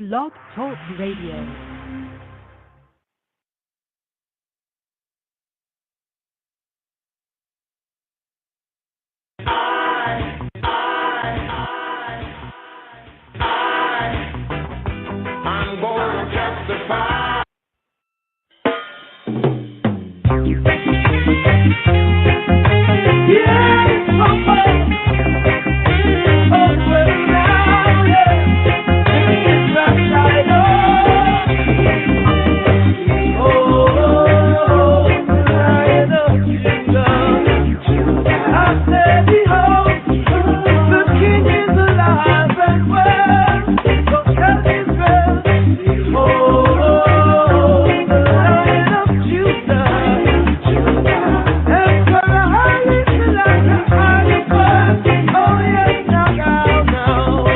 Blog Talk Radio. I'm gonna testify. Yeah, it's my way. All the way down, yeah. It's right side up. Oh, lion of Judah. I said, behold, the King is alive and well. So tell Israel, behold, the Lion of Judah. Emperor Haile Selassie, Haile Selassie. Oh yes, now.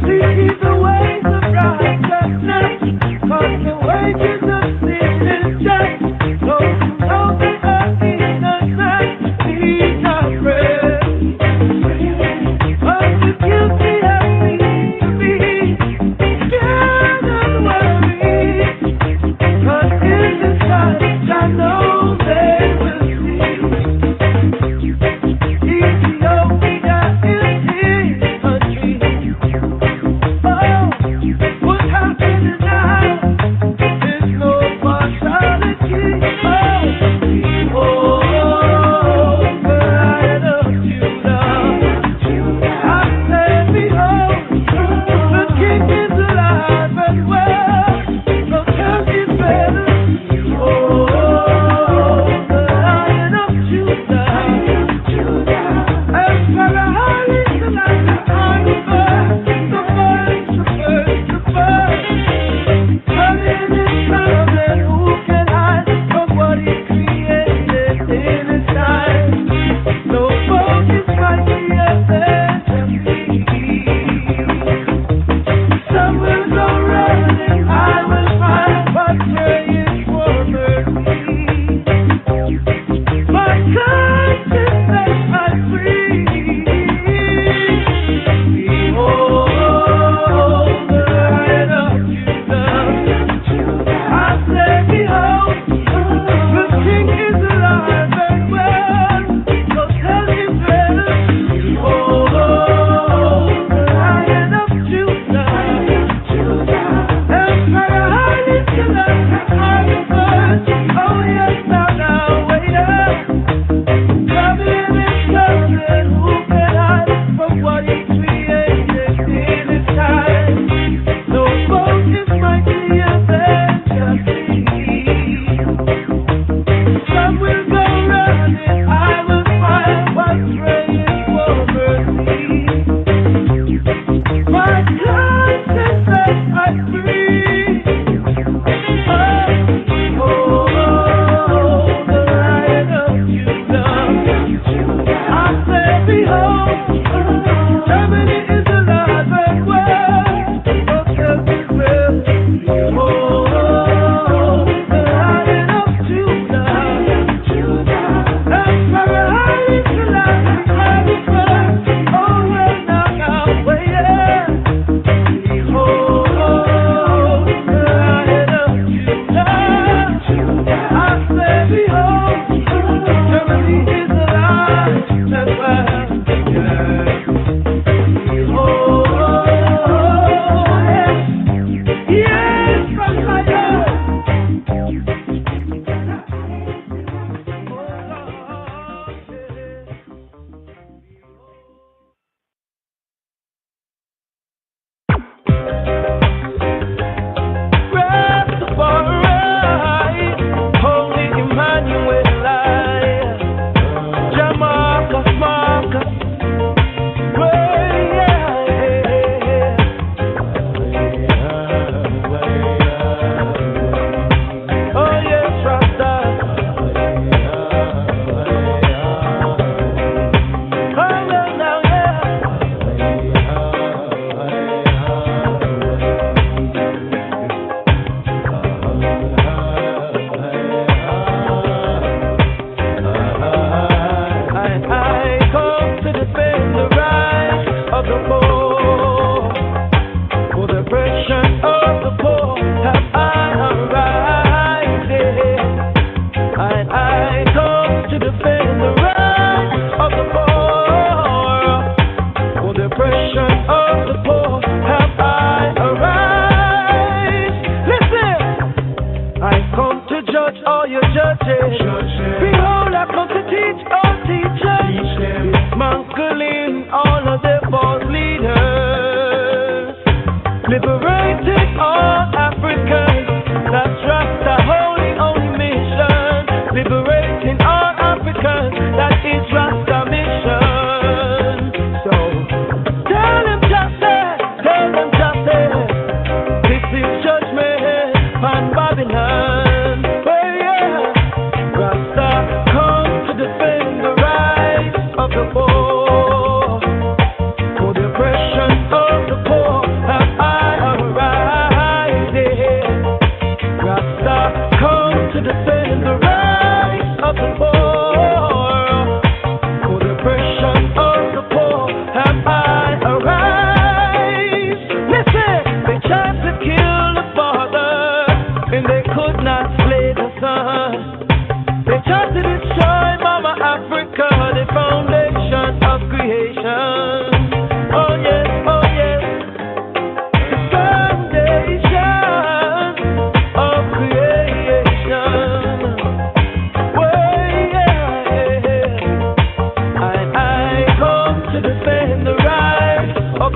Seek the ways of righteousness, 'cause the wages of sin is death. Those who know they are innocent need not pray.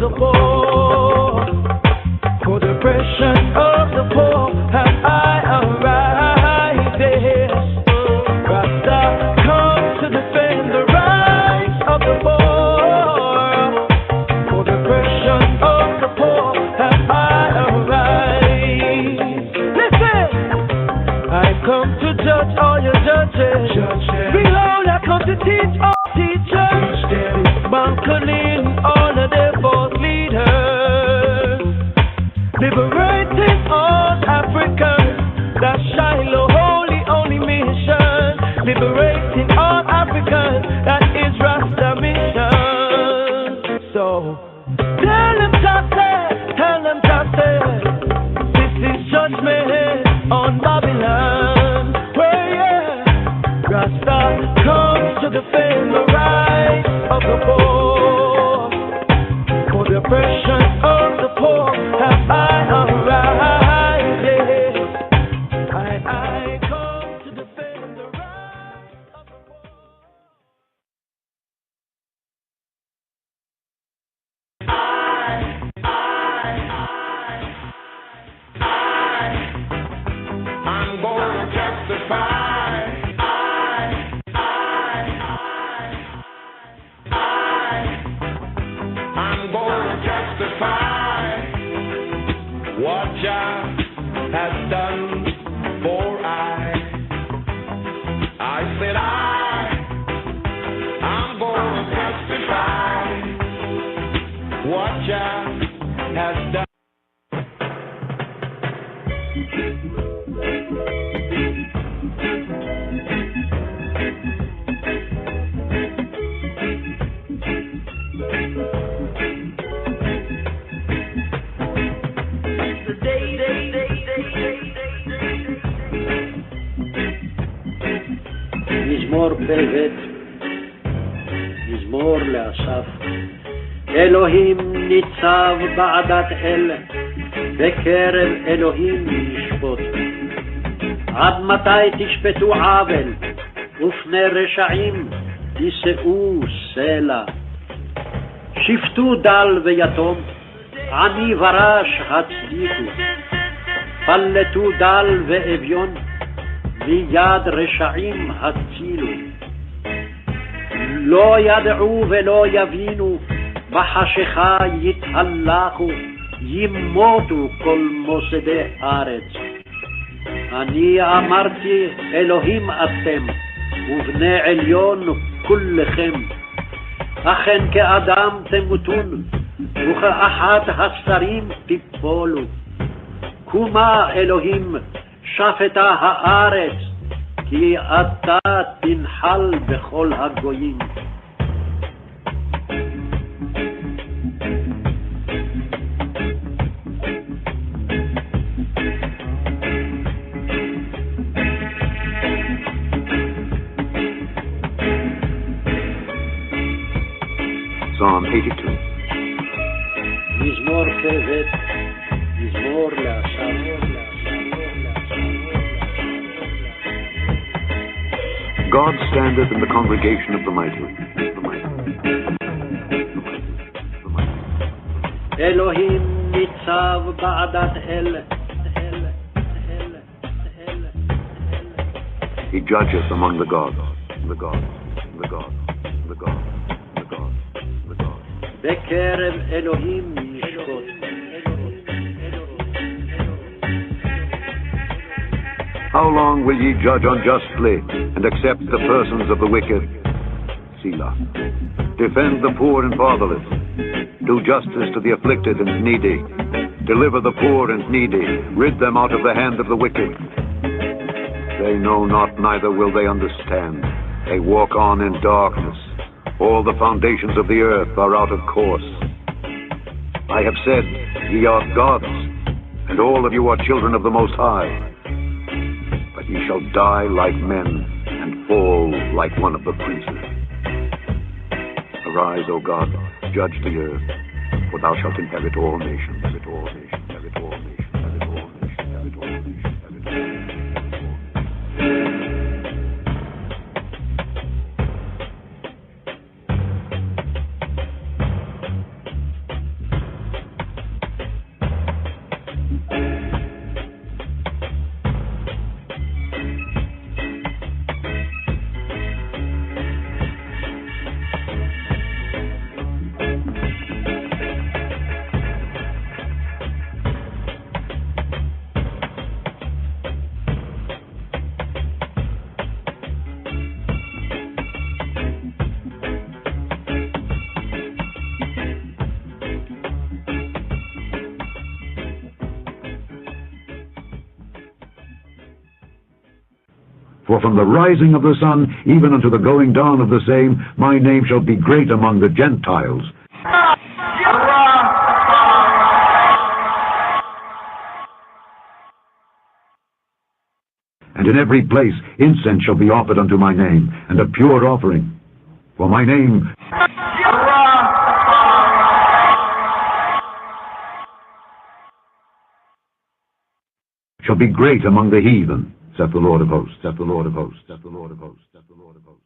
the poor. For the oppression of the poor have I arrived. Yes. Rasta comes to defend the rights of the poor. For the oppression of the poor have I arrived. Listen, I come to judge all your judges. Behold, I come to teach all teachers. Buckling all of their false leaders. Liberating all Africans. That Shiloh holy only mission. Liberating all Africans. That is Rasta mission. So tell them to say, this is judgment on Babylon. Where yeah, Rasta comes to defend the rights of the poor. For the oppression of the poor have I arrived. Yes. I come to defend the rights of the poor. I'm gonna testify. I'm gonna testify what Jah has done for I said I'm gonna testify what Jah has done. מזמור פ"ב, מזמור לאסף. אלוהים ניצב בעדת אל, בקרב אלוהים ישפוט. עד מתי תשפטו עוול, ופני רשעים תישאו סלע. שפטו דל ויתום, עני ורש הצדיקו. פלטו דל ואביון, מיד רשעים הצילו. לא ידעו ולא יבינו, בחשיכה יתהלכו, ימותו כל מוסדי ארץ. אני אמרתי, אלוהים אתם, ובני עליון כולכם. אכן כאדם תמותון, וכאחת השרים תיפולו. קומה אלוהים, שפטה הארץ, כי אתה תנחל בכל הגויים. Psalm 82. מזמור פ"ב, מזמור לאסף. God standeth in the congregation of the mighty. אלוהים ניצב בעדת אל. He judgeth among the gods, the gods, the gods, the gods, the gods, the gods. בקרב אלוהים ישפוט. How long will ye judge unjustly and accept the persons of the wicked? Selah. Defend the poor and fatherless. Do justice to the afflicted and needy. Deliver the poor and needy. Rid them out of the hand of the wicked. They know not, neither will they understand. They walk on in darkness. All the foundations of the earth are out of course. I have said, ye are gods, and all of you are children of the Most High. But ye shall die like men, and fall like one of the princes. Arise, O God, judge the earth, for thou shalt inherit all nations, inherit all nations, inherit all nations, inherit all nations, inherit all nations, inherit all nations. For from the rising of the sun even unto the going down of the same, my name shall be great among the Gentiles. And in every place incense shall be offered unto my name, and a pure offering. For my name shall be great among the heathen, saith the Lord of hosts, saith the Lord of hosts, saith the Lord of hosts, saith the Lord of hosts.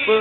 Please,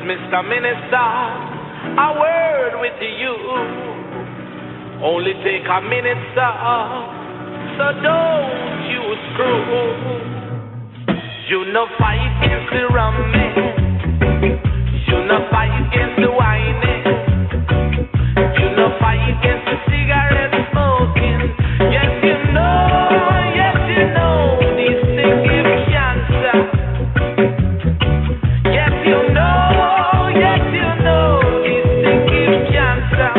Mr. Minister, a word with you. Only take a minute, sir, so don't you screw. You no fight against the ramming. You no fight against the whining. You no fight against the cigarette smoking. Yes, you know, these things give cancer. Yes, you know, these things give cancer.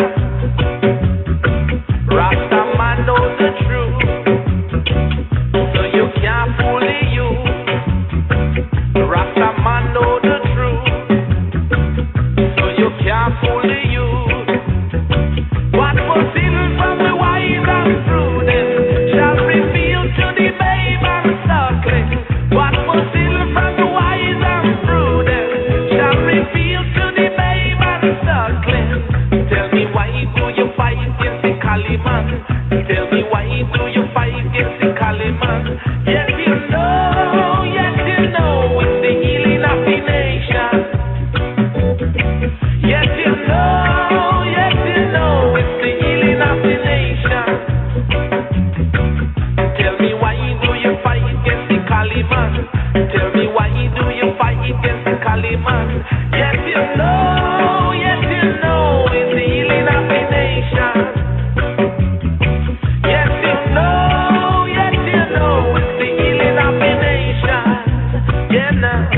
Rasta man knows the truth, so you can't fool you. Rasta man know the truth, so you can't fool you. What was hidden from the wise and prudent shall reveal to the babe and suckling. What was hidden from the wise and prudent shall reveal to the babe and suckling. Tell me why do you fight against the Kaliman? Tell me why do you fight against the Kaliman? Yes, you know, it's the healing of the nation. Yes, you know, it's the healing of the nation. Tell me why do you fight against the Kaliman? Tell me why do you fight against the Kaliman? Yes, you know, it's the healing of the nation. Yes, you know, it's the healing of the nation. Yeah, now.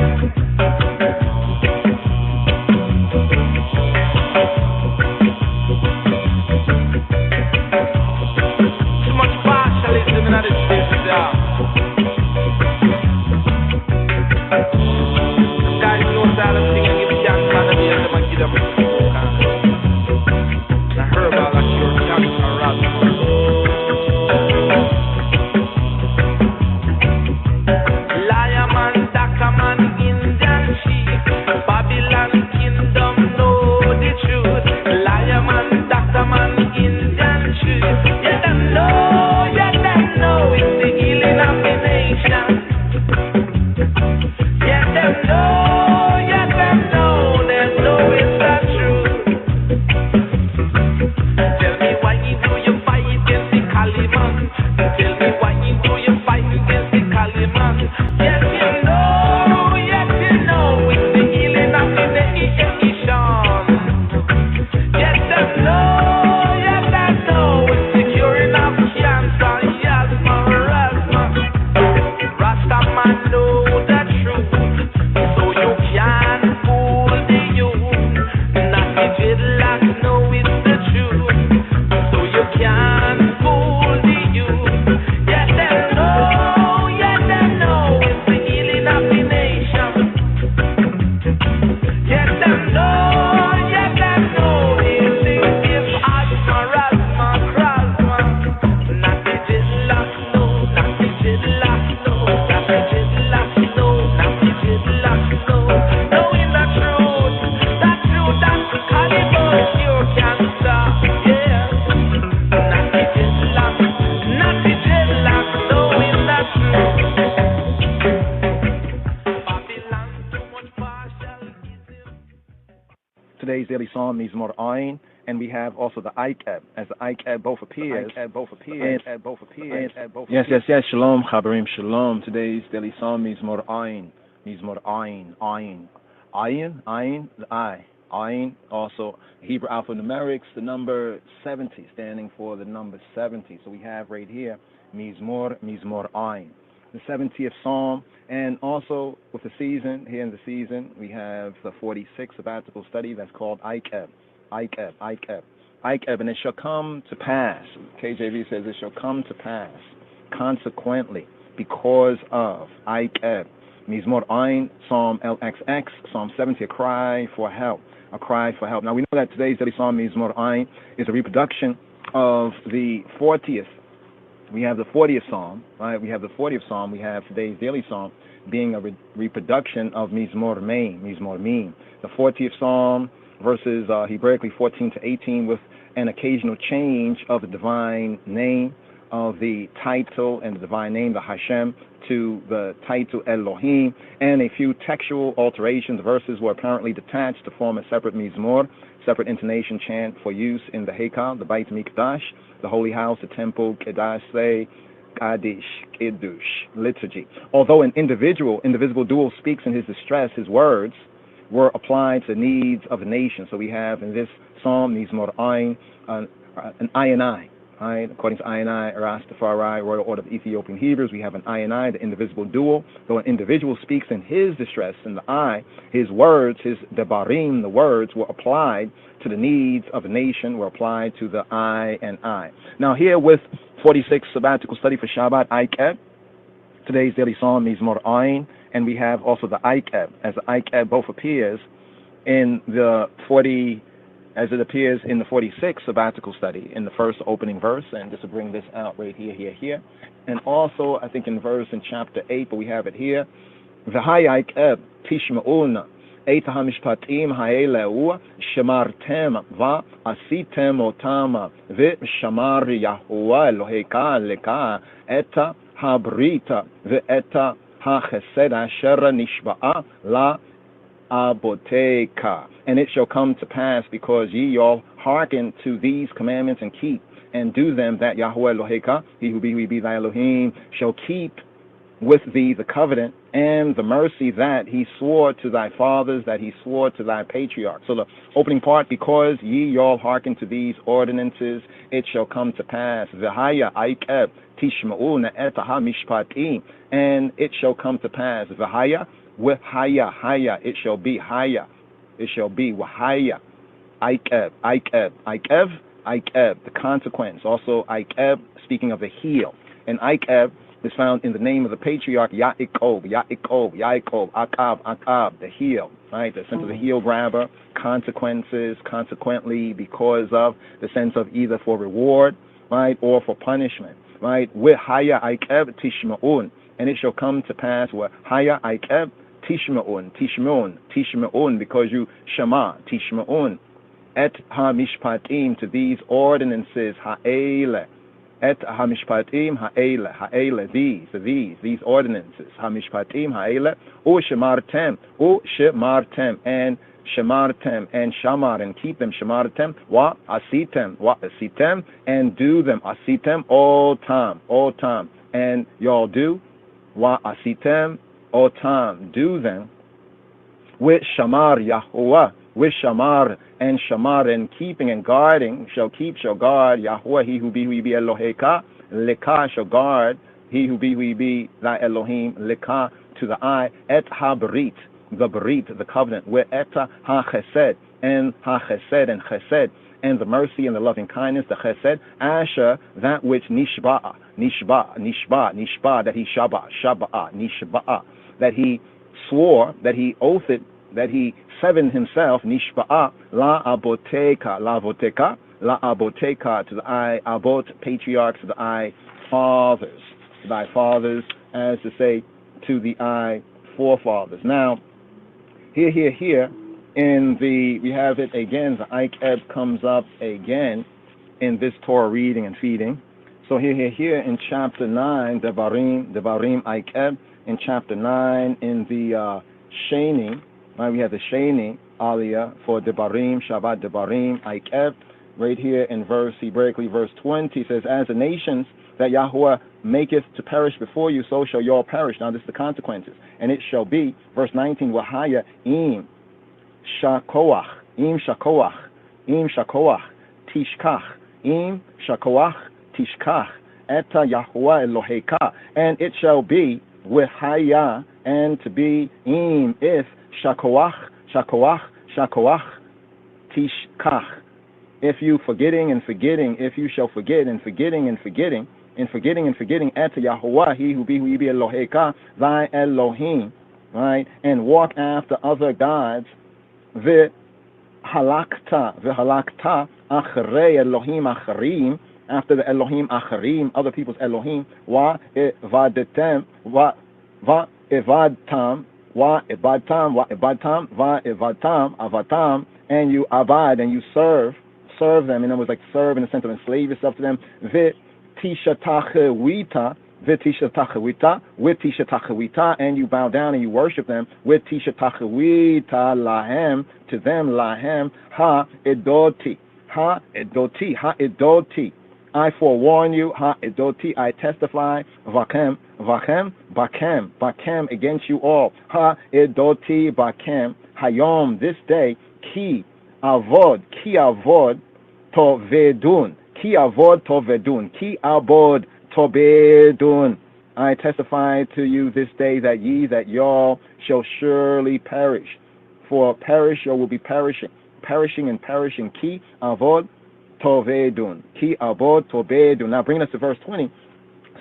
Too much partialism in this business, yeah. Guys know that I'm singing if you can't find me, I'm give them a smoke. And I heard about that your cancer rather. Liar man, Daka man, Indian chief, Babylon kingdom know the truth. Liar man, Daka man, Indian chief. Yeah, them know it's the healing of the nation. Yeah, them know it's the truth. Tell me why do you fight against the Kaliman? Tell me why do you fight against the Kaliman? Yes, you know, it's the healing of the nation. today's daily psalm, Mizmor Ayin, and we have also the Aikeb, as the Aikeb both appears. Yes. Shalom, Chabarim, Shalom. Today's daily psalm, Mizmor Ayin, Ayin, the I. Ayin, also Hebrew alphanumerics, the number 70, standing for the number 70. So we have right here, Mizmor Ayin, the 70th psalm, and also with the season, here in the season, we have the 46th sabbatical study that's called Aikeb, and it shall come to pass, KJV says it shall come to pass, consequently, because of Aikeb, Mizmor Ayin, Psalm LXX, Psalm 70, a cry for help. Now we know that today's daily psalm, Mizmor Ayin, is a reproduction of the 40th. We have the 40th psalm, right? We have today's daily psalm being a reproduction of Mizmor Mim. The 40th psalm, verses Hebraically 14 to 18, with an occasional change of the divine name, of the title and the divine name, the Hashem, to the title Elohim, and a few textual alterations. Verses were apparently detached to form a separate mizmor, separate intonation chant for use in the Heikal, the Beit Mikdash, the holy house, the temple, Kedash, Kiddush, liturgy. Although an indivisible dual speaks in his distress, his words were applied to the needs of the nation. So we have in this psalm, Mizmor Ayin, an I. Right? According to Ionai, Rastafari, Royal Order of Ethiopian Hebrews, we have an Ionai, the indivisible dual. Though an individual speaks in his distress, in the I, his words, his debarim, the words, were applied to the needs of the nation, were applied to the I and I. Now here with 46 sabbatical study for Shabbat, Aikeb, today's daily psalm, Mizmor Ayin, and we have also the Aikeb, as the Aikeb both appears in the 46th sabbatical study, in the first opening verse, and just to bring this out right here, and also I think in chapter 8, but we have it here, V'hayikeb tishma'una et hamishpatim ha'eleu shemartem va'asitem otam v'shamar Yahuwah Eloheka leka eta habrita v'eta ha'chesed asher nishba'a la aboteka. And it shall come to pass, because ye all hearken to these commandments and keep and do them, that Yahweh Eloheka, he who be thy Elohim, shall keep with thee the covenant and the mercy that he swore to thy fathers, that he swore to thy patriarchs. So the opening part, because ye all hearken to these ordinances, it shall come to pass. V'haya aikeb tishma'una et ha-mishpatim, and it shall come to pass. V'haya, with haya, it shall be haya. It shall be wahaya, Aikeb, the consequence. Also Aikeb, speaking of the heel. And Aikeb is found in the name of the patriarch Yaakov, Akab, the heel, right? The sense of the heel grabber, consequences, consequently, because of, the sense of either for reward, right, or for punishment, right? With haya Aikeb tishma'un, and it shall come to pass where haya Aikeb Tishma'un, because you Shema, Tishma'un, et ha-mishpatim, to these ordinances, ha'ele, et ha-mishpatim, ha'ele, these ordinances, ha-mishpatim, ha'ele, shemartem, and shemartem, and shamar, and keep them, shemartem, asitem, and do them, asitem, all time, and y'all do, asitem, all time, do them, with shamar Yahuwah, with shamar, and keeping and guarding, shall guard Yahuwah, he who be Eloheka, leka, shall guard, he who be thy Elohim, leka, to the eye, et ha-brit, the covenant, with et ha-chesed, and chesed, and the mercy and the loving kindness, the chesed, asher, that which nishba'a, that he shaba'a, that he swore, that he oathed, that he severed himself, nishba'a, la aboteka, to the I, abot, patriarchs, to the I, fathers, thy fathers, as to say, to the I, forefathers. Now, here, we have it again, the Aikeb comes up again in this Torah reading and feeding. So here in chapter 9, Devarim Aikeb, in chapter 9, in the Sheni, right, we have the Sheni, Aliyah for Debarim, Shabbat Debarim, Aikeb. Right here in Hebraically, verse 20 says, as the nations that Yahweh maketh to perish before you, so shall y'all perish. Now this is the consequences. And it shall be, verse 19, Wahaya im shakoach, tishkach, im shakoach, tishkach, eta Yahweh Eloheka. And it shall be, Wahaya, and to be, im, if, shakoach, tishkach. If you forgetting and forgetting, if you shall forget and forgetting and forgetting, et Yahuwah, he who be Eloheka, thy Elohim, right? And walk after other gods, v'halakta achrei Elohim acharim, after the Elohim acharim, other people's Elohim, va'evadtam, avatam, and you abide and you serve them, and it was like serve in the sense of enslave yourself to them. Tishatachawita, and you bow down and you worship them. With tishatachawita lahem, to them lahem, ha-edoti. I forewarn you, ha-edoti, I testify, bakem, against you all. Ha-edoti bakem, hayom, this day, ki avod tovedun, I testify to you this day that y'all shall surely perish. For perish, y'all will be perishing and perishing. Ki avod tovedun. Now bringing us to verse 20.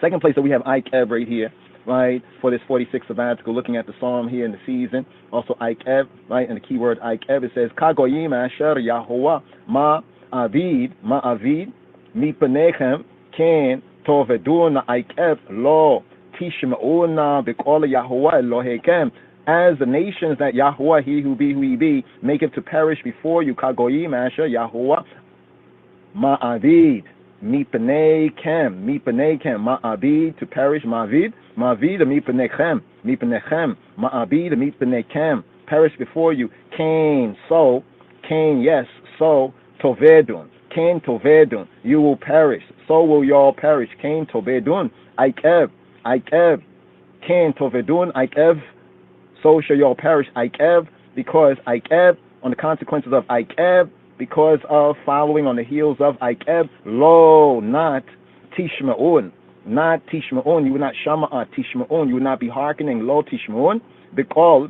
Second place that we have Aikeb right here, right, for this 46th sabbatical, looking at the psalm here in the season. Also Aikeb, right, and the key word Aikeb, it says, Kagoyim asher Yahuwah ma'avid mipanechem ken toveduna Aikeb lo tishma'una b'kol Yahuwah Elohekem. As the nations that Yahuwah, he who be, maketh to perish before you, Kagoyim asher Yahuwah ma'avid mipanechem, ma'abid, to perish, mavid, mipanechem, ma'abid, mipanechem, perish before you. Cain, yes, so, tovedun, you will perish, so will y'all perish. Cain, tovedun, Aikeb, Cain, tovedun, Aikeb, so shall y'all perish. Aikeb, because Aikeb, on the consequences of Aikeb, because of following on the heels of Aikeb, lo, not tishma'un, you will not shama'a tishma'un, you will not be hearkening, lo tishma'un, because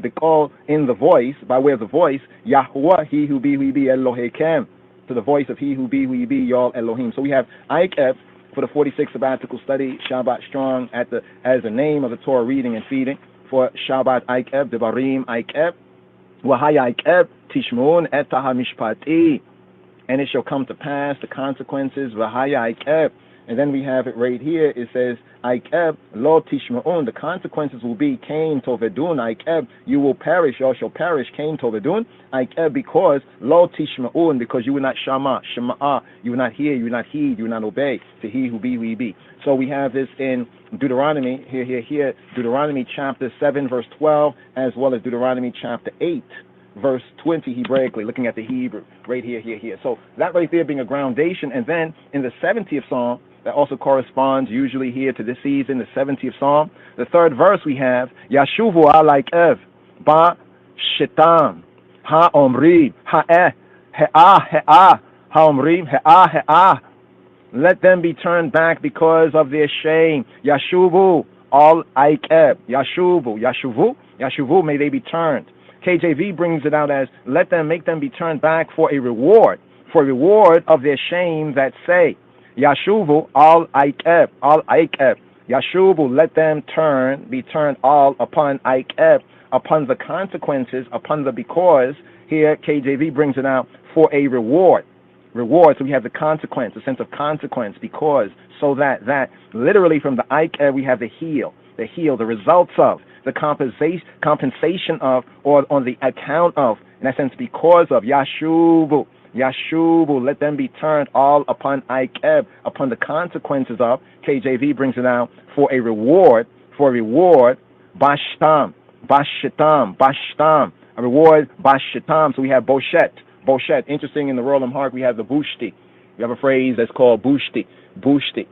in the voice, by way of the voice, Yahuwah, he who be Elohekem, to the voice of he who be y'all Elohim. So we have Aikeb for the 46th sabbatical study, Shabbat Strong, as the name of the Torah reading and feeding for Shabbat Aikeb, Devarim Aikeb, Wahaya Aikeb, Tishmun etah mishpati, and it shall come to pass the consequences. V'haya Aikeb, and then we have it right here. It says Aikeb lo tishmaun. The consequences will be Cain tovedun. Aikeb, you will perish. Y'all shall perish. Cain tovedun. Aikeb, because lo tishmaun, because you will not shama, you will not hear, you will not heed, you will not obey to he who be. So we have this in Deuteronomy here. Deuteronomy chapter 7 verse 12, as well as Deuteronomy chapter 8. Verse 20 Hebraically, looking at the Hebrew, right here. So that right there being a groundation, and then in the 70th Psalm, that also corresponds usually here to this season, the 70th Psalm, the third verse we have, Yashuvu alaikev, ba shetam, ha omrim, ha omrim, ha. Let them be turned back because of their shame. Yashuvu al aikev, Yashuvu, may they be turned. KJV brings it out as, make them be turned back for a reward of their shame that say, Yashuvu al Aikeb, Yashuvu, let them be turned all upon Aikeb, upon the consequences, upon the because. Here KJV brings it out for a reward. So we have the consequence, the sense of consequence, because, so that literally from the Aikeb we have the heal, the results of, the compensation of, or on the account of, in that sense, because of, Yashuvu, let them be turned all upon Aikeb, upon the consequences of. KJV brings it out for a reward, Bashtam, a reward, bashetam. So we have boshet. Boshet. Interesting, in the Royal Hark we have the bushti. We have a phrase that's called bushti. Bushti.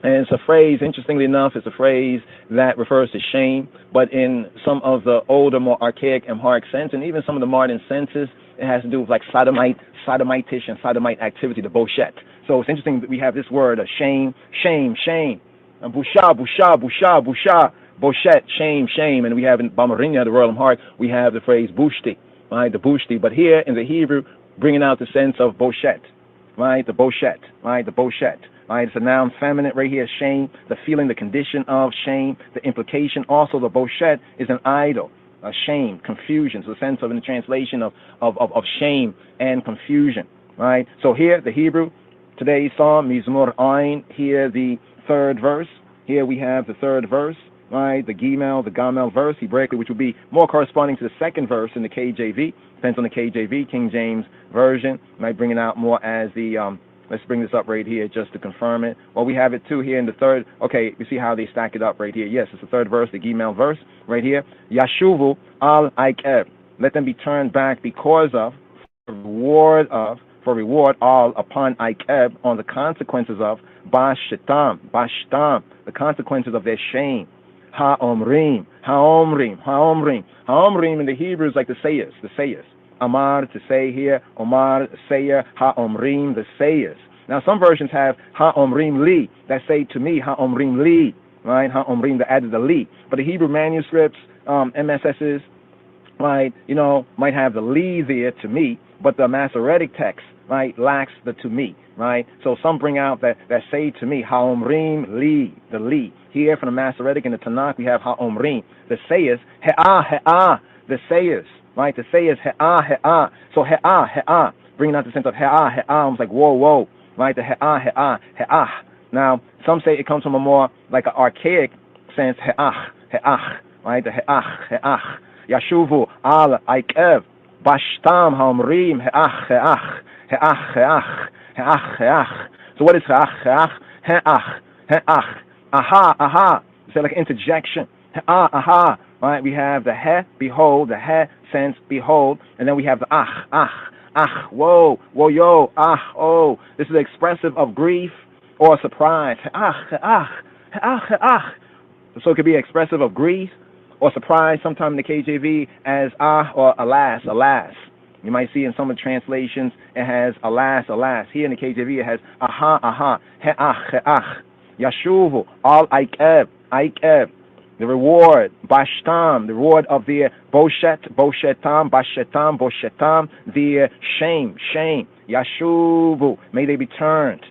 And it's a phrase, interestingly enough, it's a phrase that refers to shame, but in some of the older, more archaic Amharic sense, and even some of the modern senses, it has to do with like sodomitish and sodomite activity, the boshet. So it's interesting that we have this word, shame, shame, shame, and busha, busha, busha, busha, boshet, shame, shame, and we have in Bamarinya, the Royal Amharic, we have the phrase bushti, right, the bushti, but here in the Hebrew, bringing out the sense of boshet, right, the boshet, right, the boshet. Right, it's a noun feminine right here, shame, the feeling, the condition of shame, the implication. Also, the boshet is an idol, a shame, confusion. So the sense of, in the translation of shame and confusion. Right. So here, the Hebrew, today's psalm, Mizmor Ayin, here the third verse. Here we have the third verse. Right, the Gamel verse, Hebraically, which would be more corresponding to the second verse in the KJV. Depends on the KJV, King James Version. Might bring it out more as the let's bring this up right here just to confirm it. Well, we have it too here in the third. Okay, you see how they stack it up right here. Yes, it's the third verse, the Gimel verse right here. Yashuvu al Aikeb. Let them be turned back because of, for reward all upon Aikeb, on the consequences of Bashetam, the consequences of their shame. Ha'omrim in the Hebrew is like the sayers. Amar, to say here, Omar, sayer, ha'omrim, the sayers. Now some versions have ha'omrim li, that say to me, ha'omrim li, right? Ha'omrim, that added the li. But the Hebrew manuscripts, MSSs, right, might have the li there, to me, but the Masoretic text, right, lacks the to me, right? So some bring out that say to me, ha'omrim li, the li. Here from the Masoretic and the Tanakh, we have ha'omrim, the sayers, he'ah, the sayers. Right, the say is he'ah. So he'ah, bringing out the sense of he'ah. I was like, whoa. Right, the he'ah. Now, some say it comes from a more like an archaic sense, he'ah. Right, the he'ah. Yashuvu al Aikeb, bashtam ha'omrim he'ah. So what is he'ah? Aha. It's like an interjection. Aha. Right, we have the he, behold, the he sense, behold, and then we have the whoa, yo, oh. This is expressive of grief or surprise. So it could be expressive of grief or surprise, sometime in the KJV as or alas. You might see in some of the translations it has alas. Here in the KJV it has aha, he'ach. Yashuvu, al Aikeb. The reward, bashtam, the reward of their boshetam, their shame, yashuvu, may they be turned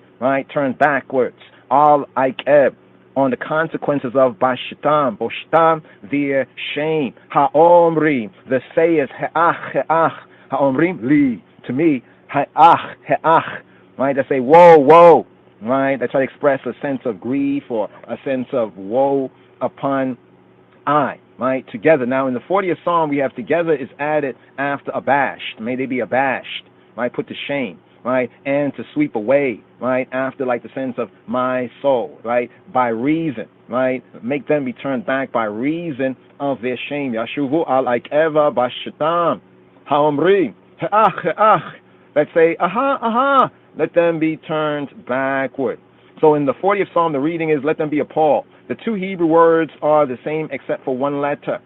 backwards, al Aikeb, on the consequences of boshetam, their shame, ha'omrim, the sayers, he'ach, ha'omrim, li, to me, he'ach, right, they say, whoa, right, they try to express a sense of grief or a sense of woe upon I, right, together. Now in the 40th Psalm we have together is added after abashed. May they be abashed, right, put to shame, right, and to sweep away, right, after like the sense of my soul, right, by reason, right, make them be turned back by reason of their shame. Yashuvu al Aikeva bashetam, ha'omrim, he'ach, let's say, aha, let them be turned backward. So in the 40th Psalm the reading is, let them be appalled. The two Hebrew words are the same except for one letter,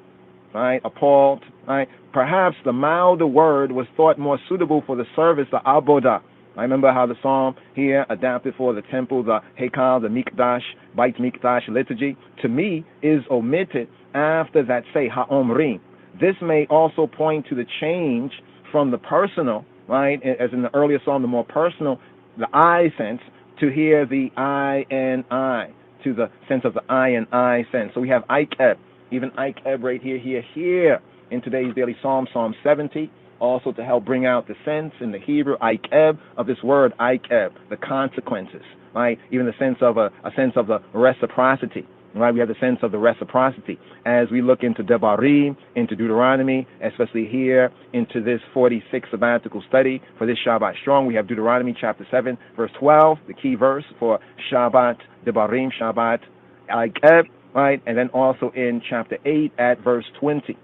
right? Appalled, right? Perhaps the milder word was thought more suitable for the service, the abodah. I remember how the psalm here adapted for the temple, the Hekal, the Mikdash, Beit Mikdash liturgy, to me is omitted after that say, ha'omrim. This may also point to the change from the personal, right, as in the earlier psalm, the more personal, the I sense, to here the I and I, to the sense of the I and I sense. So we have Aikeb, even Aikeb right here in today's daily psalm, Psalm 70, also to help bring out the sense in the Hebrew, Aikeb, of this word Aikeb, the consequences, right? Even the sense of a sense of the reciprocity, right? We have the sense of the reciprocity as we look into Devarim, into Deuteronomy, especially here into this 46 sabbatical study for this Shabbat Strong. We have Deuteronomy chapter 7, verse 12, the key verse for Shabbat Devarim, Shabbat Aikeb, right? And then also in chapter 8 at verse 20.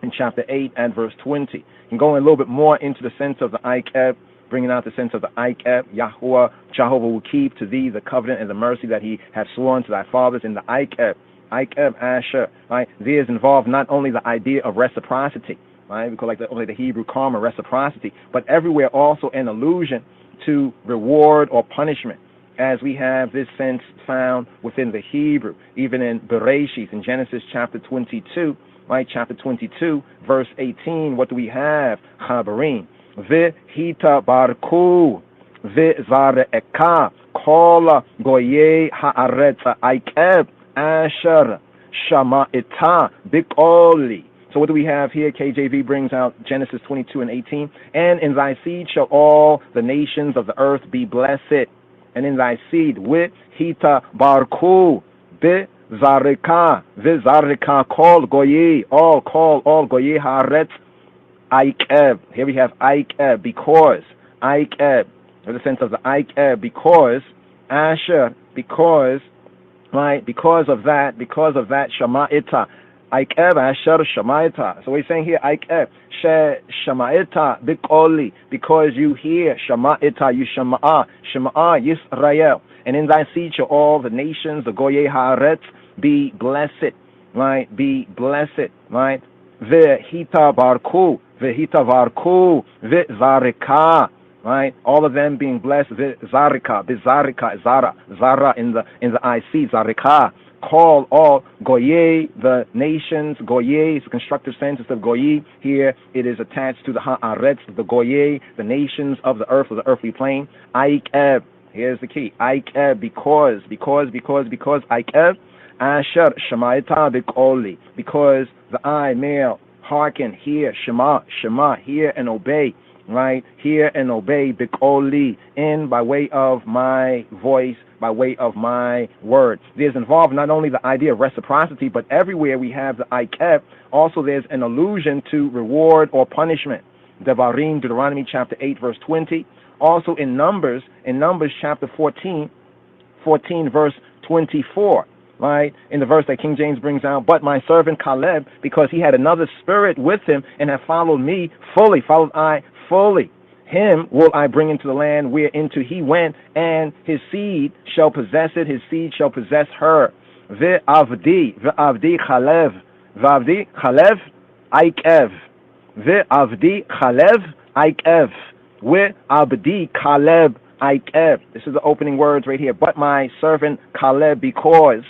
in chapter 8 and verse 20. And going a little bit more into the sense of the Ikeb, bringing out the sense of the Ikeb, Yahuwah, Jehovah will keep to thee the covenant and the mercy that he has sworn to thy fathers in the Ikeb, Asher, right? There is involved not only the idea of reciprocity, right? Because like the Hebrew karma, reciprocity, but everywhere also an allusion to reward or punishment, as we have this sense found within the Hebrew, even in Bereshit, in Genesis chapter 22, right? Chapter 22, verse 18, what do we have? Chabarim. V'hita barku v'zare'eka kol goyei ha'aretz Ikeb asher shama'ita bikoli. So what do we have here? KJV brings out Genesis 22 and 18. And in thy seed shall all the nations of the earth be blessed. And in thy seed, with hita barku v'zareka kol goyei, all goyei ha'aretz Ikeb. Here we have Ikeb, because Ikeb, in the sense of the Ikeb, because Asher, because, right, because of that Shama'ita, Ikeb Asher Shama'ita. So we're saying here Ikeb Shama'ita Bikoli, because you hear Shama'ita, you Shama'a Yisrael, and in thy seed shall all the nations, the Goyei Haaretz, be blessed, right? Be blessed, right? V'hita barku, v'zareka, right? All of them being blessed. V'zareka, zara in the IC, zareka. Call all goyei, the nations. Goyei is the constructive sentence of goyei. Here it is attached to the haaretz, the goyei, the nations of the earth, of the earthly plane. Ikeb. Here's the key. Ikeb, because Ikeb. Asher Shemaita Bikoli, because the I, male, hearken, hear, Shema, hear and obey, right? Hear and obey Bikoli, in by way of my voice, by way of my word. There's involved not only the idea of reciprocity, but everywhere we have the Ikeb, also there's an allusion to reward or punishment. Devarim, Deuteronomy chapter 8, verse 20. Also in Numbers chapter 14 verse 24. Right, in the verse that King James brings out, but my servant Caleb, because he had another spirit with him and had followed me fully, him will I bring into the land whereinto he went, and his seed shall possess it, his seed shall possess her. Ve'avdi Caleb, Ikev. Ve'avdi Caleb, Ikev. Ve'abdi Caleb, Ikev. This is the opening words right here. But my servant Caleb, because,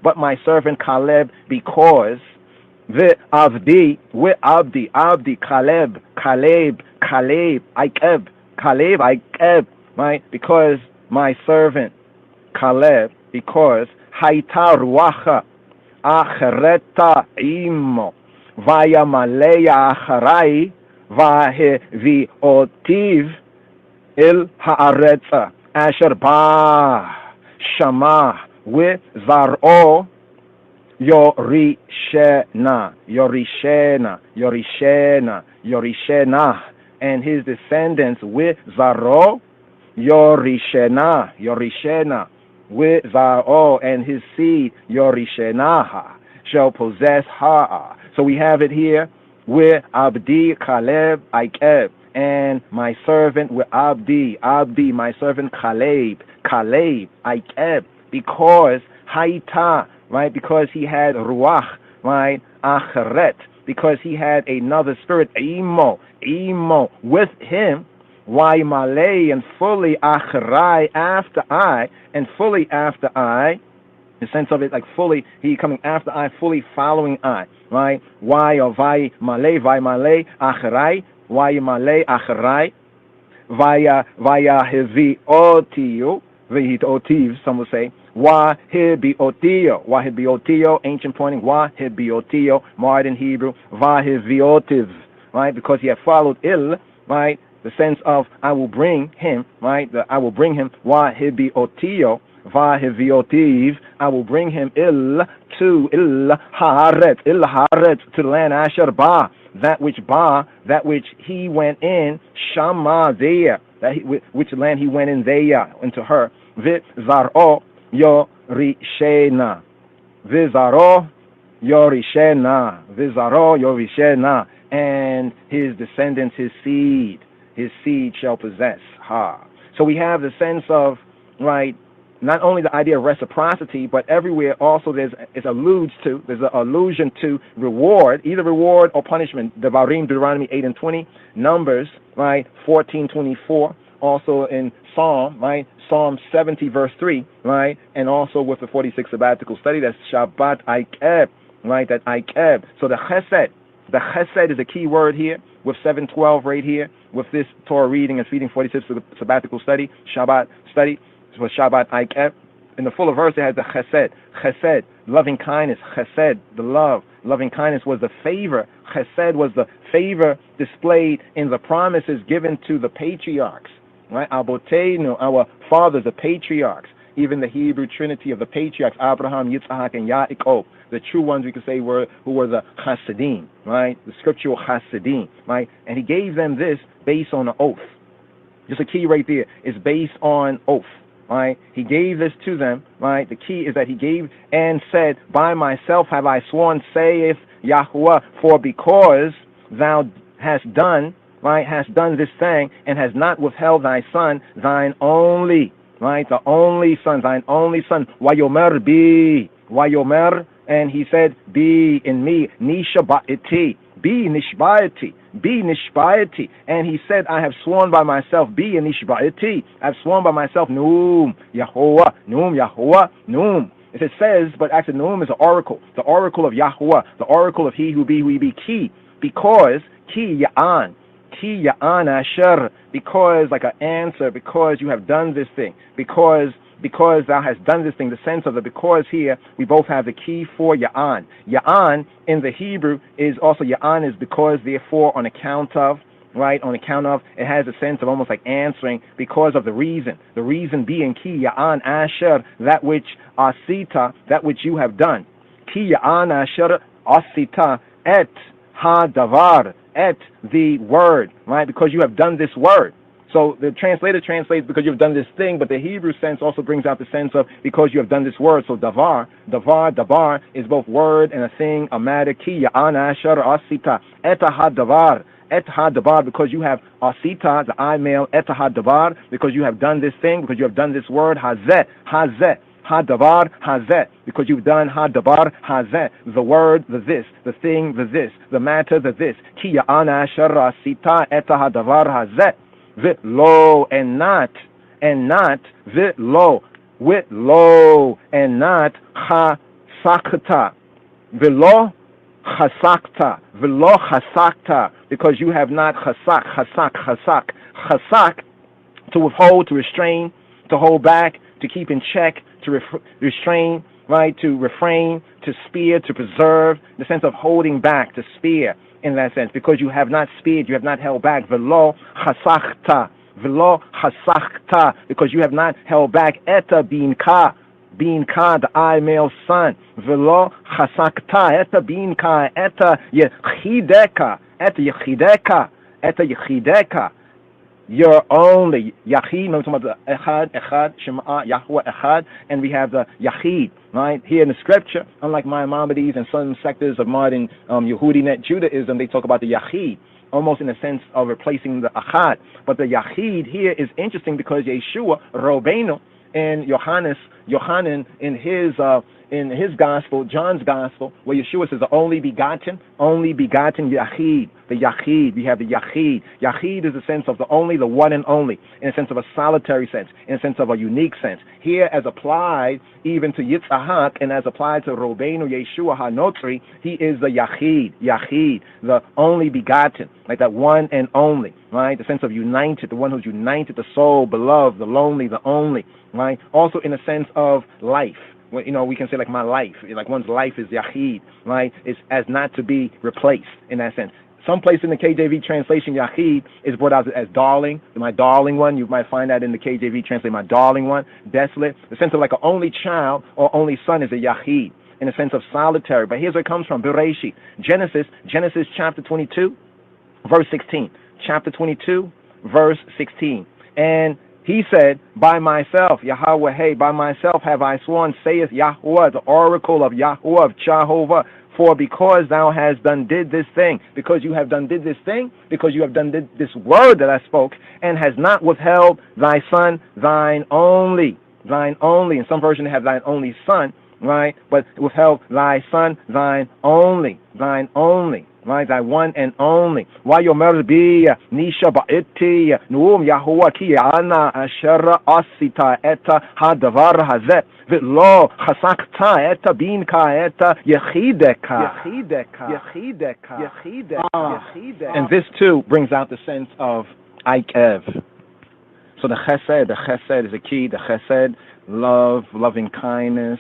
but my servant Caleb, because, Ve'avdi, Caleb, Ikeb, right? Because my servant Caleb, because, Haita Ruacha, Achreta Imo, Vaya Maleya Acharai, Vahe Viotiv, Il Haaretza, Asher Ba, Shama, with Zaro, Yorishena, and his descendants with Zaro, Yorishena, with Zaro, and his seed, Yorishena, shall possess her. So we have it here, with Abdi Caleb Ikeb, and my servant with Abdi, my servant Caleb Ikeb, because Haita, right, because he had Ruach, right, Achret, because he had another spirit, Imo, with him, why Malay, and fully Achrai, after I, and fully after I, the sense of it like fully, he coming after I, fully following I, right, why or vai Malay, Achrai, why Malay, Achrai, via hevi otio, vihit some will say, Wahibiodio, ancient pointing, Wahibiodio, modern Hebrew, Vahiviotiv, right? Because he had followed Il, right? The sense of I will bring him, right? I will bring him, Wahibiodio, Vahiviotiv, I will bring him Il to Il Haaretz, to the land Asher Ba, that which he went in, Shama there, which land he went in there, into her, Vit Zaro, Yorishena, Vizaro, Yorishena, Vizaro Yorishena, and his descendants, his seed shall possess. Ha. So we have the sense of, right, not only the idea of reciprocity, but everywhere also there's an allusion to reward, either reward or punishment. Devarim, Deuteronomy 8 and 20, Numbers, right, 14:24, also in Psalm, right, Psalm 70 verse 3, right, and also with the 46 sabbatical study, that's Shabbat Aikeb, right, that Aikeb. So the chesed is a key word here, with 712 right here, with this Torah reading and feeding 46 sabbatical study, Shabbat study, for Shabbat Aikeb. In the fuller verse, it has the chesed, loving kindness, chesed, the love. Loving kindness was the favor. Chesed was the favor displayed in the promises given to the patriarchs, right? Aboteinu, our fathers, the patriarchs, even the Hebrew trinity of the patriarchs, Abraham, Yitzhak, and Yaakov, the true ones we could say who were the Hasidim, right? The scriptural Hasidim, right? And he gave them this based on an oath. Just a key right there is based on oath. Right, he gave this to them. Right, the key is that he gave and said, "By myself have I sworn, saith Yahuwah, for because thou hast done, right, hast done this thing, and hast not withheld thy son, thine only, right, the only son, thine only son, Wayomer be, Wayomer, and he said, be in me, Nishaba'iti, be Nishba'iti. Be Nishba'iti. And he said, I have sworn by myself, be Nishba'iti. I have sworn by myself, Noom, Yahuwah, Noom. It says, but actually Noom is an oracle, the oracle of Yahuwah, the oracle of he who be key, because, ki ya'an asher, because, like an answer, because you have done this thing, because thou hast done this thing. The sense of the because here, we both have the key for Ya'an. Ya'an in the Hebrew is also, Ya'an is because, therefore, on account of, right, on account of, it has a sense of almost like answering because of the reason. The reason being ki Ya'an asher, that which asita, that which you have done. Ki Ya'an asher asita et ha-davar, et the word, right, because you have done this word. So the translator translates because you've done this thing, but the Hebrew sense also brings out the sense of because you have done this word. So davar is both word and a thing, a matter. Ki ya'ana ashar asita etahad davar, because you have asita, the I male, etahad davar, because you have done this thing, because you have done this word, hazeh, hadavar, hazeh, because you've done hadavar, hazeh, the word, the this, the thing, the this, the matter, the this. Ki ya'ana ashar asita etahad davar hazeh. Vit lo and not vit lo with lo and not chasakta velo chasakta because you have not chasak to withhold, to restrain, to hold back, to keep in check, to restrain, right, to refrain, to spear, to preserve, the sense of holding back, to spear. In that sense, because you have not speared, you have not held back. Velo chasakta, because you have not held back. Eta binka, the I male son. Velo chasakta, eta binka, eta yechideka. You're only Yachid. Remember talking about the Echad, Shema, Yahuwah Echad, and we have the Yachid, right? Here in the scripture, unlike Maimonides and some sectors of modern Yehudinet Judaism, they talk about the Yachid, almost in a sense of replacing the Echad. But the Yachid here is interesting because Yeshua, Robenu, and Yohanan in his gospel, John's gospel, where Yeshua says the only begotten Yachid, the Yachid. We have the Yachid. Yachid is the sense of the only, the one and only, in a sense of a solitary sense, in a sense of a unique sense. Here, as applied even to Yitzhak and as applied to Robenu Yeshua HaNotri, he is the Yachid, the only begotten, like that one and only, right? The sense of united, the one who's united, the soul, beloved, the lonely, the only, right? Also in a sense of life. Well, we can say like my life, like one's life is Yachid, right? It's as not to be replaced in that sense. Someplace in the KJV translation, Yachid is brought out as darling, my darling one. You might find that in the KJV translation, my darling one, desolate. The sense of like an only child or only son is a Yachid, in a sense of solitary. But here's where it comes from, Bereshit. Genesis chapter 22, verse 16. Chapter 22, verse 16. And he said, by myself, Yahweh, hey, by myself have I sworn, saith Yahuwah, the oracle of Yahuwah, of Jehovah, For because thou hast did this thing, because you have did this thing, because you have did this word that I spoke, and has not withheld thy son, thine only. In some versions they have thine only son, right? But withheld thy son, thine only, right? Thy one and only. Why your merbi nisha ba'iti nuum Yahuwah ki ana ashara asita eta hadavar hazet v'lo chasakta eta binka eta yechideka. And this too brings out the sense of Ikev. So the chesed is a key. The chesed, love, loving kindness,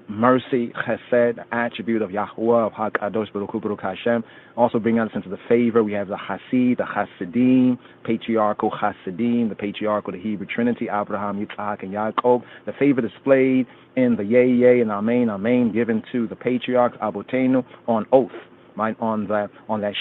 mercy, chesed, attribute of Yahuwah, of HaKadosh Baruch Hu, Baruch Hashem. Also bring out a sense of the favor. We have the Hasid, the Hasidim, patriarchal Hasidim, the patriarchal, the Hebrew Trinity, Abraham, Yitzhak, and Yaakov. The favor displayed in the Yeh, and Amen, given to the patriarchs, Abotenu, on oath. Right, on that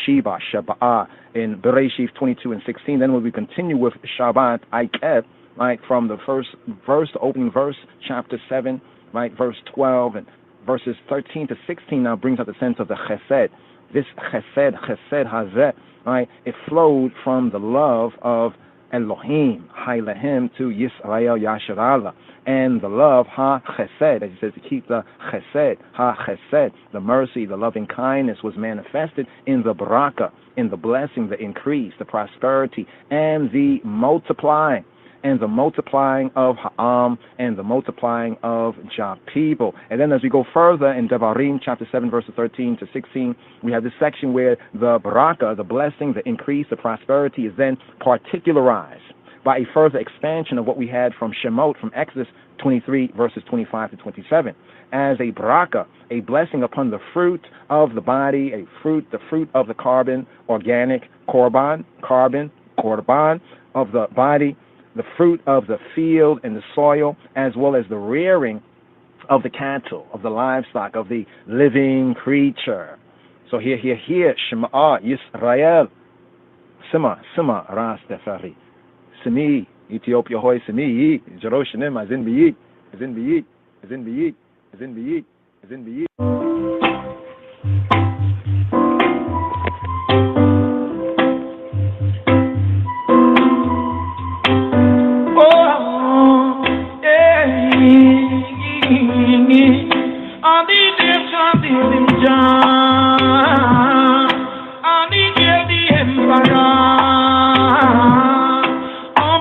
Sheba, Shabbat, in Bereshit 22:16. Then when we continue with Shabbat, Ikev, right, from the first verse, the opening verse, chapter 7, right, verse 12, and verses 13 to 16 now brings out the sense of the chesed. This chesed hazeh, right, it flowed from the love of Elohim, Elohim, to Yisrael Yasharallah, and the love, ha-chesed, as he says, to keep the chesed, ha-chesed, the mercy, the loving kindness was manifested in the baraka, in the blessing, the increase, the prosperity, and the multiplying of Ha'am, and the multiplying of Jah people. And then as we go further in Devarim, chapter 7, verses 13 to 16, we have this section where the baraka, the blessing, the increase, the prosperity is then particularized by a further expansion of what we had from Shemot, from Exodus 23, verses 25 to 27. As a baraka, a blessing upon the fruit of the body, the fruit of the carbon, organic, korban of the body, the fruit of the field and the soil, as well as the rearing of the cattle, of the livestock, of the living creature. So here, Shema Yisrael, Sima Rastafari, Simi, Ethiopia Hoy, Simi, Jerusalem, Azin Biyi.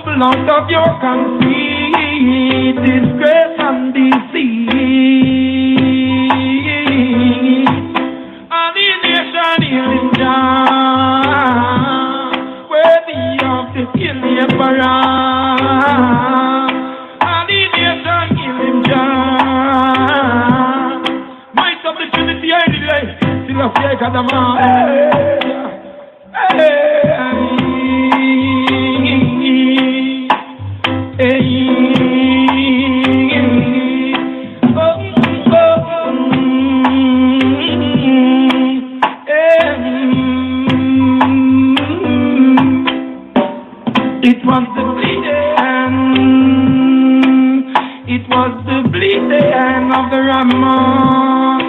Blood of your conceit, disgrace and deceit. And the nation healing Jah, worthy of the killing emperor. And the nation healing Jah, might of the Trinity I relay, still a fake Adama. Of the Ramon,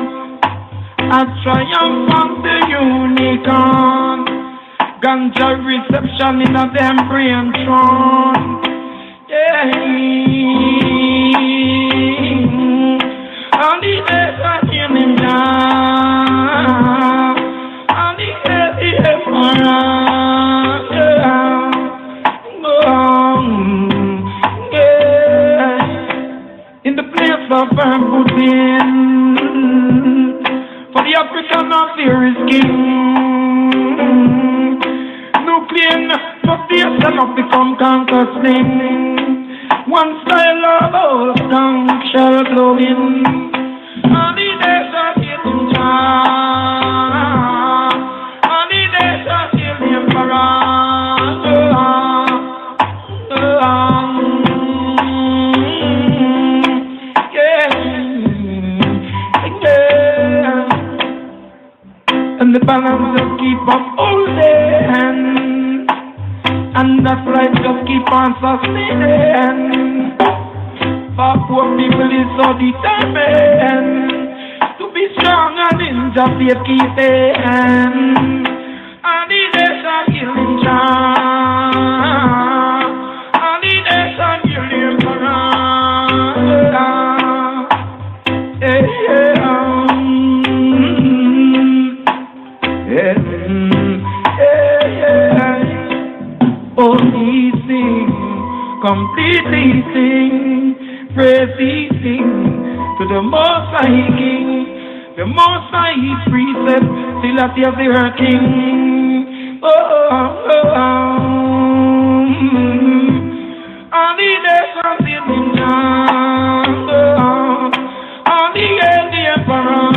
a triumph of the unicorn, ganja reception in a them brain throne. Yeah, and the earth are in him now, and the earth is of Putin, for the African affair is king. Nuclear, no fear shall not become conquered sling. One style of old tongue shall blow in, and the days are getting charm, and the days are getting the balance just keep up holding, and that's right, just keep on sustaining. For poor people is so determined to be be strong and in the faith keep them. And the nation healing Jah. And the nation healing oh, he sing, completely sing, praise he sing to the Most High King, the Most High precept, still at the earth King. All the nations in Jah, all the emperor.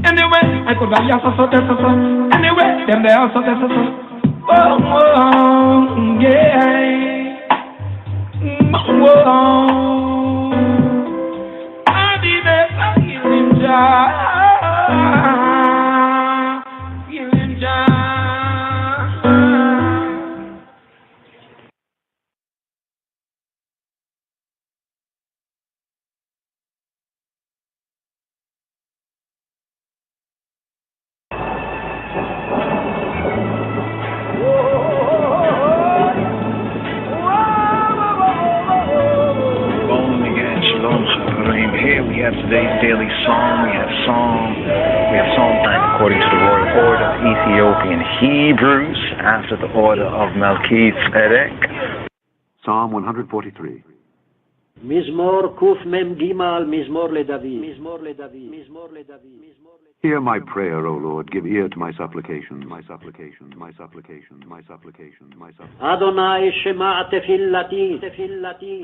Anyway, I could have yes, so. Anyway, them they also so. I did it, healing Jah. We have today's daily psalm. We have psalm time according to the royal order of Ethiopian Hebrews after the order of Melchizedek. Psalm 143. מזמור קמ"ג, מזמור לדוד. Hear my prayer, O Lord. Give ear to my supplication. אדוני שמע תפילתי.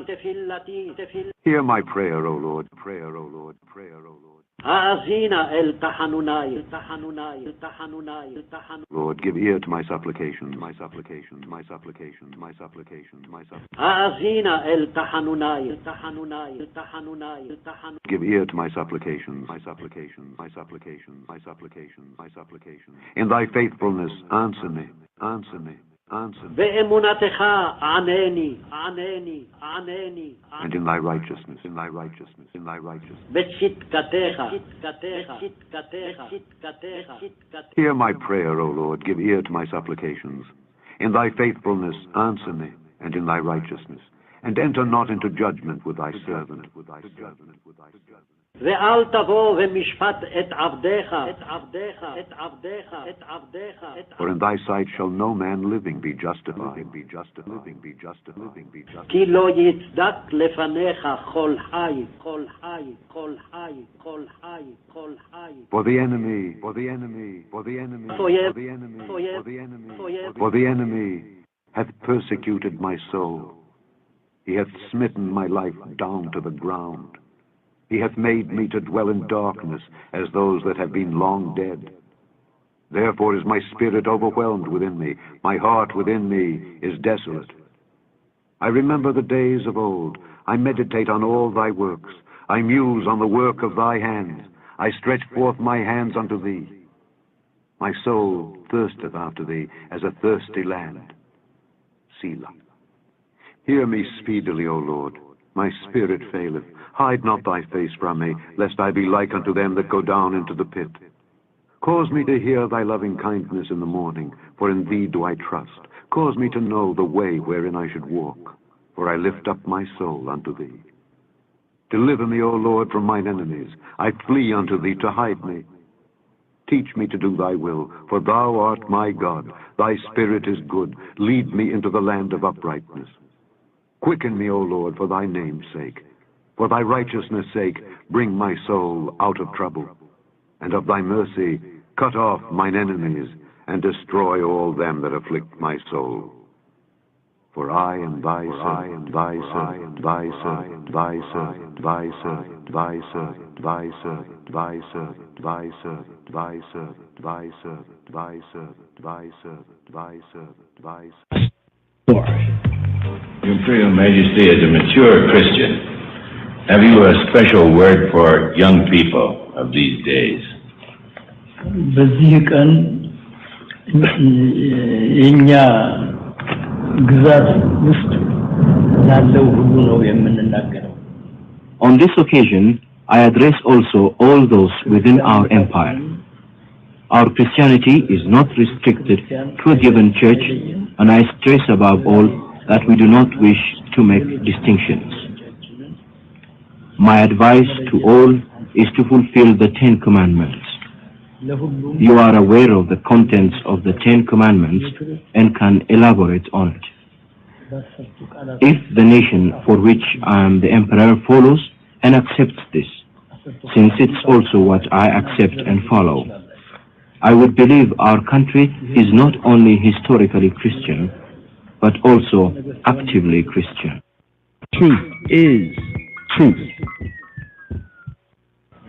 Hear my prayer, O Lord. האזינה אל תחנוני. Lord, give ear to my supplication. האזינה אל תחנוני. Give ear to my supplications. In thy faithfulness, answer me. באמונתך ענני. And in thy righteousness. בצדקתך. Hear my prayer, O Lord. Give ear to my supplications. In thy faithfulness, answer me, and in thy righteousness. And enter not into judgment with thy servant. ואל תבוא ומשפט את עבדיך. For in thy sight shall no man living be justified. כי לא יצדק לפניך כל חי. For the enemy hath persecuted my soul. He hath smitten my life down to the ground. He hath made me to dwell in darkness as those that have been long dead. Therefore is my spirit overwhelmed within me. My heart within me is desolate. I remember the days of old. I meditate on all thy works. I muse on the work of thy hands. I stretch forth my hands unto thee. My soul thirsteth after thee as a thirsty land. Selah. Hear me speedily, O Lord. My spirit faileth. Hide not thy face from me, lest I be like unto them that go down into the pit. Cause me to hear thy loving kindness in the morning, for in thee do I trust. Cause me to know the way wherein I should walk, for I lift up my soul unto thee. Deliver me, O Lord, from mine enemies. I flee unto thee to hide me. Teach me to do thy will, for thou art my God. Thy spirit is good. Lead me into the land of uprightness. Quicken me, O Lord, for thy name's sake. For thy righteousness' sake, bring my soul out of trouble. And of thy mercy, cut off mine enemies, and destroy all them that afflict my soul. For I am thy servant, thy servant, thy servant, thy servant, thy servant, thy servant, thy servant, thy servant, thy servant, thy servant, thy servant, thy servant, thy servant, thy servant, thy servant. Your Imperial Majesty, as a mature Christian, have you a special word for young people of these days? በዚህ ቀን እኛ ግዛት ውስጥ ላለው ሁሉ ነው የምንናገረው። On this occasion, I address also all those within our empire. Our Christianity is not restricted to a given church, and I stress above all that we do not wish to make distinctions. My advice to all is to fulfill the 10 Commandments. You are aware of the contents of the 10 Commandments and can elaborate on it. If the nation for which I am the emperor follows and accepts this, since it's also what I accept and follow, I would believe our country is not only historically Christian, but also actively Christian. Truth is truth.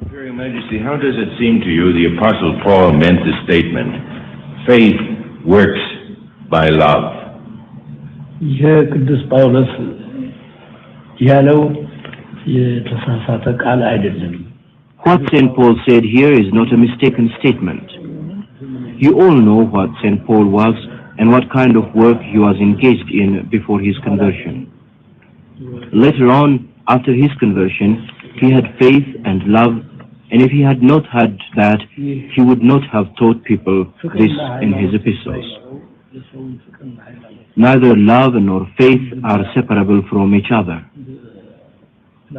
Imperial Majesty, how does it seem to you the Apostle Paul meant the statement, faith works by love? የቅዱስ ጳውሎስ ያለው የተሳሳተ ቃል አይደለም። What St. Paul said here is not a mistaken statement. You all know what St. Paul was and what kind of work he was engaged in before his conversion. Later on, after his conversion, he had faith and love, and if he had not had that, he would not have taught people this in his epistles. Neither love nor faith are separable from each other.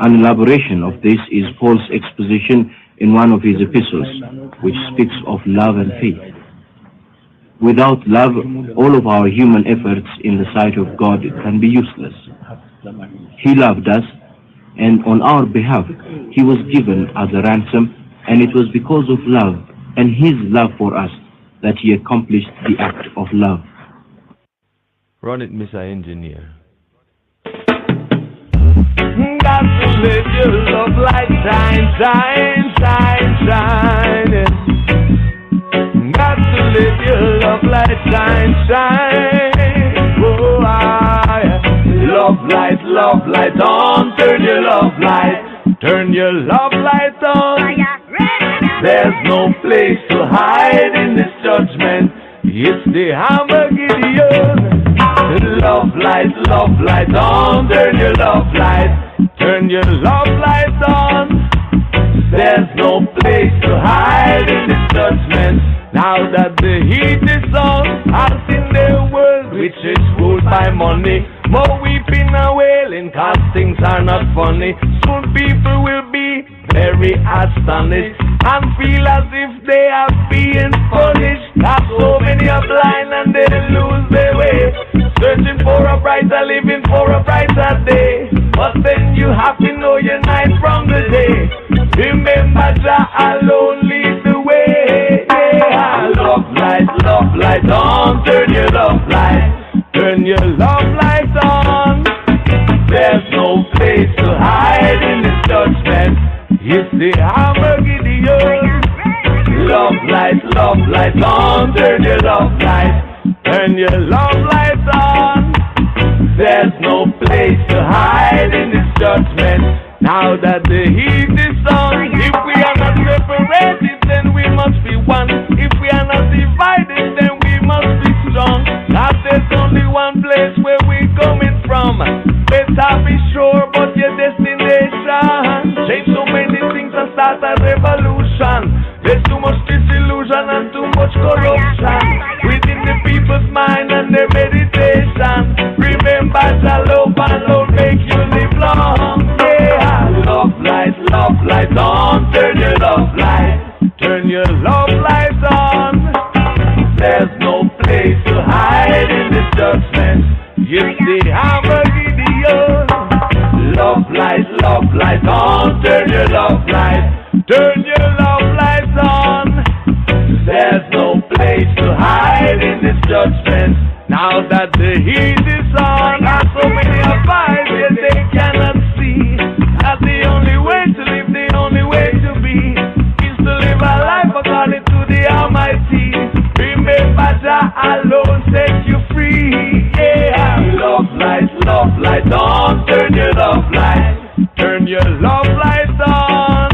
An elaboration of this is Paul's exposition in one of his epistles, which speaks of love and faith. Without love, all of our human efforts in the sight of God can be useless. He loved us, and on our behalf, he was given as a ransom, and it was because of love and his love for us that he accomplished the act of love. Run it, Mr. Engineer. Got to live your love like shine, shine, shine, shining. Got to live your love like shine, shine. Oh, love light on. Turn your love light on. There's no place to hide in this judgment. It's the Armageddon. Love light on. Turn your love light on. There's no place to hide in this judgment. Now that the heat is on, as in the world which is ruled by money, more weeping and wailing, cause things are not funny. Soon people will be very astonished and feel as if they are being punished. Cause so many are blind and they lose their way, searching for a brighter, living for a brighter day. But then you have to know your night from the day. Remember Jah alone lead the way. Yeah. Love light on. Turn your love light on. There's no place to hide in this judgment. It's the Armageddon. Love light on. Turn your love light on. There's no place to hide in this judgment. Now that the heat is on, if we are not separated, then we must be one. If we are not divided, then we must be strong. Cause there's only one place where we're coming from. Better be sure about your destination. Change so many things and start a revolution. There's too much disillusion and too much corruption within the people's mind and their meditation. Remember the love and love make you live long. Yeah, love light on. Turn your love light on. There's no place to hide in this judgment. It's the Armageddon. Love light on. Turn your love light on. There's no place to hide in this judgment. Now that the heat is on, so many are fighting that they cannot see. That's the only way to live, the only way to be, is to live a life according to the Almighty. Remember Jah alone set you free. Yeah, love light on. Turn your love light on.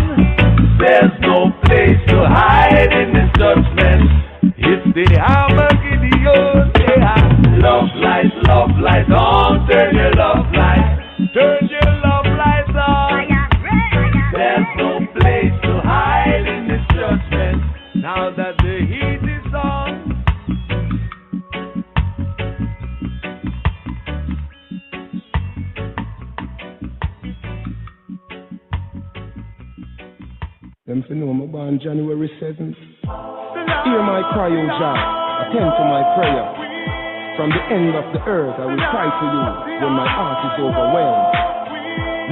There's no place to hide in this judgment. It's the Armageddon. Yeah, love light now that the heat is on. Them for know me born January 7th. Hear my cry, O Jah, attend to my prayer. From the end of the earth I will cry to you when my heart is overwhelmed.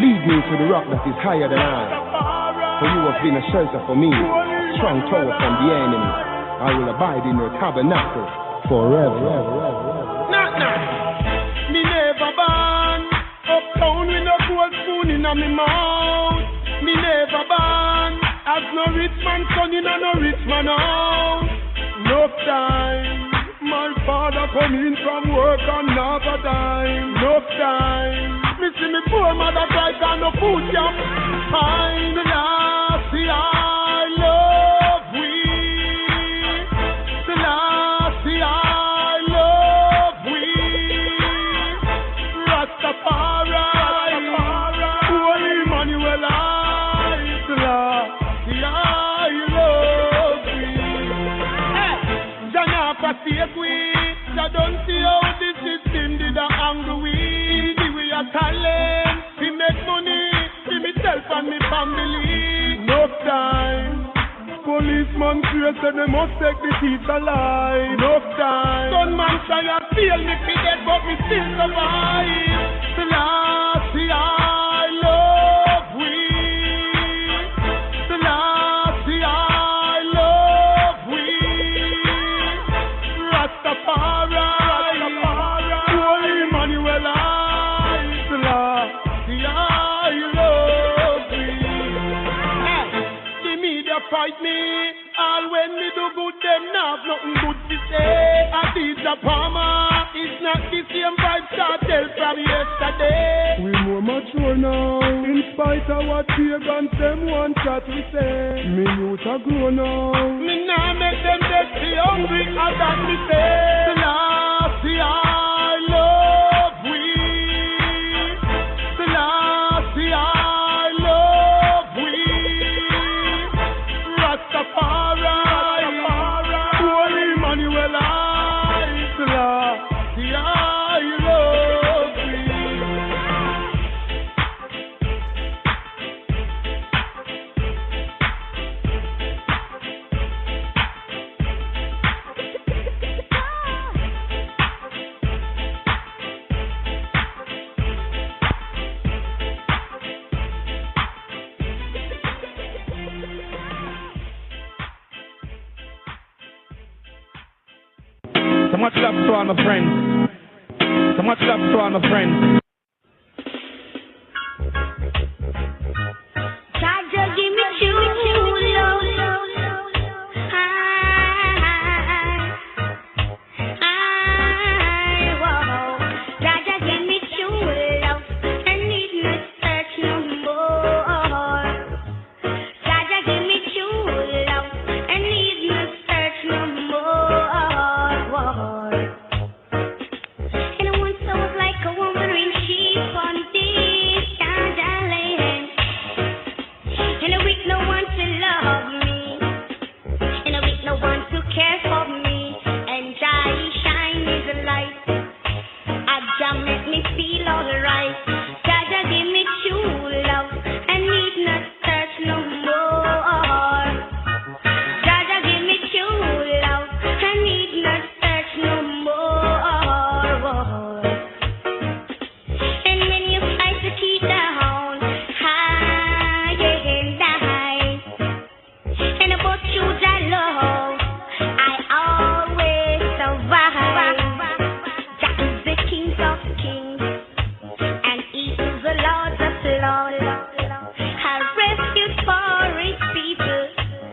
Lead me to the rock that is higher than I, for you have been a shelter for me, strong tower from the enemy. I will abide in your tabernacle forever. Me never born uptown with no gold spoon in my mouth. Me never born as no rich man son in a no rich man house. No time, my father come in from work and not a dime. No time, me see me poor mother cry and no food can find. The last year I love we. The last year I love we. Rastafari, Holy Emmanuel, the last year I love we. Forsake we, I don't see how the system did a angle we. Give we a talent, we make money, we myself and me family. No time, policeman say they must take the thief alive. No time, gunman try and steal me fi dead but me still survive. The last year I love we. The last year I love we. Rastafari, Holy Emmanuel, the last year I love me. The media fight me, all when me do good, them not have nothing good to say. I did the farmer, it's not the same vibe started from yesterday. We more mature now, in spite of what pagans them want that we say. Me youth a grow now. Me nah make them dead be hungry, as that me say. The last year I love we. The last year I love we. Rastafari, Holy Emmanuel, the last year I love we. So much love to all my friends. So much love to all my friends. Jaja, give me true love. Jaja, give me true love. I need not search no more. Jaja, give me true love. I need not search no more. And once I was like a wandering sheep on this Jaja land. And with no one to love me, and with no one to care for me, and Jah shine is a light. Jah make me feel alright. Jah give me true love. I need not search no more. Jah give me true love. I need not search no more. And when you fight to keep down high and high, and about you Jah love, I always survive. Jah is the King of kings, and He is the Lord of lords. A refuge for His people,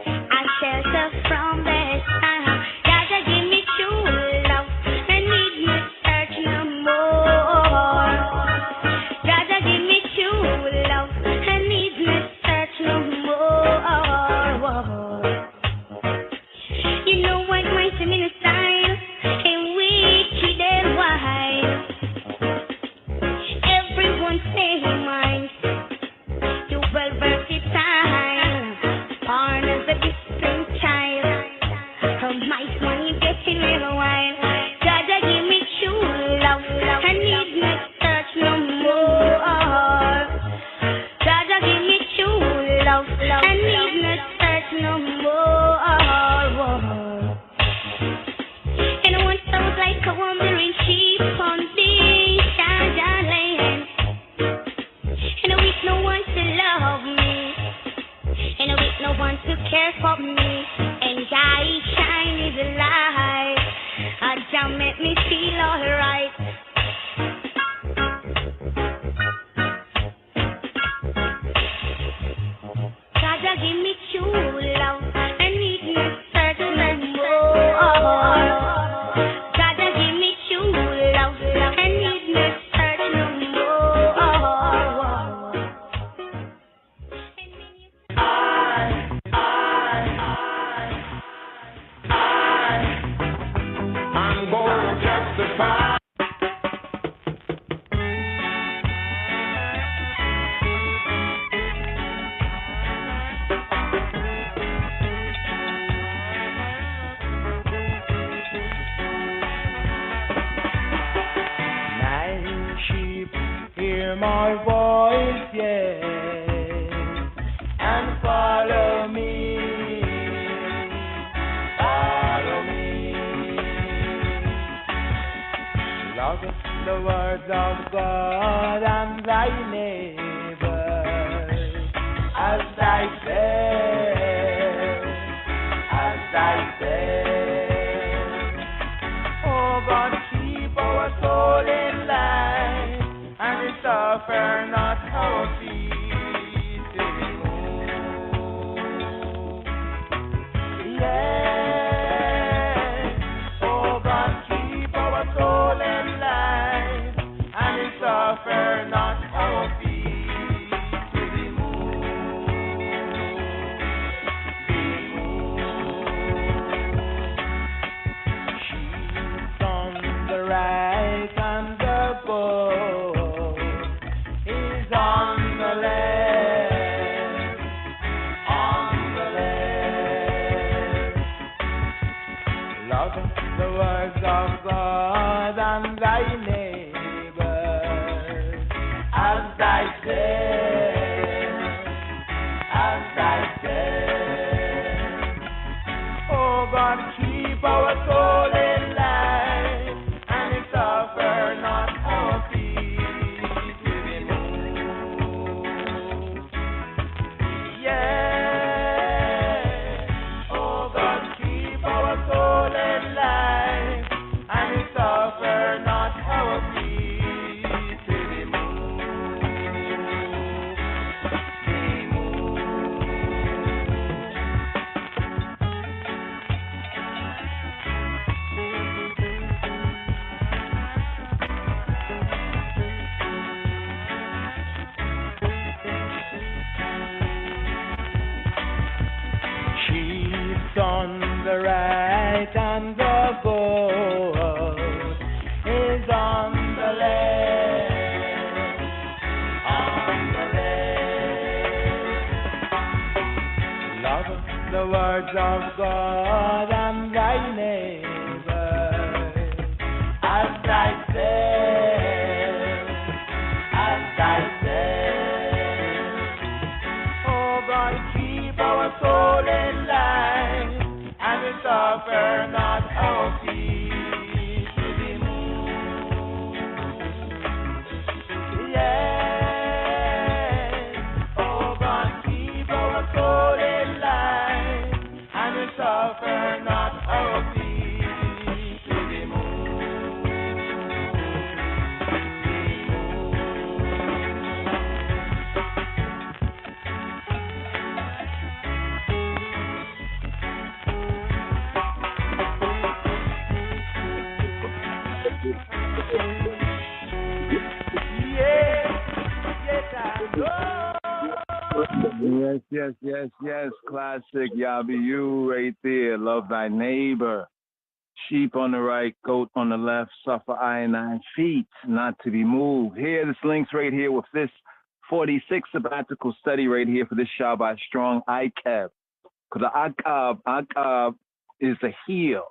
a shelter from their storm. Jah give me true love, I need not search no more. Jah give me true love, I need not search no more. You know what might seem in style, and wicked and wild. Everyone say mine, you well versatile, born as a different child. me feel alright. Jaja give me true love and need me certain and more. Jaja give me true love and need me certain and more. I'm gonna justify. My sheep hear my voice, yes, and follow me. Follow me. Love the words of God and thy neighbor as thyself, as thyself. Oh God, keep our soul in line and we suffer not our feet to be moved. Yes, oh God, keep our soul in line and we suffer not our feet to be moved. Sheep on the right and the goat is on the left, on the left. Love the words of God and thy neighbor as thyself, as thyself. Oh God, keep our soul in line and we suffer not our feet to be moved. Yeah, oh God, keep our soul in line and we suffer not our feet to be moved. Be moved. Sheep on the right and the goat is on the left, on the left. Love the words of God and thy neighbor as thyself, as thyself. Oh God, keep our soul in line and we suffer not our feet to be moved. Yes, oh God, keep our soul in line and we suffer not our feet to be moved. Yes. Classic Yabiyu right there. Love thy neighbor. Sheep on the right, goat on the left, suffer I and 9 feet, not to be moved. Here, this links right here with this 46 sabbatical study right here for this Shabbat Strong ICAB. Because the Akab is the heel,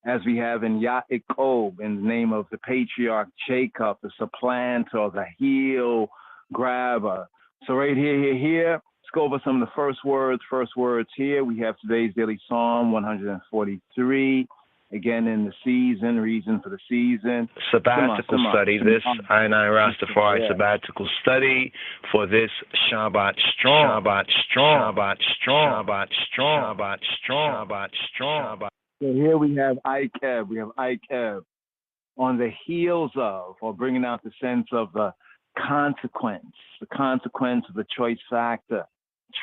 as we have in Yaakov, in the name of the patriarch Jacob, the supplanter, the heel grabber. So right here, let's go over some of the first words. First words here, we have today's daily Psalm 143. Again, in the season, reason for the season. Sabbatical study. This I Rastafari sabbatical study for this Shabbat Strong. So here we have ICAB. on the heels of, or bringing out the sense of the consequence of the choice factor,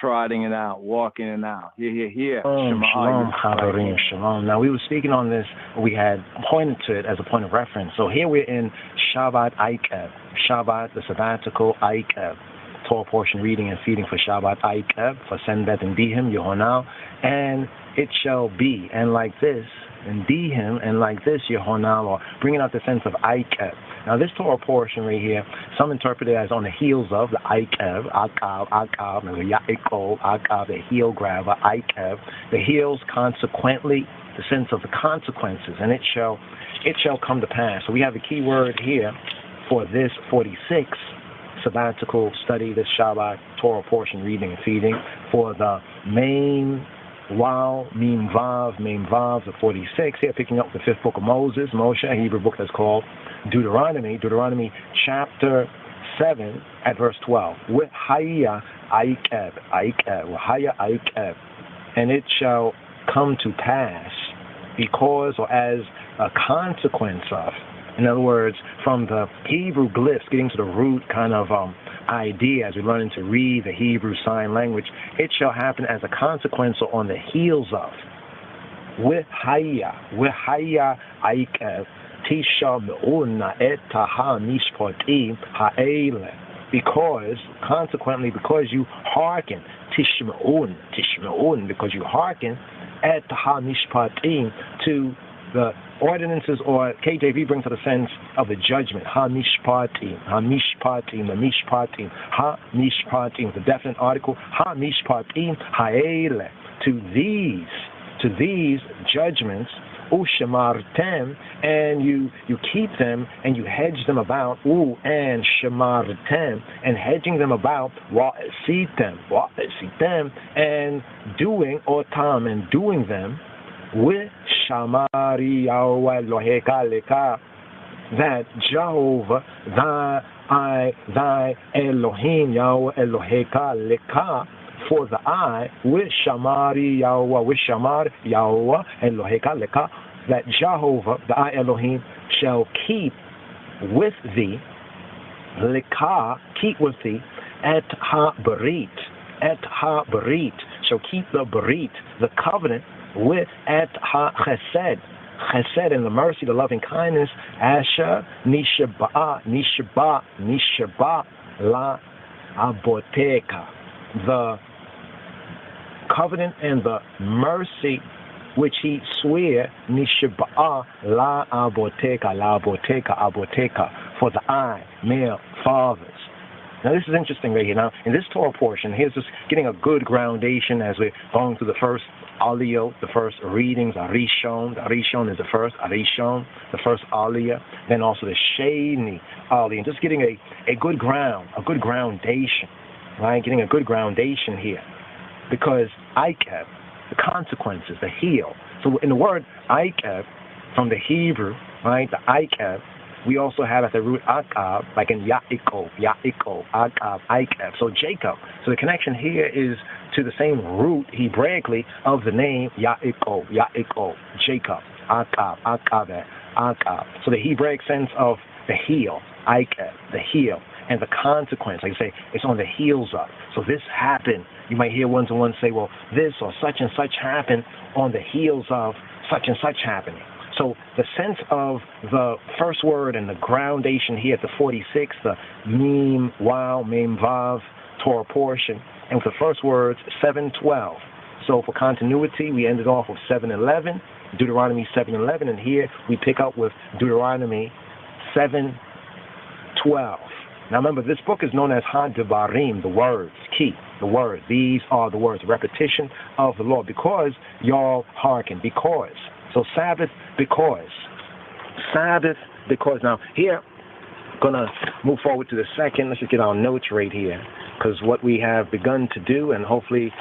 trotting it out, walking it out. Here. Shalom, Chaverim, shalom. Now, we were speaking on this, we had pointed to it as a point of reference. So here we're in Shabbat Aikeb, Shabbat, the sabbatical Aikeb, Torah portion reading and feeding for Shabbat Aikeb, for Senbet and Dihim, Yehonal, and it shall be, and like this, and Dihim, and like this, Yehonal, or bringing out the sense of Aikeb. Now, this Torah portion right here, some interpret it as on the heels of the Aikeb, Akav, and the Yaakov, Akav, the heel grabber, Aikeb, the heels, consequently, the sense of the consequences, and it shall come to pass. So we have a key word here for this 46 sabbatical study, this Shabbat Torah portion reading and feeding for the main Wow, Mem Vav, the 46. Here, picking up the 5th book of Moses, Moshe, a Hebrew book that's called Deuteronomy chapter 7 at verse 12. Wahaya Aikeb, Wahaya Aikeb. And it shall come to pass because, or as a consequence of, in other words, from the Hebrew glyphs, getting to the root kind of idea as we learn to read the Hebrew sign language, it shall happen as a consequence or on the heels of. Wehaya Aikeb Tisha Me'una Etaha Mishpatim Ha'ele. Because, consequently, because you hearken, Tishme'un, because you hearken Etaha Mishpatim to the ordinances, or KJV brings to the sense of the judgment. Ha-mishpatim, the definite article. Ha-mishpatim, ha'ele, to these judgments, ushamartem, and you keep them and you hedge them about, and shamartem, and hedging them about, wa'esitem, and doing otam, and doing them, with Shamari Yahweh Eloheka Leka, that Jehovah, thy Elohim Yahweh Eloheka Leka, for the eye, with Shamari Yahweh, with Shamar Yahweh Eloheka Leka, that Jehovah, the I Elohim, shall keep with thee, Leka, keep with thee, at ha-berit, shall keep the berit, the covenant, with at ha-chesed, chesed and the mercy, the loving kindness, asher nishba la aboteka, the covenant and the mercy which he swear, nishba la aboteka, for the eye, male, fathers. Now, this is interesting right here. Now, in this Torah portion, here's just getting a good groundation as we're going through the first aliyah, the first readings, Arishon. The Arishon is the first, Arishon, the first aliyah. Then also the Sheni aliyah. And just getting a good groundation, right? Getting a good groundation here. Because Aikeb, the consequences, the heel. So in the word Aikeb, from the Hebrew, right, the Aikeb, we also have at the root Akab, like in Yaakov, Akab, Aikeb. So Jacob. So the connection here is to the same root Hebraically of the name Yaakov, Jacob, Akab. So the Hebraic sense of the heel, Aikeb, the heel, and the consequence, like I say, it's on the heels of. So this happened. You might hear one-to-one say, well, this or such and such happened on the heels of such and such happening. So the sense of the first word and the groundation here at the 46, the Mem, Wow, Mem, Vav, Torah portion, and with the first words, 7:12. So for continuity, we ended off with 7:11, Deuteronomy 7:11, and here we pick up with Deuteronomy 7:12. Now remember, this book is known as Ha-Devarim, the words, key, the words. These are the words, repetition of the Lord, because y'all hearken, because. So Sabbath, because. Now here, gonna move forward to the second. Let's just get our notes right here, because what we have begun to do, and hopefully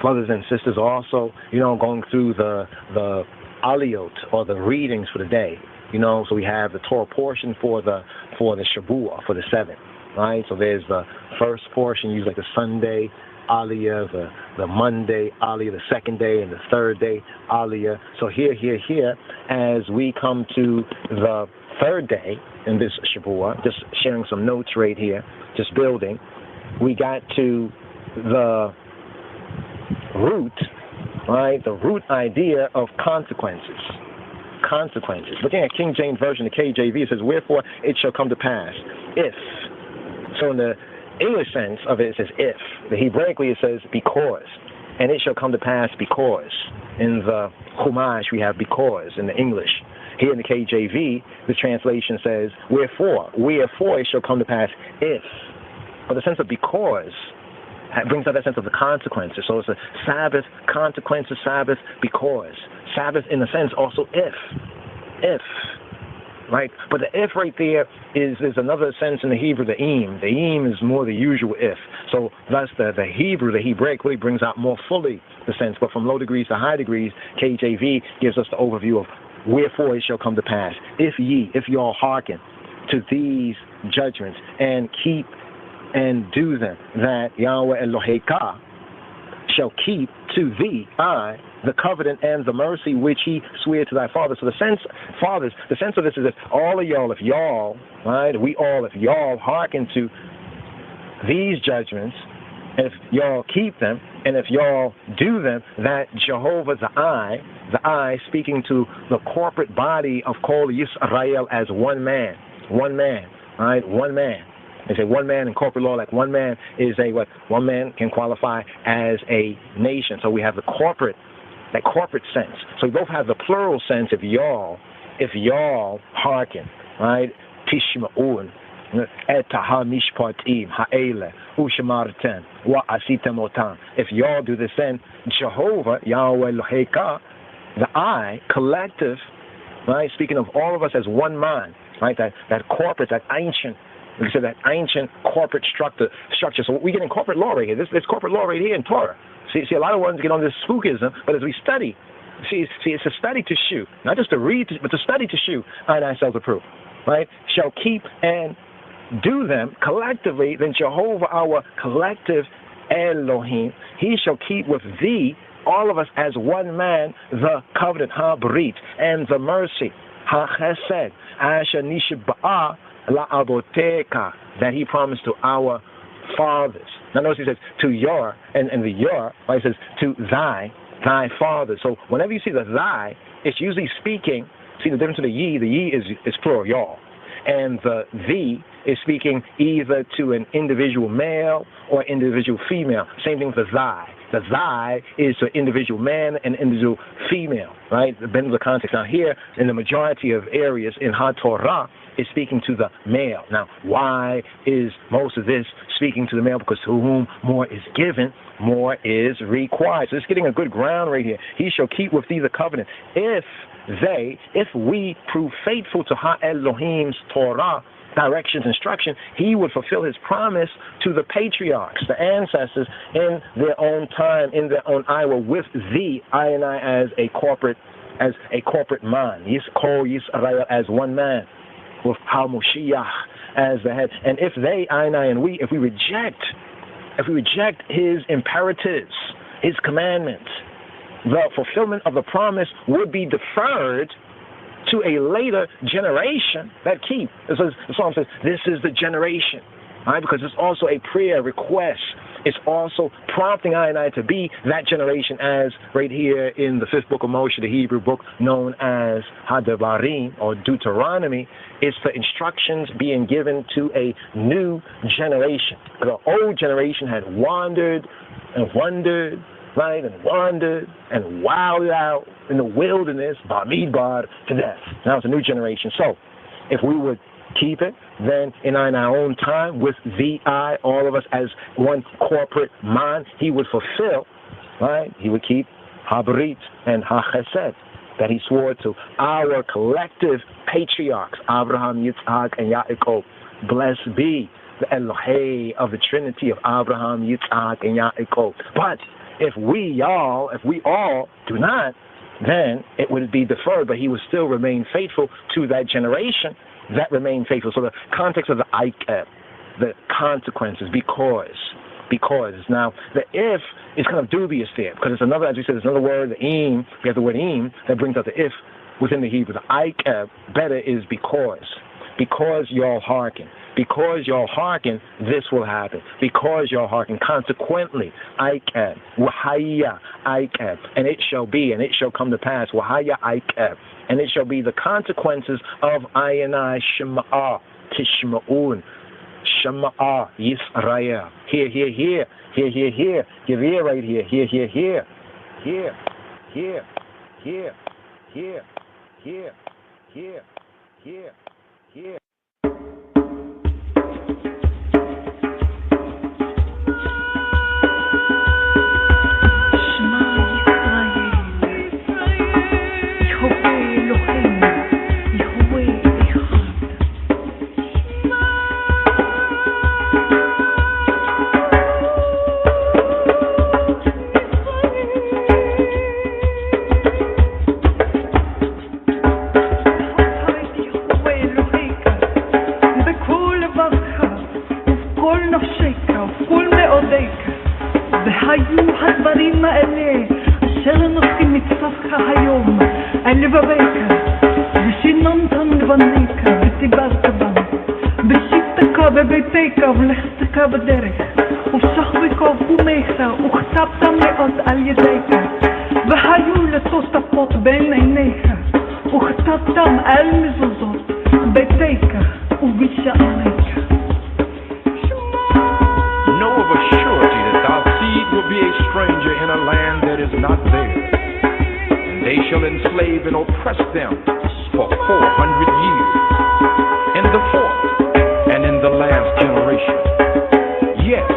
brothers and sisters are also, going through the aliyot, or the readings for the day. So we have the Torah portion for the Shabua, for the 7th, right? So there's the first portion, usually like the Sunday aliyah, the Monday aliyah, the second day, and the third day aliyah. So here, as we come to the third day in this Shavua, just sharing some notes right here, just building, we got to the root, right? The root idea of consequences. Consequences. Looking at King James Version, the KJV, it says, wherefore it shall come to pass, if. So in the English sense of it, it says if. The Hebraically, it says because. And it shall come to pass because. In the Chumash, we have because in the English. Here in the KJV, the translation says, wherefore. Wherefore it shall come to pass if. But the sense of because brings out that sense of the consequences. So it's a Sabbath, consequences, Sabbath, because. Sabbath, in a sense, also if, right? But the if right there is another sense in the Hebrew, the im. The im is more the usual if. So thus the Hebrew, the Hebraic really brings out more fully the sense. But from low degrees to high degrees, KJV gives us the overview of wherefore it shall come to pass. If y'all hearken to these judgments and keep and do them, that Yahweh Eloheka shall keep to thee, the covenant and the mercy which he swore to thy fathers. So the sense of this is that all of y'all, if y'all hearken to these judgments, and if y'all keep them, and if y'all do them, that Jehovah, the I, speaking to the corporate body of Kol Yisrael as one man, right? One man. They say one man in corporate law, like one man is what one man can qualify as a nation. So we have that corporate sense. So we both have the plural sense if y'all hearken, right? Tishma'un, etaha mishpatim ha'ele ushamarten wa asitem otam. If y'all do this, then Jehovah, Yahweh Loheka, the I, collective, right? Speaking of all of us as one mind, right? That corporate, that ancient. We said that ancient corporate structure. So we get in corporate law right here. This corporate law right here in Torah. See, a lot of ones get on this spookism, but as we study, see, it's a study to shoot, not just to read, but to study to shoot. I ourselves approve, right? Shall keep and do them collectively. Then Jehovah, our collective Elohim, he shall keep with thee, all of us as one man, the covenant ha-brit and the mercy ha-chesed asher nishba'ah La aboteka, that he promised to our fathers. Now notice he says to your, and the your, right, he says to thy father. So whenever you see the thy, it's usually speaking, see the difference in the ye is plural, y'all. And the thee is speaking either to an individual male or individual female. Same thing with the thy. The thy is to individual man and individual female, right? Depending on the context. Now here, in the majority of areas in HaTorah, is speaking to the male. Now, why is most of this speaking to the male? Because to whom more is given, more is required. So it's getting a good ground right here. He shall keep with thee the covenant. If we prove faithful to Ha-Elohim's Torah, directions, instruction, he would fulfill his promise to the patriarchs, the ancestors, in their own time, in their own hour, with thee, I and I, as a corporate man. Yisrael as one man, with HaMoshiach as the head. And if they, I and we, if we reject his imperatives, his commandments, the fulfillment of the promise would be deferred to a later generation that keep. The psalm says, this is the generation, right? Because it's also a prayer request. It's also prompting I and I to be that generation, as right here in the 5th book of Moshe, the Hebrew book known as Hadevarim or Deuteronomy. It's the instructions being given to a new generation. The old generation had wandered and wondered, right, and wandered and wilded out in the wilderness, Bamidbar, to death. Now it's a new generation. So if we would keep it, then in our own time, with the I, all of us as one corporate mind, he would fulfill, right? He would keep Habrit and HaChesed that he swore to our collective patriarchs, Abraham, Yitzhak, and Yaakov. Blessed be the Elohei of the Trinity of Abraham, Yitzhak, and Yaakov. But if we all do not, then it would be deferred, but he would still remain faithful to that generation that remained faithful. So the context of the Ikeb, the consequences, because. Now, the if is kind of dubious there, because it's another, as we said, there's another word, the im, we have the word im, that brings out the if, within the Hebrew. Ikeb, better is because. Because y'all hearken. Because y'all hearken, this will happen. Because y'all hearken. Consequently, Ikeb, Wahaya, Ikeb, and it shall be, and it shall come to pass, Wahaya, Ikeb, and it shall be the consequences of Ayanai Shema'ah, Tishma'un, Shema'ah, Yisrael. Here, here, here, here, here, here, here, right here, here, here, here, here, here, here, here, here, here, here, here. בדרך ושחבקו ומך וכתבת מאוד על ידיך והיו לתוספות בין עיניך וכתבתם על מזוזות ביתך ובשעריך. Know of a surety that thy seed will be a stranger in a land that is not theirs, and they shall enslave and oppress them for 400 years. In the fourth and in the last generation, yes,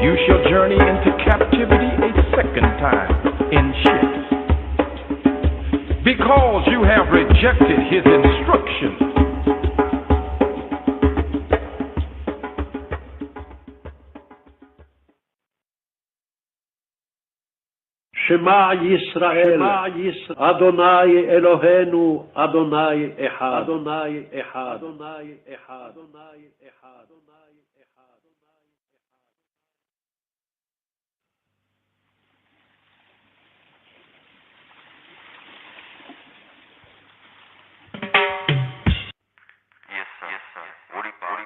you shall journey into captivity a second time in ships, because you have rejected his instruction. Shema Yisrael, Adonai Eloheinu, Adonai Echad, Adonai Echad, Adonai Echad, Adonai Echad, Adonai Echad. Yes, sir. What about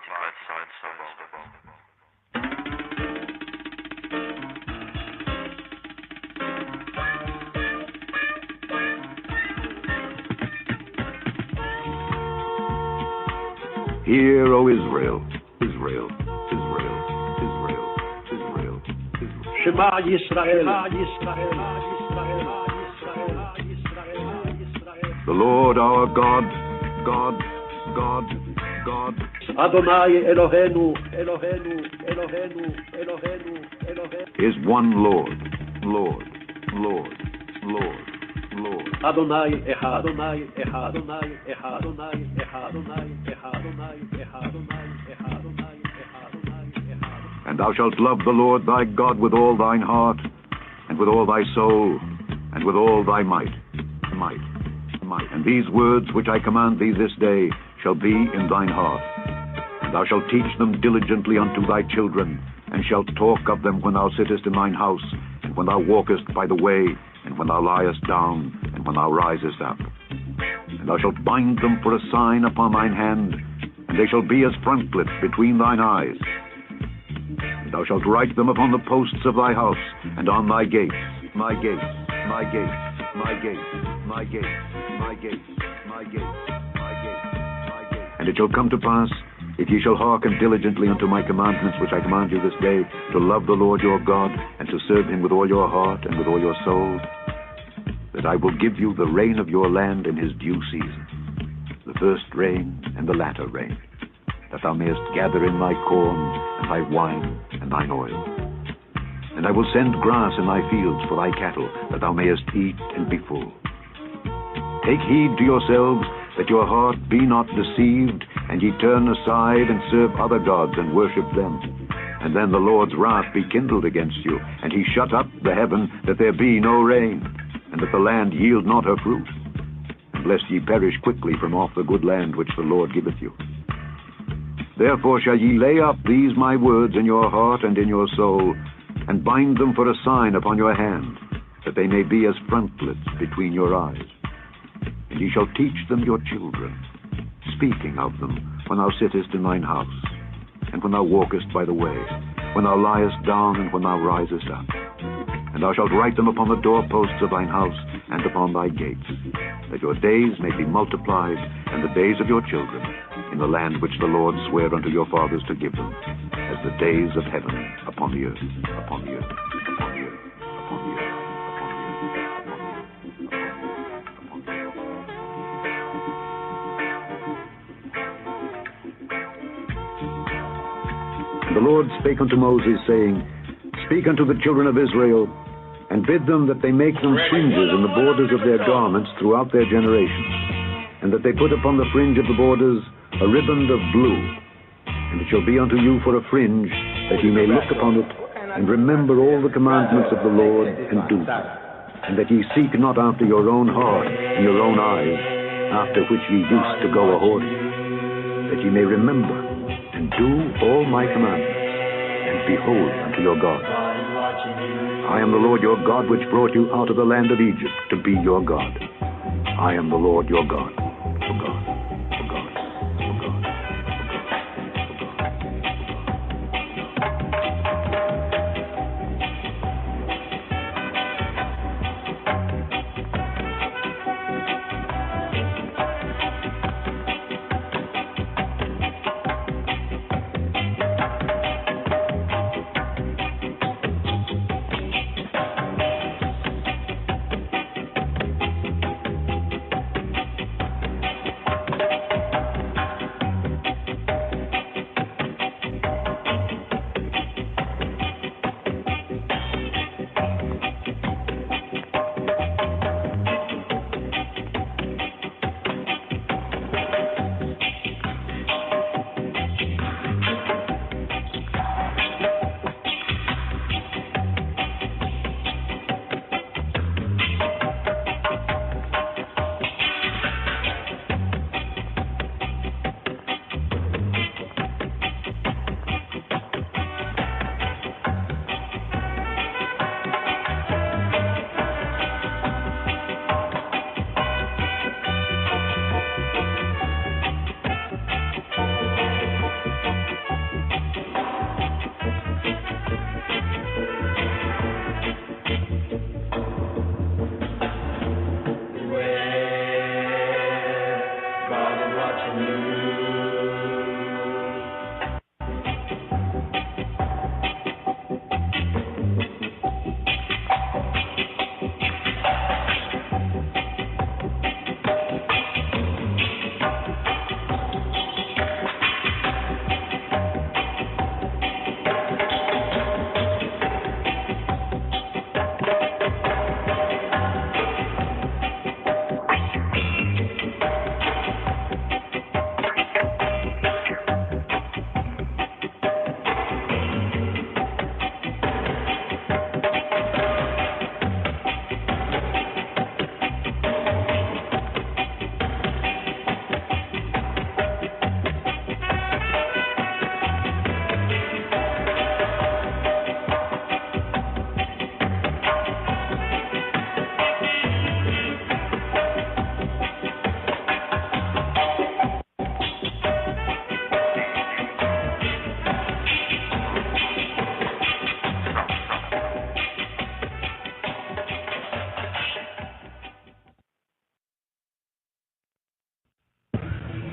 Hear, O Israel, Israel, Israel, Israel, Israel, Israel. Shema Yisrael, Yisrael, Yisrael, Yisrael. The Lord our God, God, God, God. Adonai Eloheinu, Eloheinu, Eloheinu, Eloheinu, Eloheinu. Is one Lord, Lord, Lord, Lord, Lord. Adonai Echad, Adonai Echad, Adonai Echad, Adonai Echad, Adonai Echad, Adonai Echad, Adonai Echad, Adonai Echad, Adonai Echad. And thou shalt love the Lord thy God with all thine heart, and with all thy soul, and with all thy might. And these words which I command thee this day shall be in thine heart. And thou shalt teach them diligently unto thy children, and shalt talk of them when thou sittest in thine house, and when thou walkest by the way, and when thou liest down, and when thou risest up. And thou shalt bind them for a sign upon thine hand, and they shall be as frontlets between thine eyes. And thou shalt write them upon the posts of thy house, and on thy gates, my gates, my gates, my gates, my gates, my gates, my gates, my gates, my gates. And it shall come to pass, if ye shall hearken diligently unto my commandments which I command you this day, to love the Lord your God, and to serve him with all your heart and with all your soul, that I will give you the rain of your land in his due season, the first rain and the latter rain, that thou mayest gather in thy corn, and thy wine, and thine oil. And I will send grass in thy fields for thy cattle, that thou mayest eat and be full. Take heed to yourselves, that your heart be not deceived, and ye turn aside and serve other gods and worship them. And then the Lord's wrath be kindled against you, and he shut up the heaven, that there be no rain, and that the land yield not her fruit. And lest ye perish quickly from off the good land which the Lord giveth you. Therefore shall ye lay up these my words in your heart and in your soul, and bind them for a sign upon your hand, that they may be as frontlets between your eyes. And ye shall teach them your children, speaking of them when thou sittest in thine house, and when thou walkest by the way, when thou liest down, and when thou risest up. And thou shalt write them upon the doorposts of thine house, and upon thy gates, that your days may be multiplied, and the days of your children, in the land which the Lord sware unto your fathers to give them, as the days of heaven upon the earth, upon the earth, upon the earth, upon the earth, upon the earth, upon the earth, upon the earth. And the Lord spake unto Moses, saying, Speak unto the children of Israel, and bid them that they make them fringes in the borders of their garments throughout their generations, and that they put upon the fringe of the borders a riband of blue. And it shall be unto you for a fringe, that ye may look upon it, and remember all the commandments of the Lord, and do them, and that ye seek not after your own heart and your own eyes, after which ye used to go a-whoring, that ye may remember and do all my commandments, and behold unto your God. I am the Lord your God, which brought you out of the land of Egypt to be your God. I am the Lord your God, your God, your God, your God,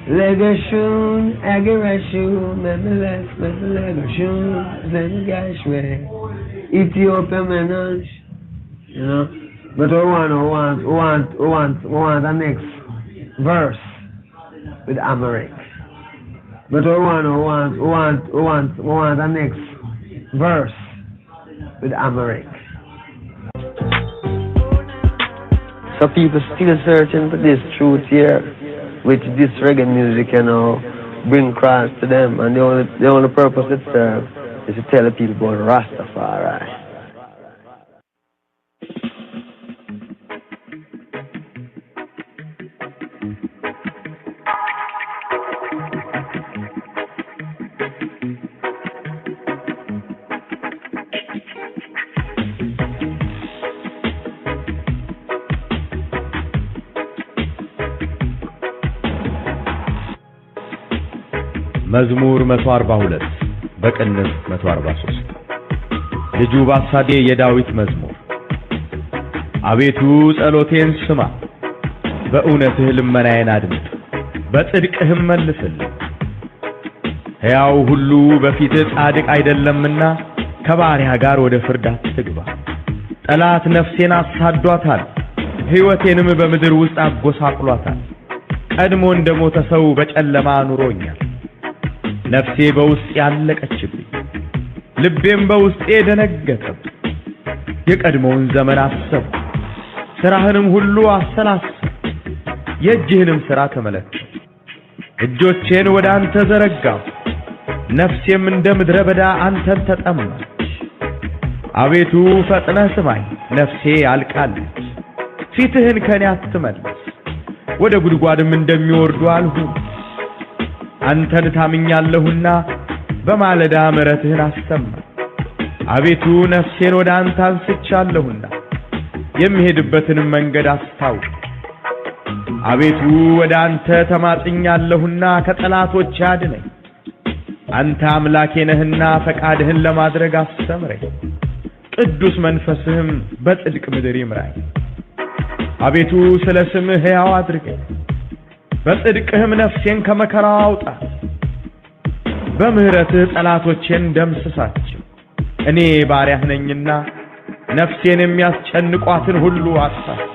Legashun, Agarashun, Memelech, Memelegashun, Zengashwe, Ethiopia Menage, you know. But we want the next verse with Amaric. But we want the next verse with Amaric. So people still searching for this truth here, which this reggae music, you know, bring across to them, and the only purpose it serves is to tell the people about Rastafari. መዝሙር 142 በቅንፍ 143 ልጁ ባሳዴ የዳዊት መዝሙር። አቤቱ ጸሎቴን ስማ፣ በእውነትህ ልመናዬን አድምጥ፣ በጽድቅህም መልስልኝ። ሕያው ሁሉ በፊትህ ጻድቅ አይደለምና ከባሪያ ጋር ወደ ፍርድ አትግባ። ጠላት ነፍሴን አሳዷታል፣ ሕይወቴንም በምድር ውስጥ አጎሳቅሏታል። ቀድሞ እንደሞተ ሰው በጨለማ አኑሮኛል። ነፍሴ በውስጥ ያለቀችብኝ፣ ልቤም በውስጤ ደነገጠብኝ። የቀድሞውን ዘመን አሰብኩ፣ ሥራህንም ሁሉ አሰላሰልኩ፣ የእጅህንም ሥራ ተመለከትኩ። እጆቼን ወደ አንተ ዘረጋሁ፣ ነፍሴም እንደ ምድረ በዳ አንተን ተጠማች። አቤቱ ፈጥነህ ስማኝ፣ ነፍሴ አልቃለች። ፊትህን ከኔ አትመልስ፣ ወደ ጉድጓድም እንደሚወርዱ አልሁን። አንተን ታምኛለሁና በማለዳ ምሕረትህን አሰማኝ። አቤቱ ነፍሴን ወደ አንተ አንስቻለሁና የሚሄድበትንም መንገድ አስታውቅ። አቤቱ ወደ አንተ ተማጽኛለሁና ከጠላቶች አድነኝ። አንተ አምላኬ ነህና ፈቃድህን ለማድረግ አስተምረኝ። ቅዱስ መንፈስህም በጽድቅ ምድር ይምራኝ። አቤቱ ስለ ስምህ ሕያው አድርገኝ፣ በጽድቅህም ነፍሴን ከመከራው አውጣ። በምሕረትህ ጠላቶቼን ደምስሳቸው። እኔ ባሪያህ ነኝና ነፍሴን የሚያስጨንቋትን ሁሉ አጥፋቸው።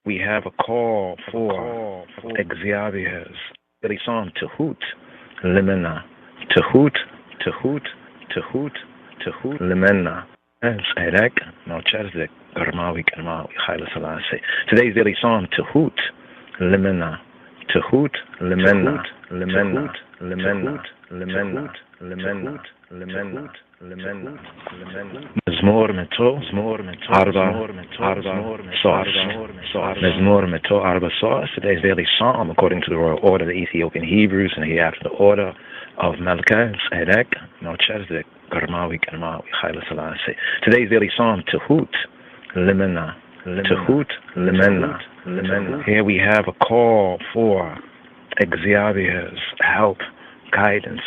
We have a call for Exaviers. Really song Tahoot, Limena. Tahoot, Tahoot, Tahoot, Tahoot, Limena. Edek, Melchizedek, Garmawi, Garmawi, Haile Selassie. Today's daily psalm Tahoot, Limena. Tahoot, Limena, Limena, Limena, Limena, Limena, Limena. Mezmor meto, arba sauce. Mezmor meto, arba sauce. Today's daily psalm, according to the royal order of the Ethiopian Hebrews, and hereafter the order of Melchizedek, Melchizedek, Garmawi, Haile Selassie. Today's daily psalm, Tahoot, Limena. Tahoot, Limena. Here we have a call for Exaviers, help, guidance,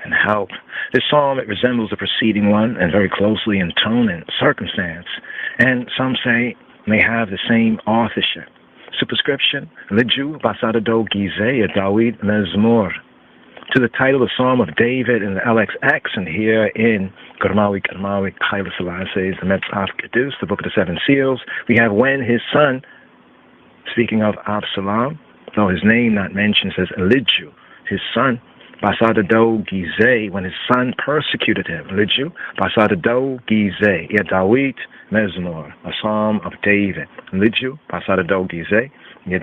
and help. This psalm, it resembles the preceding one and very closely in tone and circumstance, and some say may have the same authorship. Superscription, Liju Basadado Gizeh Dawid Mezmor. To the title of Psalm of David in the LXX, and here in Garmawi, Haile Selassie, the Metzaf Kedus, the Book of the Seven Seals, we have when his son, speaking of Absalom, though his name not mentioned, says Liju, his son, Basadado Gizeh, when his son persecuted him. Liju, Basadado Gizeh, Dawid Mezmor, a psalm of David. Liju, Basadado Gizeh,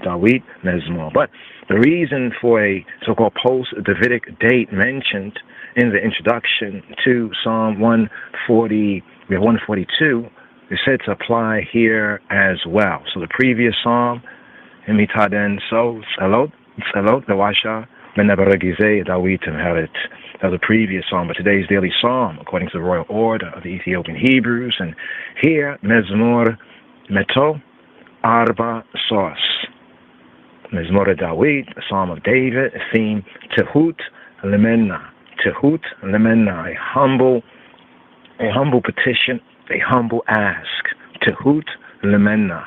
Dawid Mezmor. But the reason for a so-called post-Davidic date mentioned in the introduction to Psalm 141 We have 142. It's said to apply here as well. So the previous psalm, Imitaden so Salot, the Washa, Menabaragizeh, Dawit, and Harit. That was the previous psalm, but today's daily psalm, according to the royal order of the Ethiopian Hebrews. And here, Mezmor Meto Arba Sos. Mezmor Dawit, the Psalm of David, theme Tehut Lemena. Tehut Lemena, a humble petition, a humble ask. Tehut Lemena.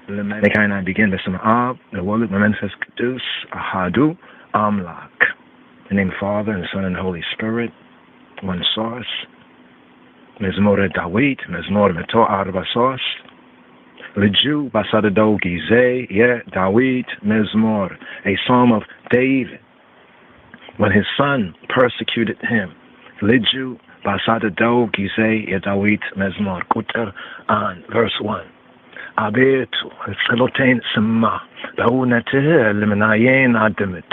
Can I begin with some Ab, the Word, Memphis Kedus, Ahadu, Amlak. In the name of the Father, and the Son, and the Holy Spirit, one source. Mezmor Dawit, Mezmor Meto Arba Sos. Leju Basadado Gizeh, Dawit, Mezmor, a psalm of David, when his son persecuted him. Leju Basadado Gizeh, Dawit, Mezmor, Kuter, on verse 1. Abetu, Selotain Sema, Baunateh, Limenayen Adamit,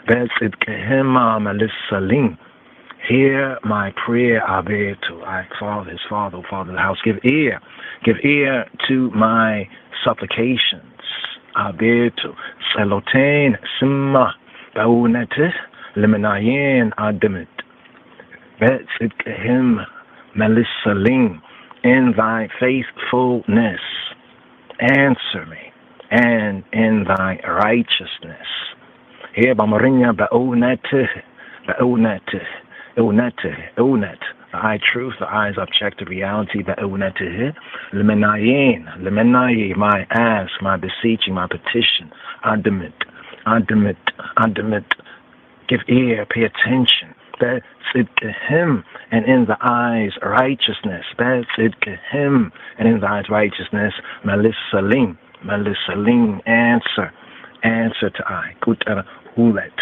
Besid Kehema Malisalim. Hear my prayer, Abetu, I Father, his Father, O Father of the house, give ear to my supplications. Abetu, Selotain Sema, Baunateh, Limenayen Adamit, Besid Kehem Malisalim, in thy faithfulness. Answer me, and in thy righteousness. Here, Bamarinya Ba'onet, the eye truth, the eyes objective reality, Ba'onet, Lemenaye, my ask, my beseeching, my petition, Adamit, give ear, pay attention. Betzid him, and in the eyes righteousness. Betzid him, and in the eyes righteousness. Malisalim, answer to I. Kuter hulet,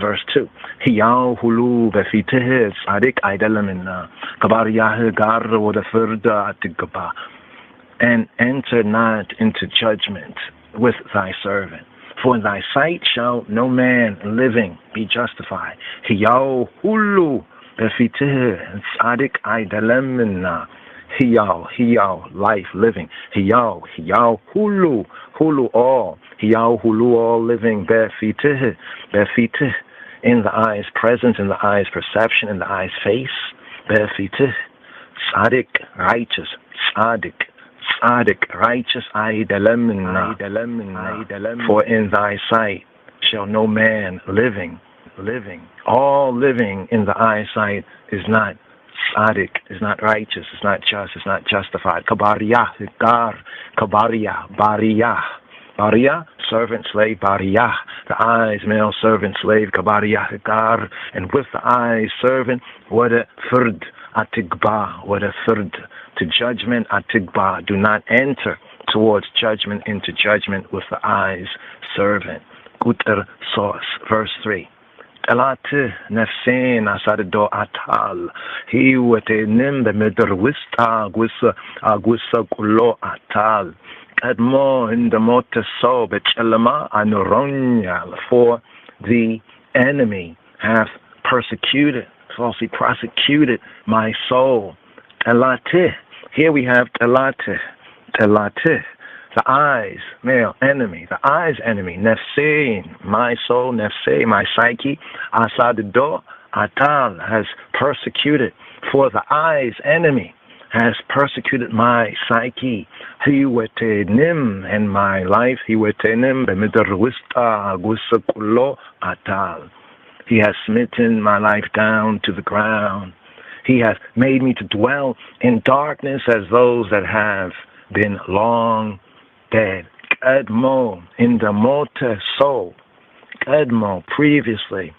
verse 2. Hiyaw hulu befiteh sadik aidalamina. Kabar yah gar wada furda atigaba. And enter not into judgment with thy servant. For in thy sight shall no man living be justified. Hiyaw hulu befiteh sadik aidalamina. Hiyaw, life, living. Hiyaw, hulu, all. Hiyaw, hulu, all living. Befiteh, in the eyes presence, in the eyes perception, in the eyes face. Befiteh, sadik, righteous, righteous, aidalamina. For in thy sight shall no man living. All living in the eyesight is not Tzaddik, is not righteous, is not just, is not justified. Kabariyah, Bariyah, servant, slave, Bariyah. The eyes, male, servant, slave, Kabariyah, Gar. And with the eyes, servant, what a furd, atigba, what a furd. To judgment, atigba. Do not enter towards judgment, into judgment with the eyes, servant. Kuter sos, verse 3. Elat nefsein asado atal. He watenim the midwista agusa kulo atal. Kadmo in the motaso bechelama anuronya. For the enemy hath persecuted, falsely prosecuted my soul. Elat. Here we have elat. The eyes, male, enemy. The eyes, enemy. Nefsein, my soul, nefse, my psyche. Asadido, atal, has persecuted. For the eyes, enemy, has persecuted my psyche. Hiwetenim, and my life. Hiwetenim, bemidarwista, agusakulo, atal. He has smitten my life down to the ground. He has made me to dwell in darkness as those that have been long dead. Kadmo, in the motor soul. Kadmo, previously,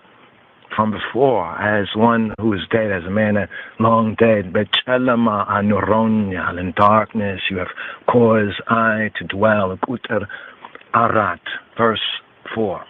from before, as one who is dead, as a man that long dead. Bechelama anuronya, in darkness you have caused I to dwell. Kuter arat, verse 4.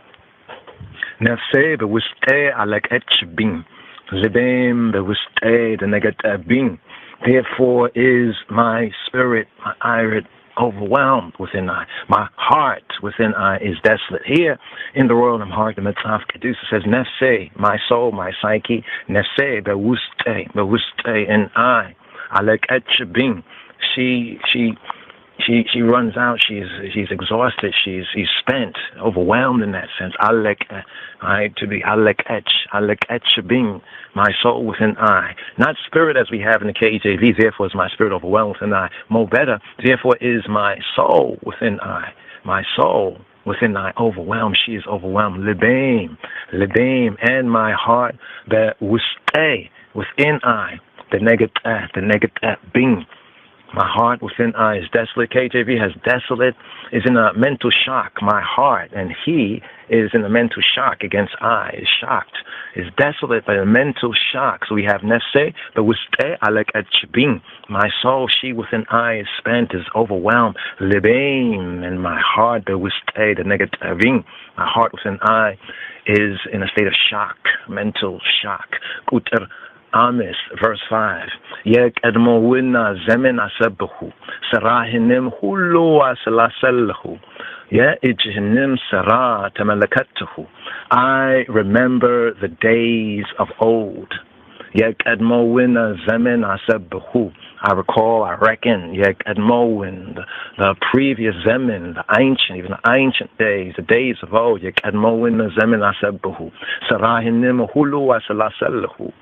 Nefse bewiste alek etchbing. Libem bewiste the negat bing. Therefore is my spirit, my irid, overwhelmed within I. My heart within I is desolate. Here in the world of heart, the Mitzvah Kedusha says, Nefse, my soul, my psyche, Nefse, bewuste, and I, Alek Etchabing. She runs out. She's exhausted. She's spent, overwhelmed in that sense. Alek Etchabing, my soul within I. Not spirit as we have in the KJV, therefore is my spirit overwhelmed within I. More better, therefore is my soul within I. My soul within I overwhelmed. She is overwhelmed. Libam, and my heart, the wuste, within I. The negative being. My heart within I is desolate. KJV has desolate, is in a mental shock. My heart, and he is in a mental shock against I, is shocked, is desolate by a mental shock. So we have nefse, but wuste alek etchbing. My soul, she within I is spent, is overwhelmed. Libam, and my heart, the wuste, the negative. My heart within I is in a state of shock, mental shock. Uter Amos, verse 5. Yek edmo winna zemen asabahu. Sarahinim hulu asalasallahu. Ya ijhinim sarah tamalakatuhu. I remember the days of old. Yek edmo winna zemen asabahu. I recall, I reckon, Yek edmo win, the previous zemen, the ancient, even the ancient days, the days of old. Yek edmo winna zemen asabahu. Sarahinim hulu asalasallahu.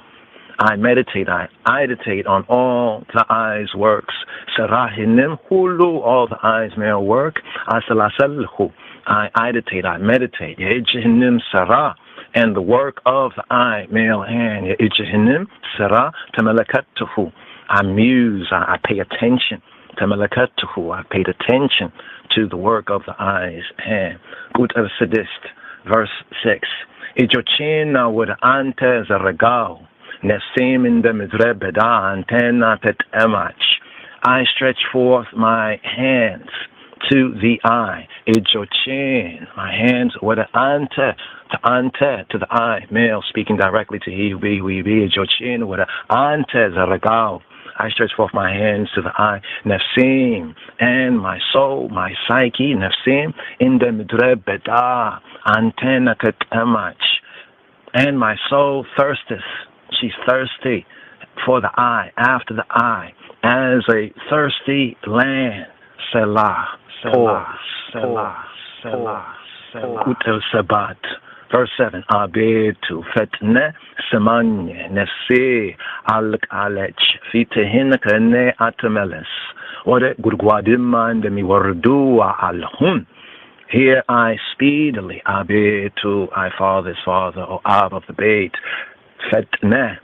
I meditate, I meditate on all the eyes' works. Sarahinim hulu, all the eyes' male work. Asalasalhu, I meditate, I meditate. Yejihinim sarah, and the work of the eye, male hand. Yejihinim sarah, tamalakatuhu. I muse, I pay attention. Tamalakatuhu, I paid attention to the work of the eye's hand. Gut al Sadist, verse 6. Ijochina would ante zaragal. Nesim in the Midrebeda antenna pet emach. I stretch forth my hands to the eye. Ejochin, my hands with the ante to the eye. Male speaking directly to he who be, Ejochin with the ante zaragal. I stretch forth my hands to the eye. Nefsim, and my soul, my psyche, Nefsim in the Midrebeda antenna pet emach. And my soul thirsteth. She's thirsty for the eye, after the eye, as a thirsty land. Selah, Selah, Selah, Selah, Selah. Utel Sabat. Verse 7. Abetu fetne semanye nefse alk alech fitehin kene atameles. Ore gurgwadim de mi wardua alhun. Here I speedily, Abetu, I father's father, or Ab of the bait. Fetne,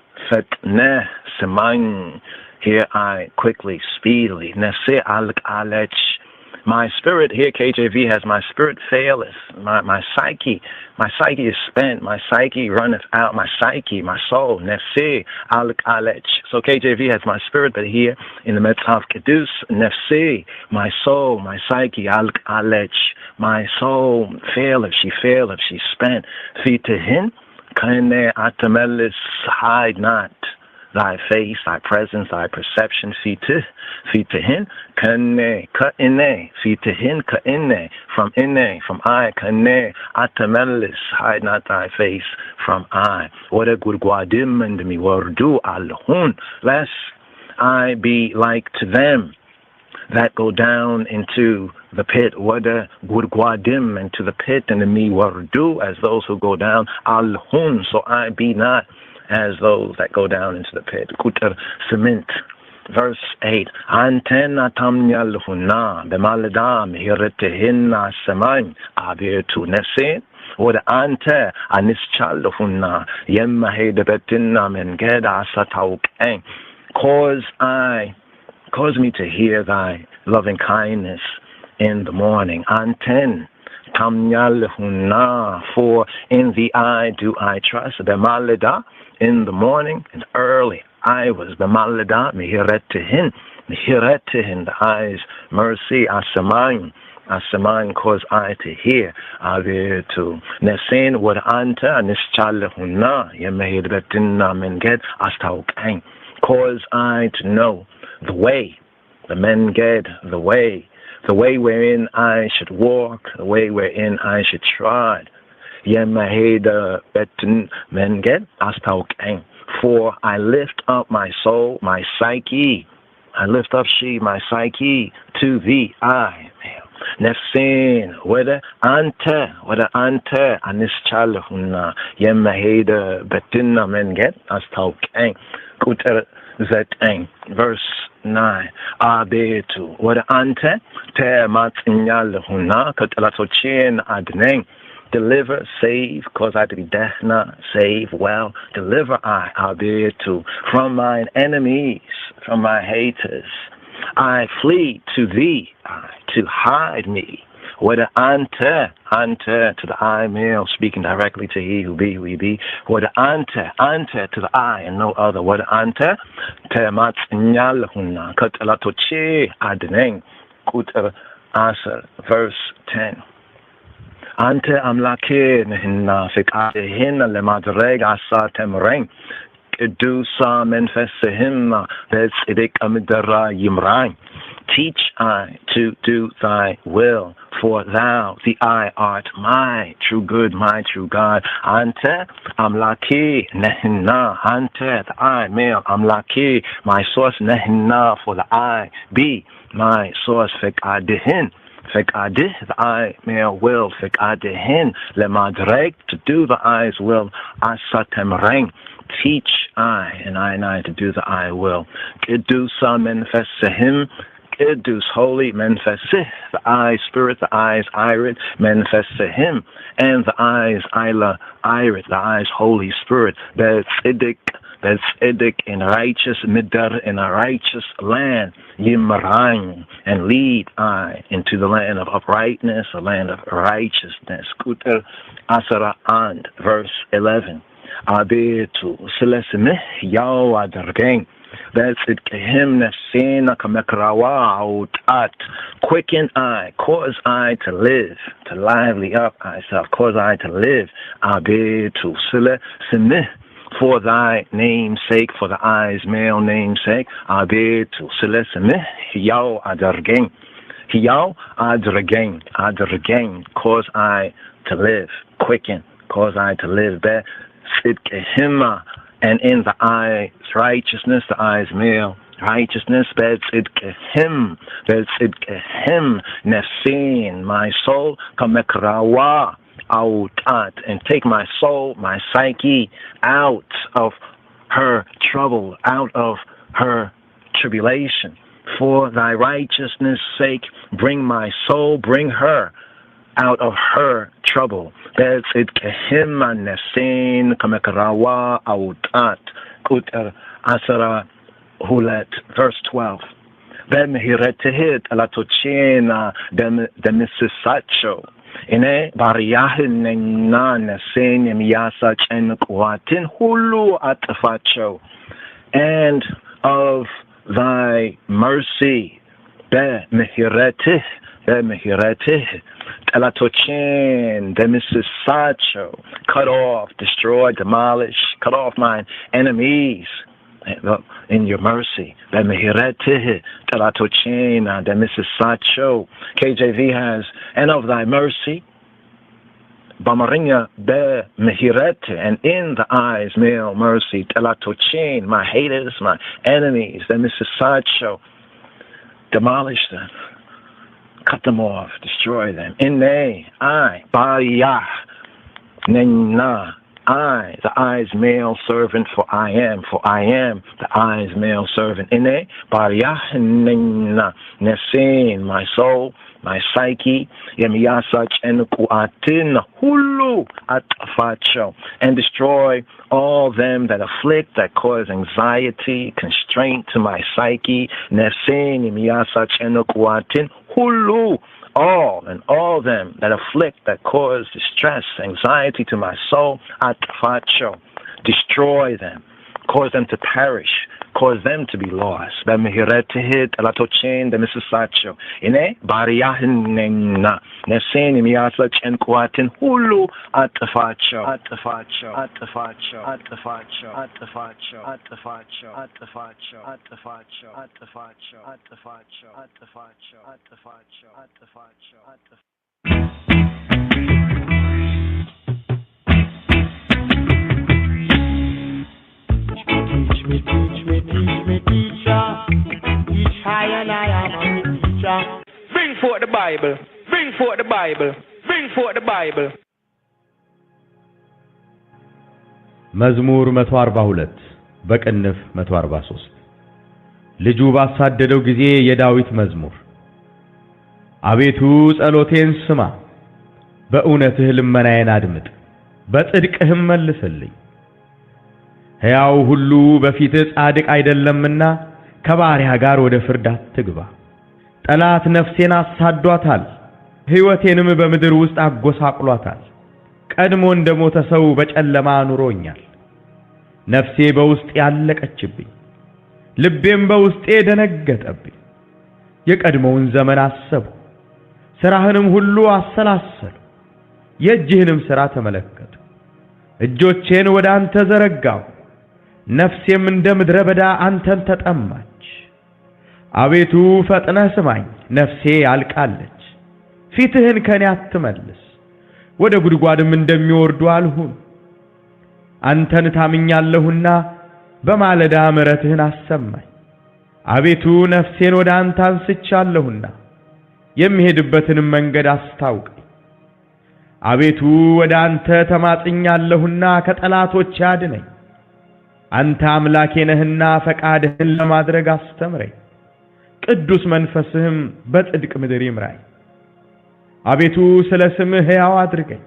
semang. Here I quickly, speedily. Nefse alk alech. My spirit, here KJV has my spirit faileth. My psyche is spent. My psyche runneth out. My psyche, my soul. Nefse alk alech. So KJV has my spirit, but here in the Mitzvah Kedusha, nefse, my soul, my psyche, alk alech. My soul faileth. She faileth. She's spent. Fitehin. Kane atamelis, hide not thy face, thy presence, thy perception. Fitehin, kane, ka'ine, fitehin, ka'ine, from I, kane, atamelis, hide not thy face from I. What a gurgwadim and mi wardu alhun, lest I be like to them that go down into the pit, wada gurgwadim, into the pit, and the mi wardu, as those who go down, al-hun, so I be not as those that go down into the pit. Kutar cement. Verse 8. Antenna tamnya al-hunna, bemaladam, hiretehinna samain, abetu nefsin, wada ante, anischal-hunna, yemma hedebetinna men geda asatawk'eng. Cause me to hear thy loving kindness in the morning. Anten, tamnyalhuna, for in the eye do I trust. Bemalida, in the morning and early. I was bemalida, mihirettihin, the eyes, mercy, asaman, cause I to hear. Avitu, nesin, what anta, nischalhuna, yemehidbetinna menged, astawkang. Cause I to know the way, the men get the way, the way wherein I should walk, the way wherein I should trod. Yemaheda betin menget astaukeng. For I lift up my soul, my psyche. I lift up my psyche to thee, I. Nefsin, whether ante, anischalhuna, Yemaheda betina menget astaukeng. Kuter zeteng. Verse 9. Abetu, whether ante, te matinyalhuna, katalatochen adneng. Deliver, save, cause I to be dehna, save, well, deliver I be to, from mine enemies, from my haters. I flee to thee, to hide me. Whether ante, to the I male, speaking directly to he who be, we be. Whether ante, to the I and no other. Whether ante, te mat nyalhuna, katalatoche adneng, kuter aser, verse 10. Ante amlake nehina fikatehina lemadreg asa temreng kedusa menfesehim bes idik amidara yimrang. Teach I to do thy will, for thou, the I, art my true good, my true God. Ante amlake nehina, ante the I, male amlake, my source nehina, for the I be my source fikadihin. Fikadih, the I, male will, fikadihin, lemadreg, to do the I's will, asatemreng, teach I, and I to do the I will. Kedusa menfesehim, kedus, holy, menfesih, the I, spirit, the I's, irid, menfesehim, and the I's, ila, irid, the I's, holy spirit, betzidik, in righteous midar, in a righteous land, yimrang, and lead I into the land of uprightness, a land of righteousness. Kuter asara and verse 11. Abetu selesmeh yaw adargeng. That's it. Him nefsena kamekrawa at quicken I, cause I to live, to lively up myself, cause I to live. Abetu selesmeh. For thy name's sake, for the I's male name's sake, abetu selesmeh hiyaw adargeng, cause I to live, quicken, cause I to live. Be sidkehima, and in the I's righteousness, the I's male righteousness, bedsidkehem, nefsin, my soul, kamekrawa. Out and take my soul, my psyche, out of her trouble, out of her tribulation. For thy righteousness' sake, bring my soul, bring her out of her trouble. That's it. Kehima nefsin kamekarawa autat kuter asara hulet. Verse 12. Then he retehit alatochena demisisacho. Ine bariyahin na nesen yasach en kuatin hulu atfacho, and of thy mercy be mehiretih telatochin demisisacho, cut off, destroy, demolish, cut off mine enemies. In your mercy, KJV has, and of thy mercy, Bamaringa be mehirete, and in the eyes, male mercy, telatochin, my haters, my enemies, demolish them, cut them off, destroy them. Inne, I, Bariyah, Nena. I, the I's male servant, for I am the I's male servant. Ine, bariyah nesin, my soul, my psyche, yemiyasach enukuatin hulu atfacho, and destroy all them that afflict, that cause anxiety, constraint to my psyche. Nesin, yemiyasach enukuatin hulu. All them that afflict, that cause distress, anxiety to my soul, atfacho, destroy them, cause them to perish, cause them to be lost. Bemhiretihit alatochen demisisacho. Ine bariyahinna. Neseni miasa chenkwatin hulu atafacho. Atafacho. Atafacho. Atafacho. Atafacho. Atafacho. Atafacho. Atafacho. Atafacho. Atafacho. Atafacho. Atafacho. Atafacho. Atafacho. Teach me, teacher. Teach high and I am a teacher. Bring forth the Bible. Bring forth the Bible. Bring forth the Bible. መዝሙር 142 በቅንፍ 143 ልጁ ባሳደደው ጊዜ የዳዊት መዝሙር። አቤቱ ጸሎቴን ስማ፣ በእውነትህ ልመናዬን አድምጥ፣ በጽድቅህም መልስልኝ። ሕያው ሁሉ በፊትህ ጻድቅ አይደለምና ከባሪያ ጋር ወደ ፍርድ አትግባ። ጠላት ነፍሴን አሳዷታል፣ ሕይወቴንም በምድር ውስጥ አጎሳቅሏታል። ቀድሞ እንደሞተ ሰው በጨለማ አኑሮኛል። ነፍሴ በውስጥ ያለቀችብኝ፣ ልቤም በውስጤ ደነገጠብኝ። የቀድሞውን ዘመን አሰብሁ፣ ሥራህንም ሁሉ አሰላሰልሁ፣ የእጅህንም ሥራ ተመለከቱ። እጆቼን ወደ አንተ ዘረጋሁ፣ ነፍሴም እንደ ምድረ በዳ አንተን ተጠማች። አቤቱ ፈጥነህ ስማኝ፣ ነፍሴ አልቃለች። ፊትህን ከኔ አትመልስ፣ ወደ ጉድጓድም እንደሚወርዱ አልሁን። አንተን ታምኛለሁና በማለዳ ምሕረትህን አሰማኝ። አቤቱ ነፍሴን ወደ አንተ አንስቻለሁና የሚሄድበትንም መንገድ አስታውቀኝ። አቤቱ ወደ አንተ ተማጽኛለሁና ከጠላቶቼ አድነኝ። አንተ አምላኬ ነህና ፈቃድህን ለማድረግ አስተምረኝ፣ ቅዱስ መንፈስህም በጽድቅ ምድር ይምራኝ። አቤቱ ስለ ስምህ ሕያው አድርገኝ፣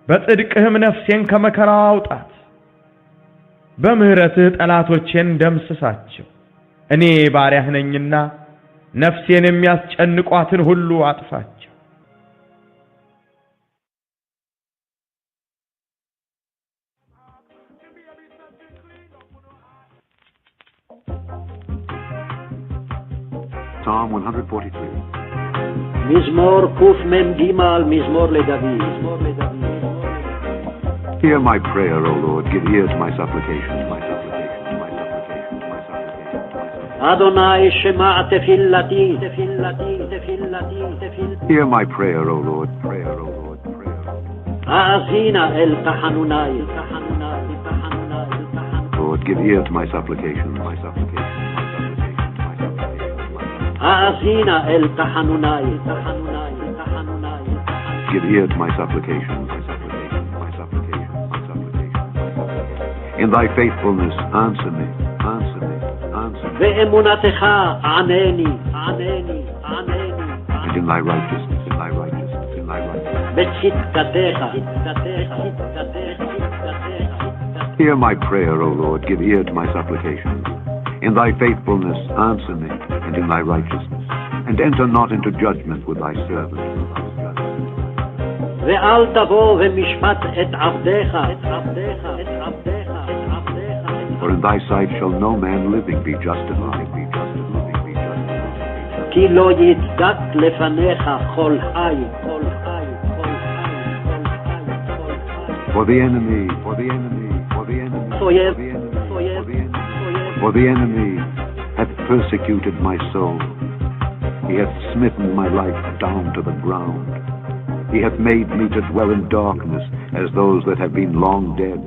በጽድቅህም ነፍሴን ከመከራው አውጣት። በምሕረትህ ጠላቶቼን ደምስሳቸው። እኔ ባሪያህ ነኝና ነፍሴን የሚያስጨንቋትን ሁሉ አጥፋቸው። Psalm 143. מזמור קמ"ג, מזמור לדוד. Hear my prayer, O Lord. Give ear to my supplications, my supplications, my supplications, my supplications. אדוני שמע תפילתי. Hear my prayer, O Lord. Prayer, O Lord. Prayer. האזינה אל תחנוני. Lord, give ear to my supplications, my supplications. האזינה אל תחנוני. Give ear to my supplications, my supplications, my supplications, my supplications. In thy faithfulness, answer me, answer me, answer me. באמונתך ענני. And in thy righteousness, in thy righteousness, in thy righteousness. בצדקתך. Hear my prayer, O Lord, give ear to my supplications. In thy faithfulness, answer me, and in thy righteousness. And enter not into judgment with thy servant. ואל תבוא ומשפט את עבדיך. For in thy sight shall no man living be justified. כי לא יצדק לפניך כל חי. For the enemy hath persecuted my soul. He hath smitten my life down to the ground. He hath made me to dwell in darkness as those that have been long dead.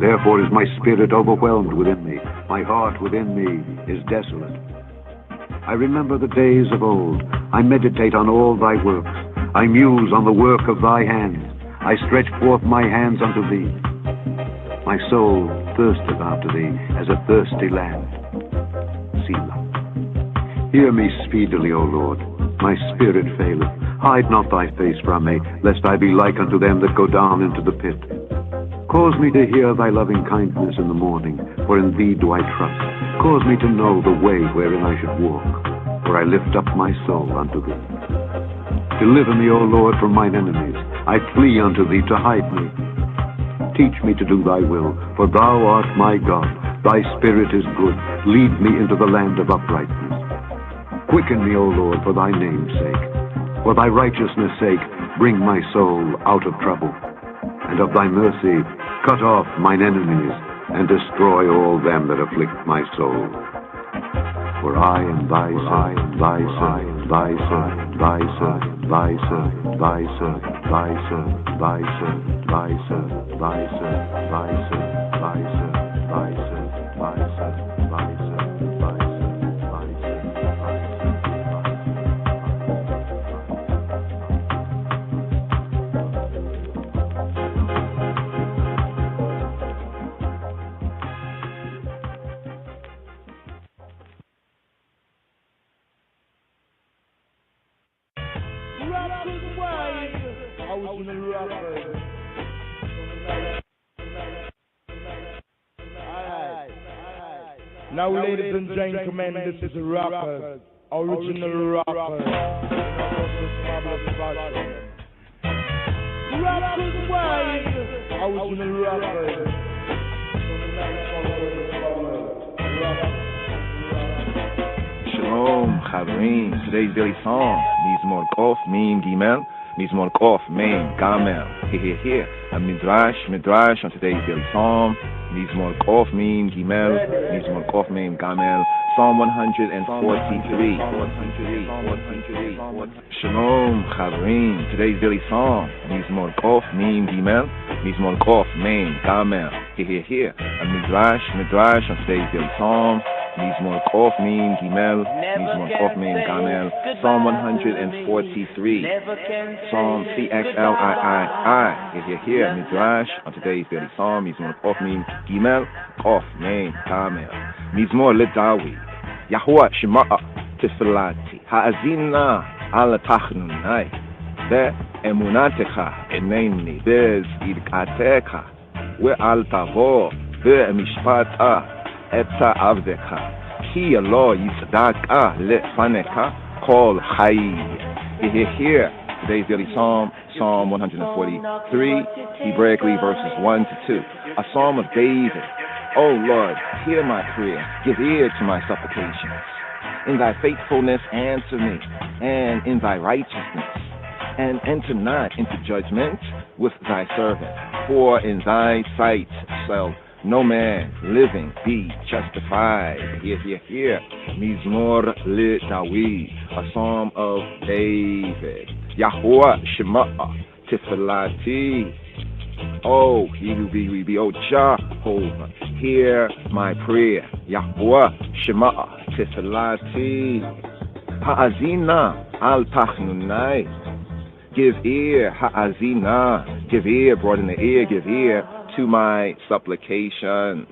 Therefore is my spirit overwhelmed within me. My heart within me is desolate. I remember the days of old. I meditate on all thy works. I muse on the work of thy hands. I stretch forth my hands unto thee. My soul thirsteth after thee as a thirsty land. Selah. Hear me speedily, O Lord. My spirit faileth. Hide not thy face from me, lest I be like unto them that go down into the pit. Cause me to hear thy loving kindness in the morning, for in thee do I trust. Cause me to know the way wherein I should walk, for I lift up my soul unto thee. Deliver me, O Lord, from mine enemies. I flee unto thee to hide me. Teach me to do thy will, for thou art my God. Thy spirit is good. Lead me into the land of uprightness. Quicken me, O Lord, for thy name's sake. For thy righteousness' sake, bring my soul out of trouble. And of thy mercy, cut off mine enemies, and destroy all them that afflict my soul. For I am thy servant, thy servant, thy servant, thy servant, thy servant, thy servant, thy servant, thy servant, thy servant, thy servant, thy servant, thy servant, thy servant, thy servant, thy servant, thy servant. Now, ladies and gentlemen, this is Rockers, original Rockers. Rockers wide, original Rockers. Shalom, Chavrim. Today's daily song, Mizmor Kof, Mim Gimel, Mizmor Kof, Mem Gamel. Here, a Midrash on today's daily psalm. Mizmor Kof, Mim Gimel, Mizmor Kof, Mem Gamel. Psalm 143. Shalom, Chavrim. Today's daily song, Mizmor Kof, Mim Gimel, Mizmor Kof, Mem Gamel. Here, a Midrash on today's daily psalm. Mizmor Kof, Mim Gimel, Mizmor Kof, Mem Gamel. Psalm 143. Psalm CXLII. Here, Midrash on today's daily psalm. Mizmor Kof, Mim Gimel, Kof, Mem Gamel. Mizmor LeDavid. Yahuwah Shema'a Tifilati. Ha'azina ala tachnunai. Be'emunatecha eneni. Be'zidkatecha. We'al tavo. Be'mishpata. Eta avdeka, ki Allah yitzedaka lefaneka kol chai. Here, today's daily psalm, Psalm 143, Hebraically verses 1 to 2, a psalm of David. O Lord, hear my prayer, give ear to my supplications. In thy faithfulness answer me, and in thy righteousness, and enter not into judgment with thy servant, for in thy sight shall no man living be justified. Here. Mizmor LeDavid, a psalm of David. Yahuwah Shema'a Tifilati. Oh, he will be, oh Jehovah, hear my prayer. Yahuwah Shema'a Tifilati. Ha'azina al tachnunai. Give ear, ha'azina. Give ear, broaden the ear, give ear to my supplications.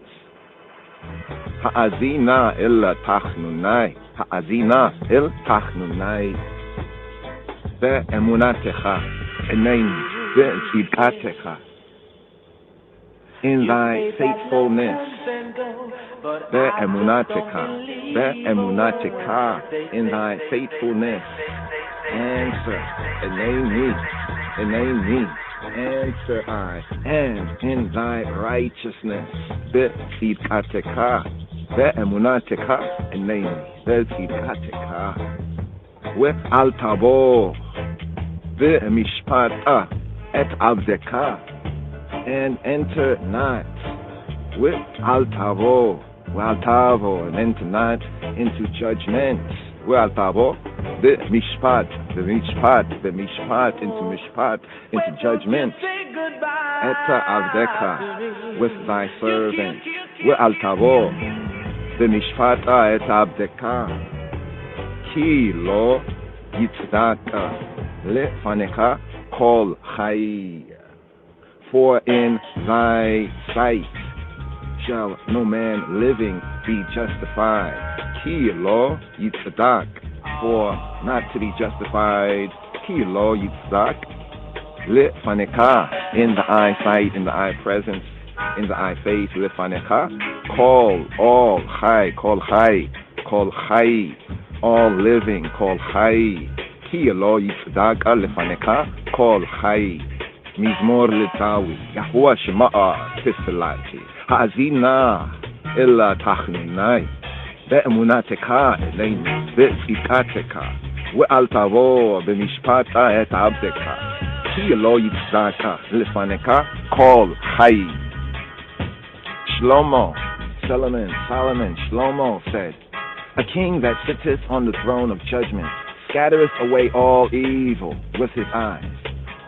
Ha'azina illa tachnunai. Ha'azina il tachnunai. Be'emunatecha. Enei be'tzidkatecha. In thy faithfulness. Be'emunatecha. Be'emunatecha. In thy faithfulness. Answer. Enei me. Answer I, and in thy righteousness, be'tzidkatecha, be'emunatecha, enei, be'tzidkatecha, we'al tavo, be'mishpata, et avdeka, and enter not, we'al tavo, and enter not into judgment, we'al tavo, mishpat, into mishpat, into judgment. Eta avdeka, with thy servant. We'al tavo, mishpata eta avdeka. Ki lo yitzedaka, lefanecha kol chai. For in thy sight shall no man living be justified. Ki lo yitzedak. For not to be justified, ki lo yitzdak, lefanecha, in the eyesight, in the eye presence, in the eye face, lefanecha, call all chai, all living, call chai, ki lo yitzdak, lefanecha, call chai, Mizmor Litawi, Yahuwah Shema'a Tifilati, Ha'azina, Illa Tachninai, Be'emunateka Elain, Be'ikateka, We'altavo, B'mishpata et Abdeka, Ki Lo Yitzaka, Lifaneka, Kol Chai. Shlomo, Solomon, Shlomo said, a king that sitteth on the throne of judgment scattereth away all evil with his eyes.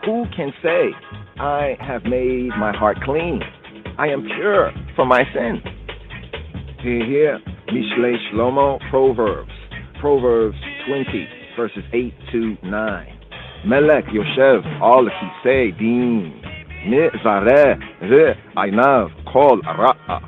Who can say, I have made my heart clean? I am pure from my sin. Here, Mishle Shlomo, Proverbs 20, verses 8 to 9. Melech Yoshev, all Kisei Din, Mi Zareh, Re Ainav, Kol Ra'a,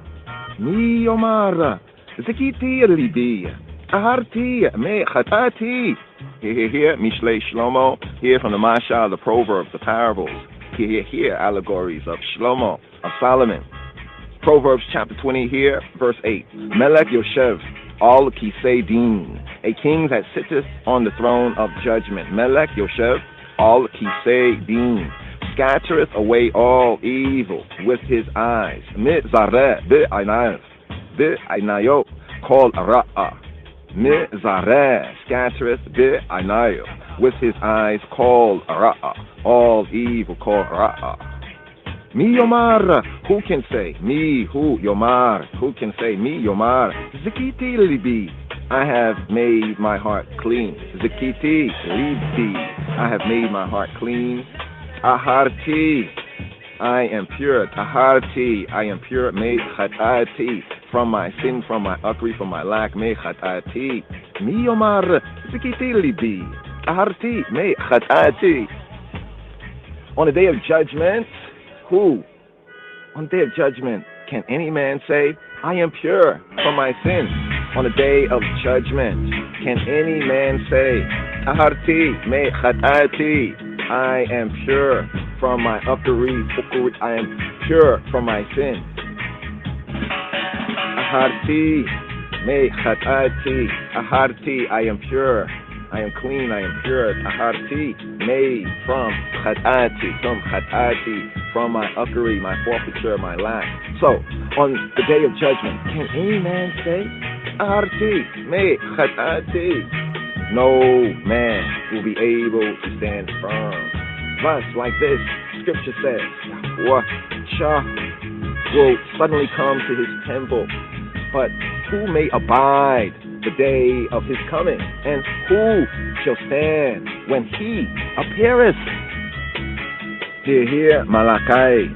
Mi Yomara, Zekiti Libi, Aharti, Me Chatati. Here, Mishle Shlomo, here from the Mashal, the Proverbs, the parables. Here, allegories of Shlomo, of Solomon. Proverbs chapter 20 here, verse 8. Melech Yoshev, all Kisei Din, a king that sitteth on the throne of judgment. Melech Yoshev, all Kisei Din, scattereth away all evil with his eyes. Mi Zareh, Be'ainayo, Kol Ra'a. Mi Zareh, scattereth Be'ainayo, with his eyes, Kol Ra'a, all evil, Kol Ra'a. Mi Yomar, who can say? Mi, who, Yomar, who can say? Mi Yomar, Zikiti Libi, I have made my heart clean. Zikiti Libi, I have made my heart clean. Aharti, I am pure. Taharti, I am pure. Me Chatati, from my sin, from my uckery, from my lack. Me Chatati, Mi Yomar, Zikiti Libi, Aharti, Me Chatati. On the day of judgment, who? On the day of judgment, can any man say, I am pure from my sin? On the day of judgment, can any man say, Taharti, me chatati, I am pure from my uckery, I am pure from my sin. Taharti, me chatati, Taharti, I am pure. I am clean, I am pure. Taharti, made from chatati, from my uckery, my forfeiture, my lack. So, on the day of judgment, can any man say, Taharti, made chatati? No man will be able to stand firm. Thus, like this, scripture says, Yahuwah will suddenly come to his temple, but who may abide the day of his coming, and who shall stand when he appeareth? Here, Malachi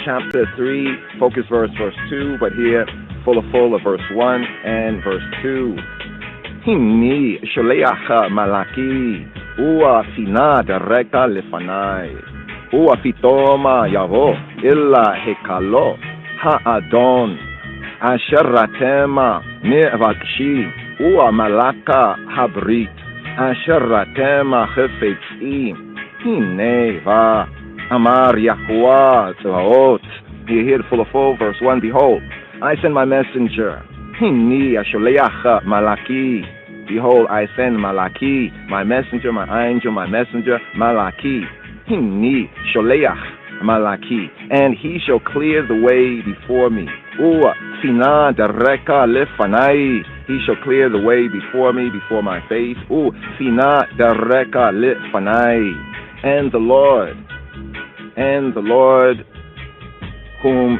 chapter 3, focus verse 2, but here, full of verse 1 and verse 2. Himni sholeach Malaki, ua fina dereka lefanai, ua fitoma yavo illa hekalo ha-adon, asher ratema me'vakshi, ua malaka habrit, asher ratema chefetzi, hine va, amar Yahuwah tzvaot. Here, full of verse 1, behold, I send my messenger, hini asholeach Malaki. Behold, I send Malaki, my messenger, my angel, my messenger, Malaki. Hini sholeach Malaki, and he shall clear the way before me. Ua fina dereka lefanai, he shall clear the way before me, before my face. Ua fina dereka lefanai, and the Lord, whom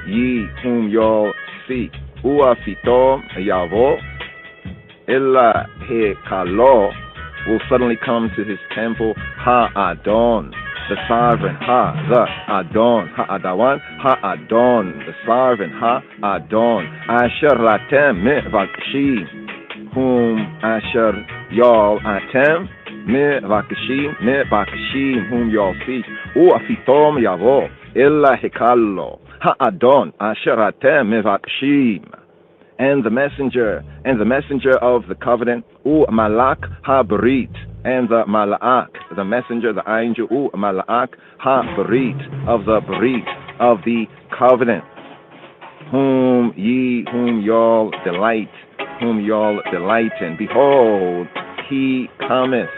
y'all seek. Ua fitom yavo. Illa hekalo, will suddenly come to his temple. Ha-adon, the sovereign. The Adawan, Ha-adon, the sovereign. Ha-adon, asher latem me-vakshim, whom asher y'all atem me-vakshim, whom y'all seek. U-afitom yavo, illa hekalo, Ha-adon, asher atem me-vakshim. And the messenger of the covenant, Malak ha-Berit, and the Malak, the messenger, the angel, Malak ha-Berit, of the Berit, of the covenant, whom y'all delight in. Behold, he cometh,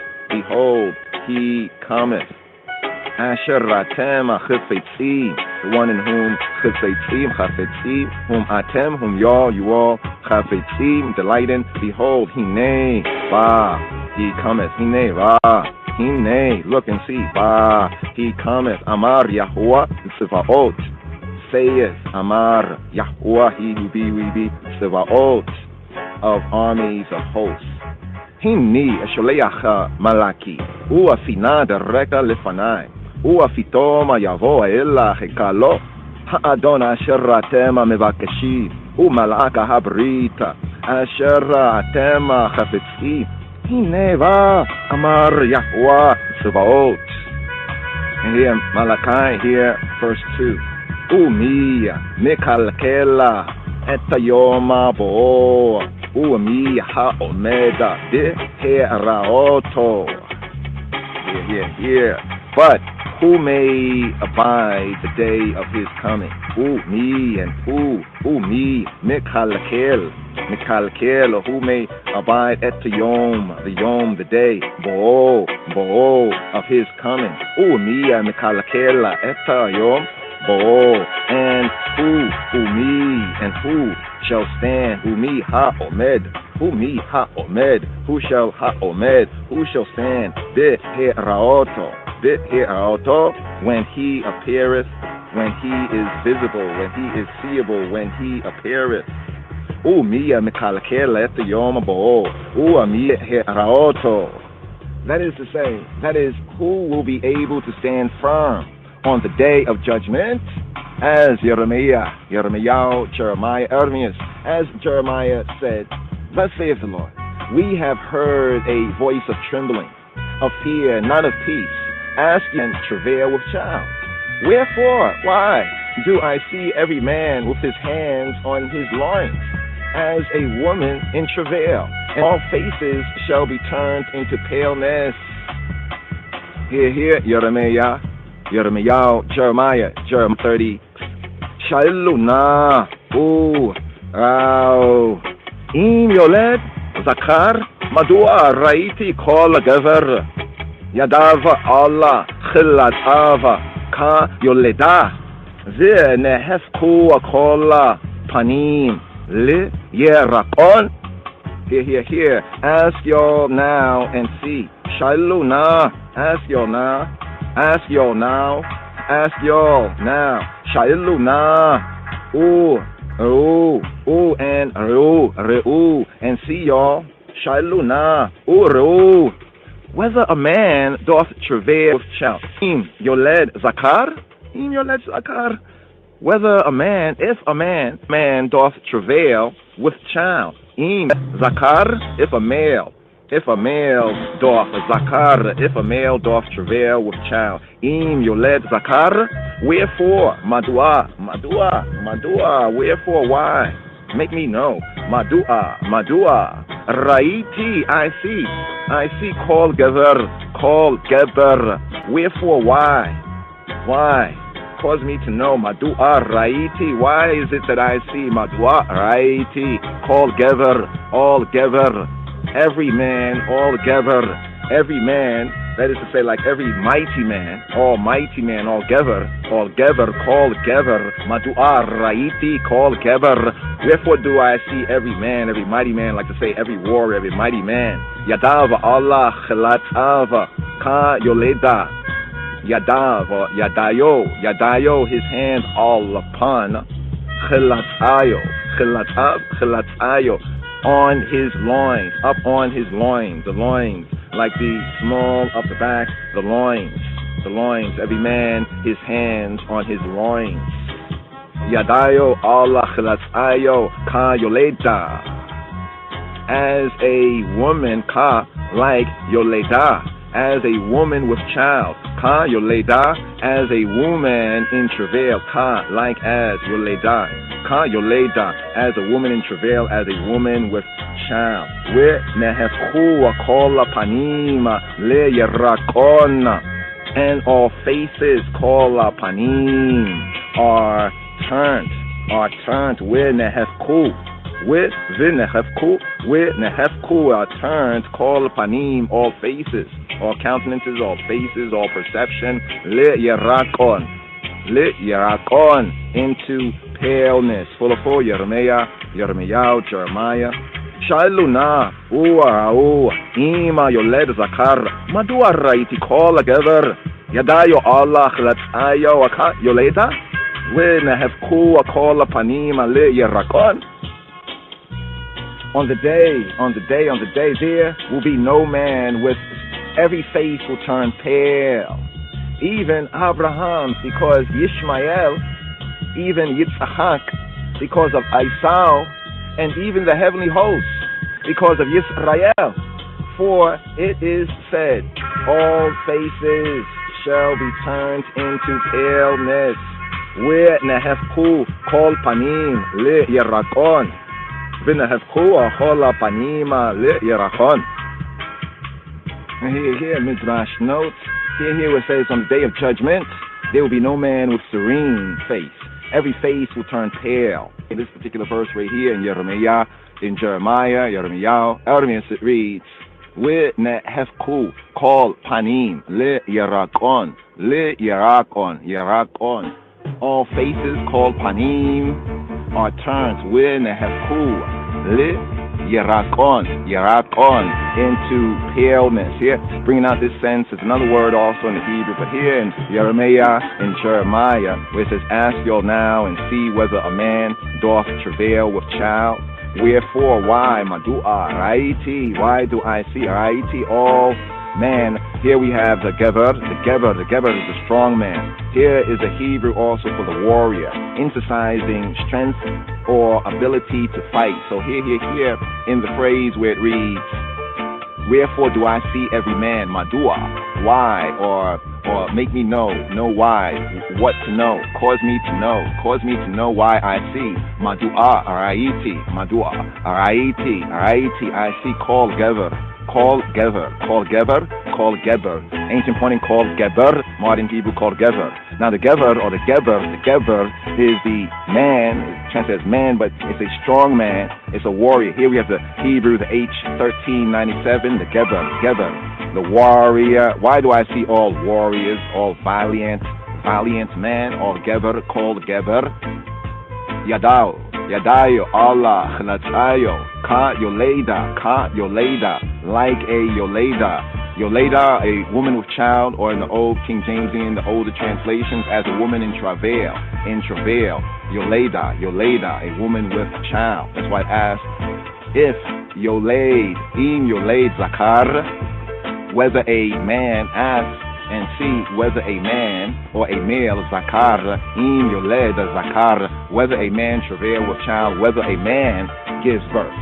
Asher Atem Chafetzim, the one in whom Chafetzim, whom Atem, whom y'all, you all, Chafetzim, delighting. Behold, Hine, Ba, he cometh, Hine, Ra, Hine, look and see, Ba, he cometh, Amar Yahuwah, Tsevaot, saith, Amar Yahuwah, he who be, we be, Tsevaot, of armies of hosts. Hini, Sholeach Malaki, Uafina, the Reka Lefanai. Uafitoma Yavo Ella Hekalo Adon Asher Atema Mevakashim Umalaka Habrita Asher Atema Chafetzi Hineva Amar Yahweh Tzevaot. And here Malachi, here verse 2. Umiya Mikalkela Etayoma Bo Umiya Haomeda De Heraoto. Here. But who may abide the day of his coming? Who me, Mikalkel, or who may abide at the yom, the day, bo of his coming? Who me, Mikalkel, at the yom, bo, and who shall stand? Who me ha-omed, who shall ha-omed, who shall stand? When he appeareth, when he is visible, when he is seeable, when he appeareth. That is to say, that is, who will be able to stand firm on the day of judgment? As Jeremiah, as Jeremiah said, thus saith the Lord, we have heard a voice of trembling, of fear, not of peace, asking and travail with child. Wherefore, why do I see every man with his hands on his loins, as a woman in travail, and all faces shall be turned into paleness? Here, Jeremiah, Jeremiah 30. Shaluna, Im Yoled, Zakar, Madua, Raiti, Kol Gaver. Yadava Allah Khilatava Ka Yoleda Ze Nehefku Akola Panim Li Yerakon. Here. Ask y'all now and see. Shaluna. Ask y'all now. Shaluna. And see y'all. Shaluna. Whether a man doth travail with child. Im Yoled Zakar. Whether a man, if a man doth travail with child. Im Zakar, if a male doth Zakar, if a male doth travail with child. Im Yoled Zakar. Wherefore? Madua. Wherefore? Why? Make me know. Madua. Raiti, I see. Call Geber. Wherefore? Why? Cause me to know. Madua Raiti. Why is it that I see? Madua Raiti. Call Geber. All Geber. Every man. All Geber. Every man. That is to say, like every mighty man, all mighty man, all Geber, call Geber, Madua Raiti, call Geber. Wherefore do I see every man, every mighty man, like to say every warrior, every mighty man. Yadav Allah Khilatava Ka Yoleda. Yadayo, his hand all upon Khilatayo, on his loins, up on his loins, the loins. Like the small up the back, the loins, every man, his hands on his loins. Yadayo Allah Khilatsayo Ka Yoleda. As a woman, Ka, like Yoleda. As a woman with child, Ka Yoleda. As a woman in travail, Ka, like as Yoleda. Ka Yoleda. As a woman in travail, as a woman with child. Where nehefchu akola panima le yerakon, and all faces kola panim are turned. Where nehefchu are turned, kola panim, all faces. all countenances, all faces, all perception. Le Yerakon. Le Yerakon. Into paleness. Full of four, Yeremiah, Jeremiah. Shaluna, Ua, Ima, Yoled, Zakar, Madua Raiti, call together. Yadayo Allah, Latsayo, Aka, Yoleta. When I have Kua, call Panima, Le Yerakon. On the day, there will be no man with every face will turn pale. Even Abraham, because Ishmael, even Yitzhak, because of Esau, and even the heavenly hosts, because of Yisrael. For it is said, all faces shall be turned into paleness. Where Nehefku kol panim le Yerakon. V'nehefku achol panima le Yerakon. Here, Midrash notes. Here where it says, on the day of judgment, there will be no man with serene face. Every face will turn pale. In this particular verse right here in Jeremiah, it reads, V'nehefku kol panim le Yerakon. Le Yerakon. All faces called panim are turned V'nehefku le Yerakon into paleness. Here, bringing out this sense, is another word also in the Hebrew, but here in Jeremiah and Jeremiah, where it says, ask y'all now and see whether a man doth travail with child. Wherefore, why, Madua, Raiti, why do I see Raiti, all man? Here we have the Geber. The Geber is the strong man. Here is a Hebrew also for the warrior, emphasizing strength or ability to fight. So here, in the phrase where it reads, wherefore do I see every man, Madua, why, or make me know why, what to know, cause me to know why I see, Madua, Araiti, I see, call Geber. Ancient pointing called Geber, modern Hebrew called Geber. Now the Geber is the man, translated as man, but it's a strong man, it's a warrior. Here we have the Hebrew, the H1397, the Geber, the warrior. Why do I see all warriors, all valiant men, all Geber, called Geber? Yadayo, Allah, Chnatayo, Ka Yoleda, like a Yoleda, a woman with child, or in the old King Jamesian, the older translations, as a woman in travail. Yoleda, a woman with child. That's why I asked, if Yoled Zakar, whether a man asks and see whether a man or a male Zakar, Yoled Zakar, whether a man travail with child, whether a man gives birth.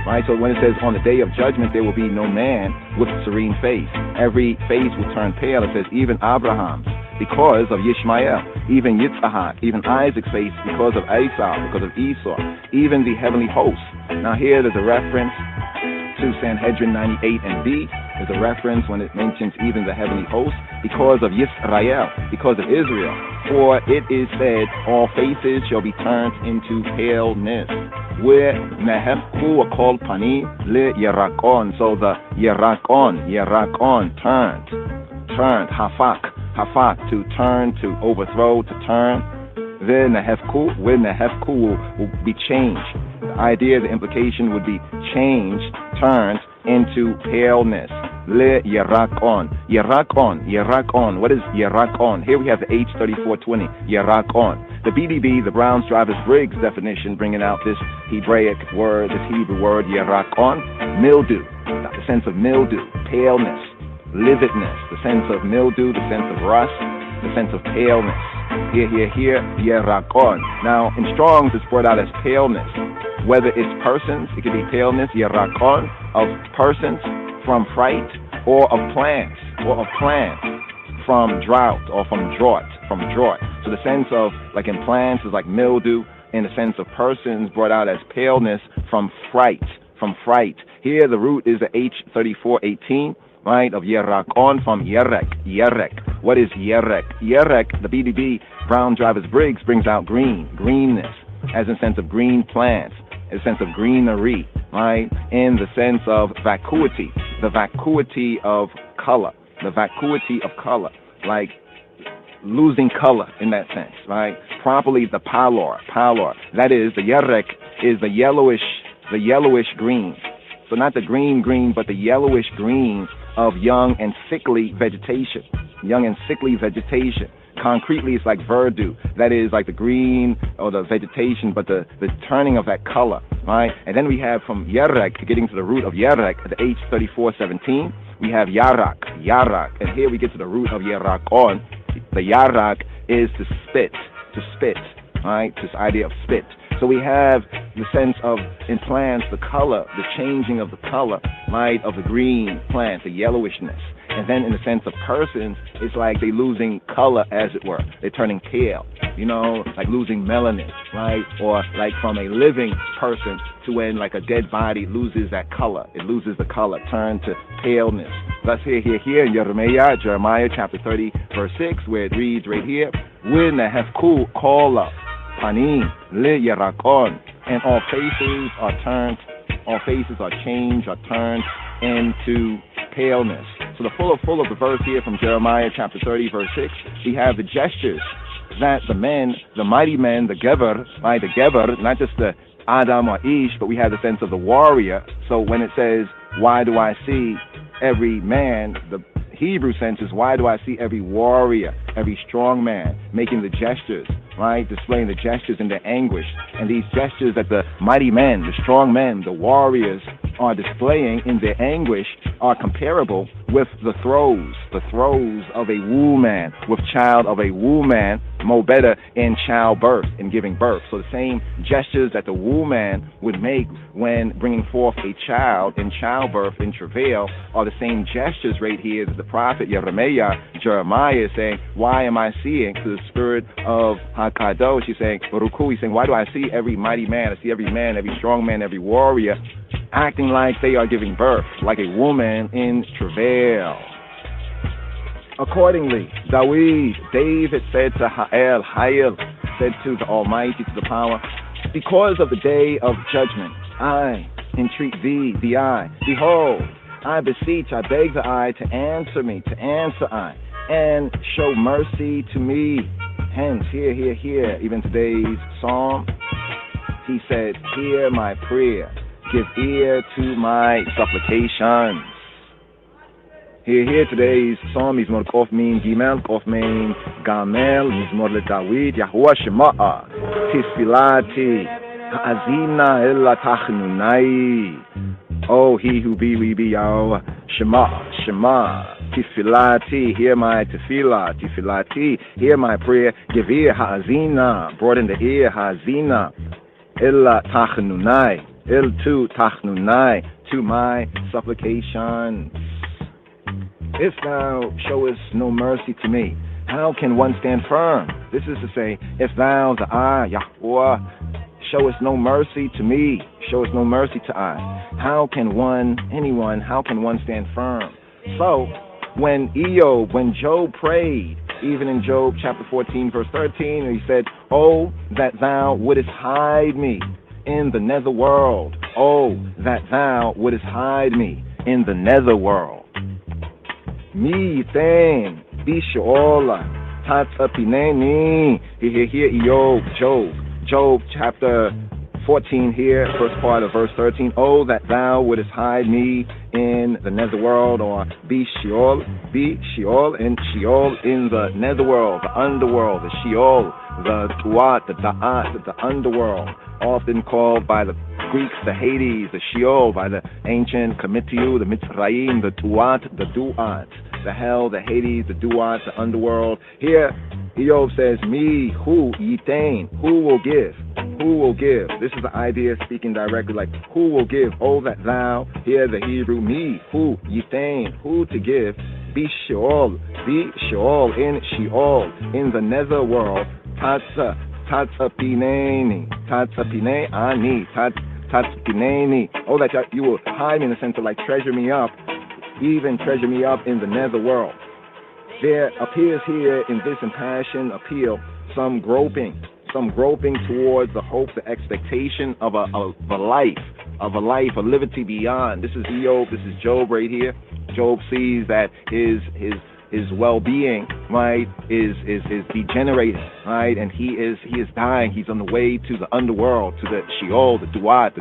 Right? So when it says on the day of judgment there will be no man with serene face, every face will turn pale. It says even Abraham's because of Ishmael, even Yitzhak, even Isaac's face because of Esau, even the heavenly hosts. Now here there's a reference to Sanhedrin 98 and B. There's a reference when it mentions even the heavenly hosts because of Yisrael, because of Israel. For it is said, all faces shall be turned into paleness. Where Nehefku are called Pani le Yerakon. So the Yerakon turned, Hafak, to turn, to overthrow, to turn. Then Nehefku will be changed. The idea, the implication would be changed, turned into paleness. Le Yerakon. What is Yerakon? Here we have the H3420, Yerakon. The BDB, the Browns Drivers Briggs definition, bringing out this Hebrew word, Yerakon, mildew, the sense of mildew, paleness, lividness, the sense of mildew, the sense of rust, the sense of paleness. Here, Yerakon. Now, in Strong's, it's brought out as paleness. Whether it's persons, it could be paleness, Yerakon, of persons from fright, or of plants, from drought, or from drought. So the sense of, like in plants, is like mildew, in the sense of persons brought out as paleness from fright. Here the root is the H3418, right, of Yerakon, from Yerek. What is Yerek? Yerek, the BDB, Brown Drivers Briggs, brings out greenness, as in sense of green plants, a sense of greenery, right, in the sense of vacuity, the vacuity of color. the vacuity of color, like losing color in that sense, right? Properly the pallor, that is, the yerek is the yellowish green. So not the green, but the yellowish green of young and sickly vegetation. Concretely, it's like verdure. That is like the green or the vegetation, but the turning of that color, right? And then we have from yerek, getting to the root of yerek, the H3417, we have yarak. And here we get to the root of yerakon. The yarak is to spit, right? This idea of spit. So we have the sense of, in plants, the color, the changing of the color, right, of the green plant, the yellowishness. And then in the sense of persons, it's like they losing color, as it were. They're turning pale, like losing melanin, right? Or like from a living person to when like a dead body loses that color. It loses the color, turn to paleness. Thus here in Jeremiah chapter 30, verse 6, where it reads right here, When the hefku kola panim li yarakon, and all faces are changed, are turned into paleness. So the full of the verse here from Jeremiah chapter 30, verse 6, we have the gestures that the men, the mighty men, the gever, right, the gever, not just the Adam or Ish, but we have the sense of the warrior. So when it says, why do I see every man, the Hebrew sense is, why do I see every warrior, every strong man making the gestures, right, displaying the gestures in their anguish. And these gestures that the mighty men, the strong men, the warriors are displaying in their anguish are comparable with the throes of a woman, with child of a woman, more better in childbirth, in giving birth. So the same gestures that the woman would make when bringing forth a child in childbirth, in travail, are the same gestures right here that the prophet Jeremiah is saying, why am I seeing, to the spirit of HaKadosh, he's saying, Baruchu, he's saying, why do I see every mighty man, I see every man, every strong man, every warrior, acting like they are giving birth, like a woman in travail. Accordingly, David said to Hayel, said to the Almighty, to the power, because of the day of judgment, I entreat thee, the eye. Behold, I beseech, I beg the eye to answer me, to answer I, and show mercy to me. Hence, hear, even today's psalm, he said, hear my prayer, give ear to my supplications. Hear today's psalm, Mizmor Kof Min Gimel, Kof Min Gamel, Mizmor LeDavid, Yahuwah Shema'a, Tisfilati, Ha'azina Ella Tachnunai. Oh, he who be, we be, Yahweh, Shema, Tisfilati, hear my tefillah, Tisfilati, hear my prayer, give ear, Ha'azina, broaden the ear, Ha'azina, Ella Tachnunai, Il tu Tachnunai, to my supplications. If thou showest no mercy to me, how can one stand firm? This is to say, if thou, the I, Yahuwah, showest no mercy to me, showest no mercy to I, how can one stand firm? So, when Job prayed, even in Job chapter 14, verse 13, he said, oh, that thou wouldest hide me in the netherworld. Oh, that thou wouldest hide me in the netherworld. Mi ten bishola tatsapineni. Here, Job chapter 14 here, first part of verse 13. Oh, that thou wouldest hide me in the netherworld, or be Sheol in Sheol, in the netherworld, the underworld, the Sheol, the Tuat, the Da'at, the underworld, often called by the Greeks the Hades, the Sheol, by the ancient Kamitiu, the Mitzrayim, the Tuat, the Duat, the hell, the Hades, the Duat, the underworld. Here, Eob says, me, who, yitain, who will give? Who will give? This is the idea speaking directly, like, who will give? Oh, that thou, here the Hebrew, me, who, yitain, who to give? Be Sheol, in Sheol, in the netherworld, tatsapineni, ani, tatsapineni. Oh, that you will hide me, in the sense of like treasure me up, even treasure me up in the netherworld. There appears here in this impassioned appeal some groping towards the hope, the expectation of a life, a liberty beyond. This is Eob, this is Job right here, Job sees that his well-being, right, is degenerating, right, and he is dying. He's on the way to the underworld, to the Sheol, the Duat,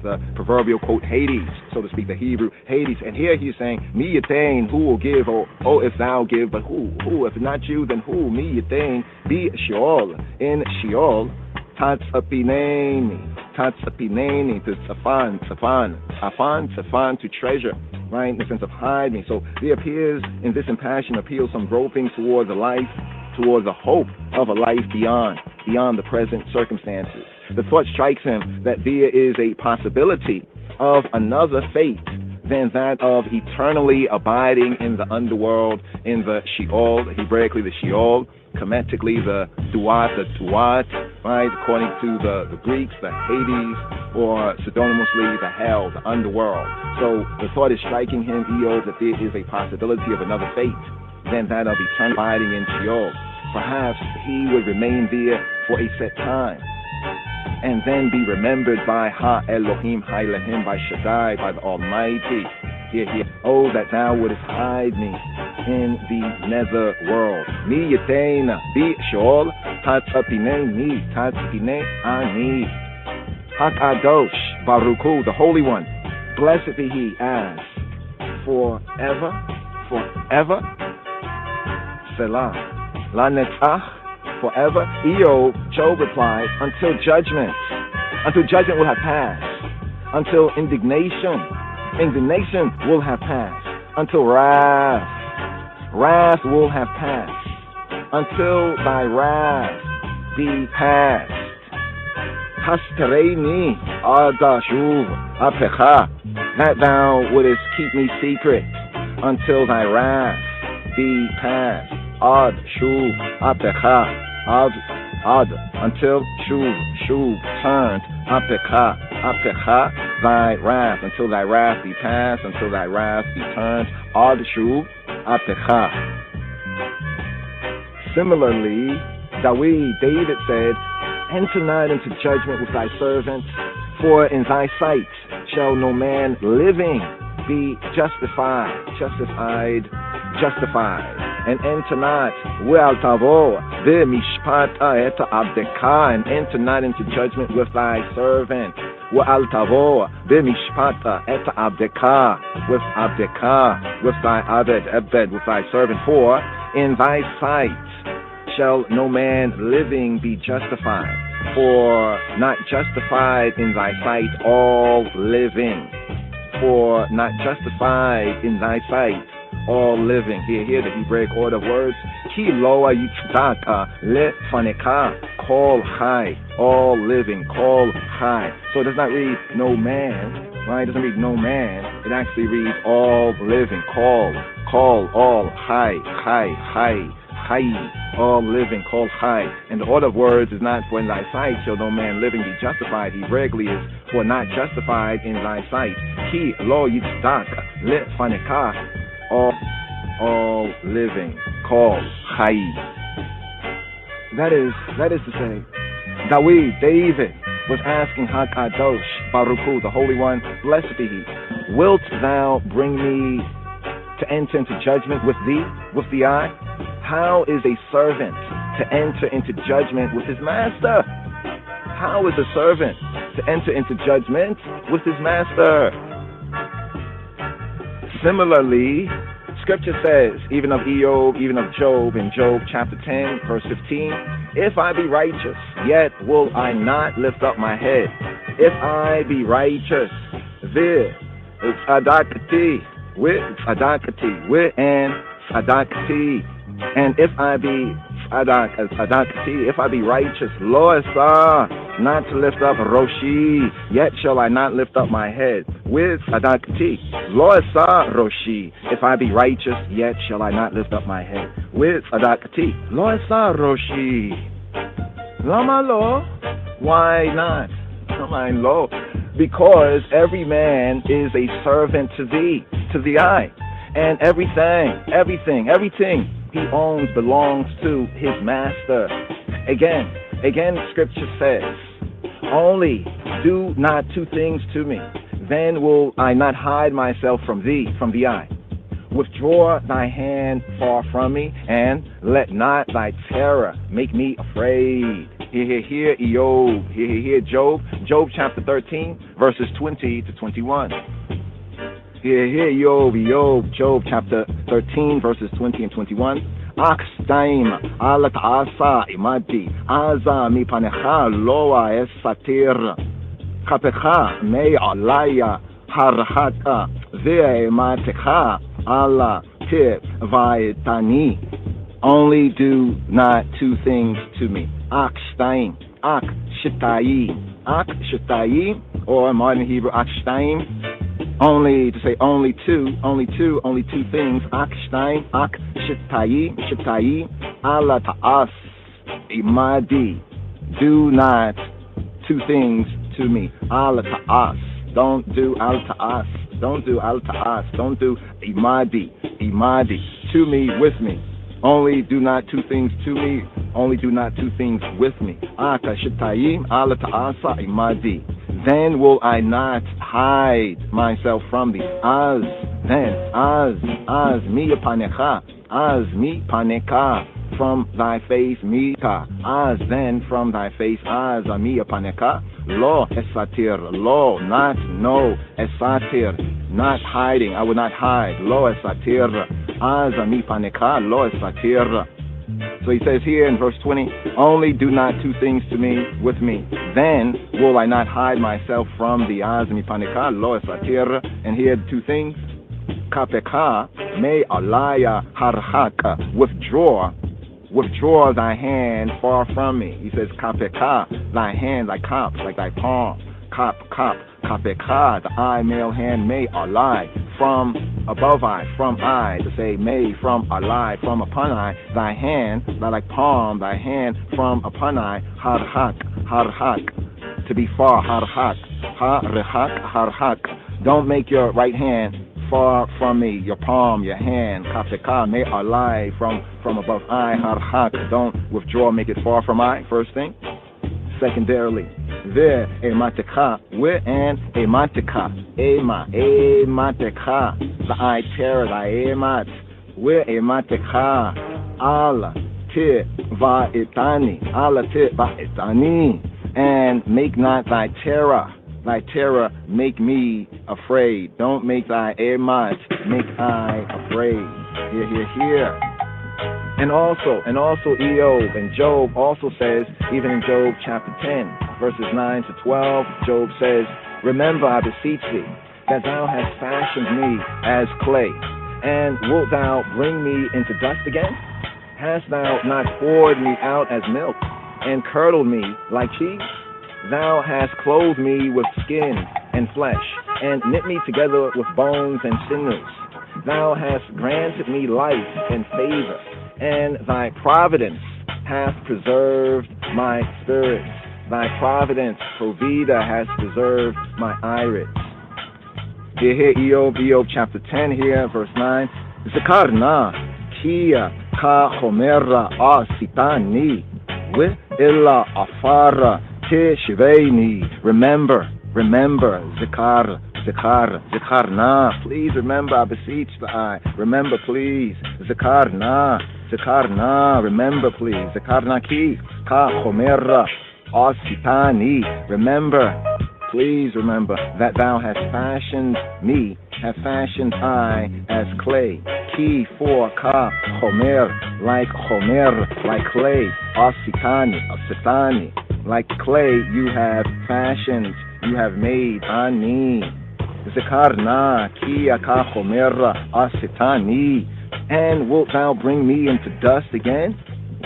the proverbial quote Hades, so to speak, the Hebrew Hades. And here he's saying, "Me yatain, who will give? Oh, if thou give, but who? If not you, then who? Me yatain, be Sheol, in Sheol, tatzapineni, to safan, to treasure." Right, in the sense of hide me. So there appears in this impassioned appeal some groping towards a life, towards a hope of a life beyond the present circumstances. The thought strikes him that there is a possibility of another fate than that of eternally abiding in the underworld, in the Sheol, Hebraically the Sheol, Kemetically the Duat, right, according to the Greeks, the Hades, or pseudonymously the hell, the underworld. So the thought is striking him, Eov, that there is a possibility of another fate than that of eternal abiding in Sheol. Perhaps he would remain there for a set time, and then be remembered by Elohim, by Shaddai, by the Almighty. Here, oh, that thou wouldest hide me in the nether world. Mi yatein, be Sheol, tatzapine ani. Hakadosh, Baruchu, the Holy One, blessed be He as forever. Selah, la netzach, forever. Job replied, until judgment will have passed, until indignation will have passed, until wrath will have passed, until thy wrath be passed. Hastareni adashuv apecha, that thou wouldest keep me secret until thy wrath be passed. Ad shuv apecha, ad until shuv turned, apecha thy wrath, until thy wrath be passed, until thy wrath be turned. Ad shuv apecha. Similarly, David said, enter not into judgment with thy servants, for in thy sight shall no man living be justified. And enter not and enter not into judgment with thy servant. With thy abed, with thy servant. For in thy sight shall no man living be justified, for not justified in thy sight all living. For not justified in thy sight all living. Here the Hebraic order of words. Ki loa yitzedaka le faneka kol chai, all living, kol chai. So it does not read no man, right? It doesn't read no man. It actually reads all living, call, all, chai, all living, called chai. And the order of words is not for in thy sight shall no man living be justified. Hebraically is for not justified in thy sight. Ki lo yitzedaka le faneka, all living, called chai. That is to say, David was asking Hakadosh, Baruchu, the Holy One, blessed be He, wilt thou bring me to enter into judgment with thee, with the eye? How is a servant to enter into judgment with his master? How is a servant to enter into judgment with his master? Similarly, Scripture says, even of Eov, even of Job, in Job chapter 10, verse 15, if I be righteous, yet will I not lift up my head. If I be righteous, there is adakati, with adakati. And if I be adakati, if I be righteous, lo esa, not to lift up roshi, yet shall I not lift up my head. With adakati, lo esa roshi, if I be righteous, yet shall I not lift up my head. With adakati, lo esa roshi. Lama lo? Why not? Come lo. Because every man is a servant to thee, to the eye. And everything he owns belongs to his master. Again, Scripture says, only do not two things to me, then will I not hide myself from thee, from the eye. withdraw thy hand far from me, and let not thy terror make me afraid. Hear, Eob. Hear, Job. Job chapter 13, verses 20 to 21. Hear, Eob. Job chapter 13, verses 20 and 21. Akstaim ala ta'asa imadi aza mi panecha loa esatir kapecha me alaya harhaka ve matecha ala te vaitani. Only do not two things to me. Akstaim, ak shitai, or in modern Hebrew akstaim. Only to say only two things. Akshtaim, ak shitai, ala ta'as, imadi. Do not two things to me. Ala ta'as. Don't do ala ta'as. Don't do ala ta'as. Don't do imadi. To me, with me. Only do not two things to me. Only do not two things with me. Aka shitai, ala ta'asa, imadi. Then will I not hide myself from thee. Az mi panecha, from thy face, mika. Az then from thy face, az mi panecha. Lo esatir, lo not no esatir, not hiding. I will not hide. Lo esatir, az mi panecha, lo esatir. So he says here in verse 20, only do not two things to me with me. Then will I not hide myself from the azmi panika lo esatir. And here the two things. Kapeka me alaya harhaka. Withdraw thy hand far from me. He says kapeka, thy hand like kap, like thy palm. Kap. Kapeka, the I male hand may alai, from above I, from I, to say may, from alai, from upon I, thy hand, like palm, thy hand from upon I, harhak, to be far, harhak. Don't make your right hand far from me, your palm, your hand, kapeka, may alai, from above I, harhak. Don't withdraw, make it far from I, first thing. Secondarily, there ematecha, where and ematecha, ematecha, the I terror, thy emat, where ematecha, ala te vaetani, and make not thy terror make me afraid. Don't make thy emat make I afraid. Here. And also Eob and Job also says, even in Job chapter 10, verses 9 to 12, Job says, remember, I beseech thee, that thou hast fashioned me as clay, and wilt thou bring me into dust again? Hast thou not poured me out as milk, and curdled me like cheese? Thou hast clothed me with skin and flesh, and knit me together with bones and sinews. Thou hast granted me life and favor, and thy providence hath preserved my spirit. Thy providence, Provida, has preserved my iris. Here, Eob chapter 10 here, verse 9. Zikarna, kia ka homera asitani, with illa afara te shiveini. Remember, Zikarna, please remember, I beseech thee. Remember, please. Zikarna, remember, please. Zikarna ki ka homera asitani. Remember, please remember that thou hast fashioned me, have fashioned I as clay. Ki for ka homer, like clay. Asitani, like clay you have fashioned, you have made ani. Zikarna ki ka homer asitani. And wilt thou bring me into dust again?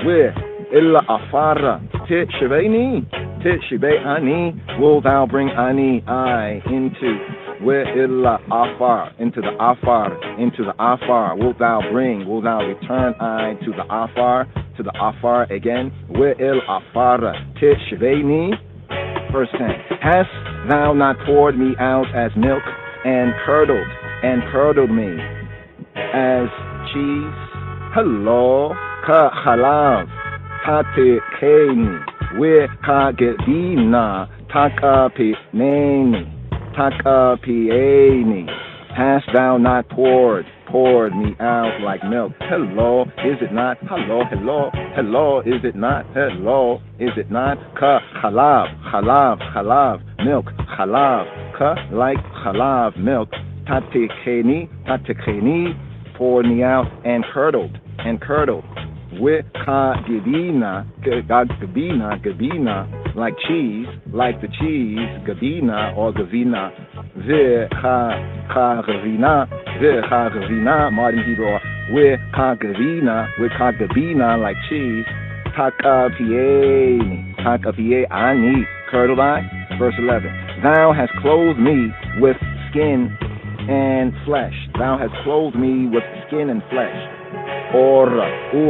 Where? Illa afara tit shiveini. Tit shive ani. Wilt thou bring ani I into? Where illa afar? Into the afar. Wilt thou return I to the afar again? Where il afara tit shiveini. Verse 10. Hast thou not poured me out as milk, and curdled me as cheese? Hello, ka halav, tate keni, we ka gedina, taka pieni. Hast thou not poured poured me out like milk. Hello, is it not? Hello, hello, hello, is it not? Hello, is it not? Ka halab, halab, halab, milk, halab, ka like halab, milk. Tatekeni, poured me out and curdled, with ka gabina, like cheese, like the cheese, gabina or gavina, ve ka gavina, modern Hebrew, with ka gabina, like cheese, takapieni, ani, curdled I, verse 11, thou hast clothed me with skin and flesh, thou hast clothed me with skin and flesh, Ora,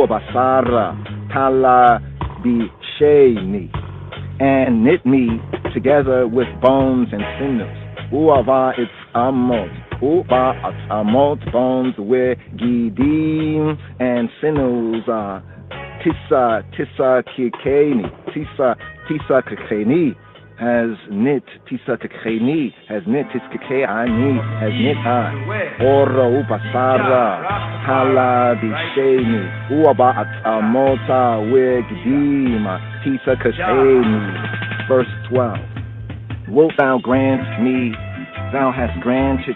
basara, tala, bisheni, and knit me together with bones and sinews. Uava its amot, bones with gidim and sinews. Tisa kikeni has knit, tisa kikeni has knit, tiskikeani has knit I. Ora upasara, hala bisheni, uaba amota wegdima, tisa kikeni. Verse 12. Wilt thou grant me, thou hast granted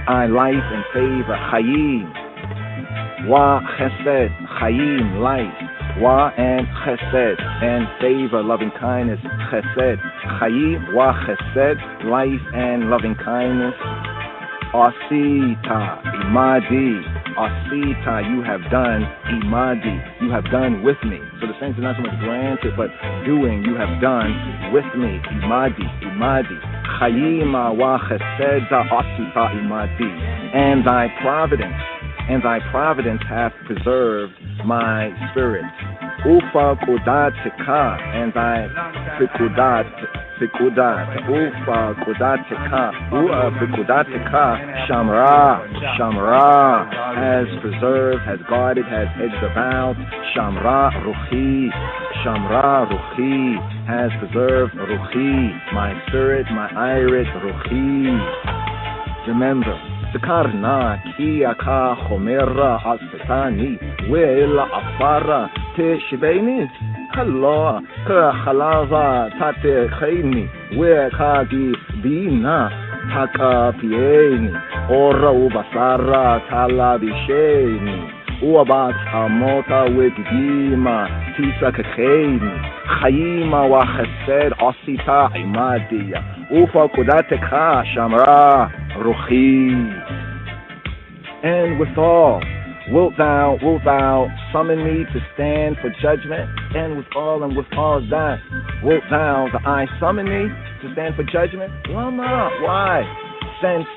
I life and favor, chayim. Wa chesed, chayim, life. Wa and chesed, and favor, loving kindness, chesed, chayim, wa chesed, life and loving kindness, asita, imadi, asita, you have done, imadi, you have done with me. So the saints are not so much granted, but doing, you have done with me, imadi, chayim, wa chesed, asita, imadi, and thy providence hath preserved my spirit. Ufa kudateka, and thy fikudat, ufa kudateka, shamra, has preserved, has guarded, has edged about, shamra ruchi, has preserved ruchi, my spirit, my irit, ruchi. Remember, Sakarna kiyaka khomera asatani wela afara te shibeni hello ka khalava tate khaini we kagi bina taka pieni ora ubasara tala bisheni uabat amota wegdima tisa khaini khayima wa khased asita imadiya ufa kudateka shamra ruchi. And withal, wilt thou summon me to stand for judgment? And with all that, wilt thou, I summon me to stand for judgment? Lama, why? Since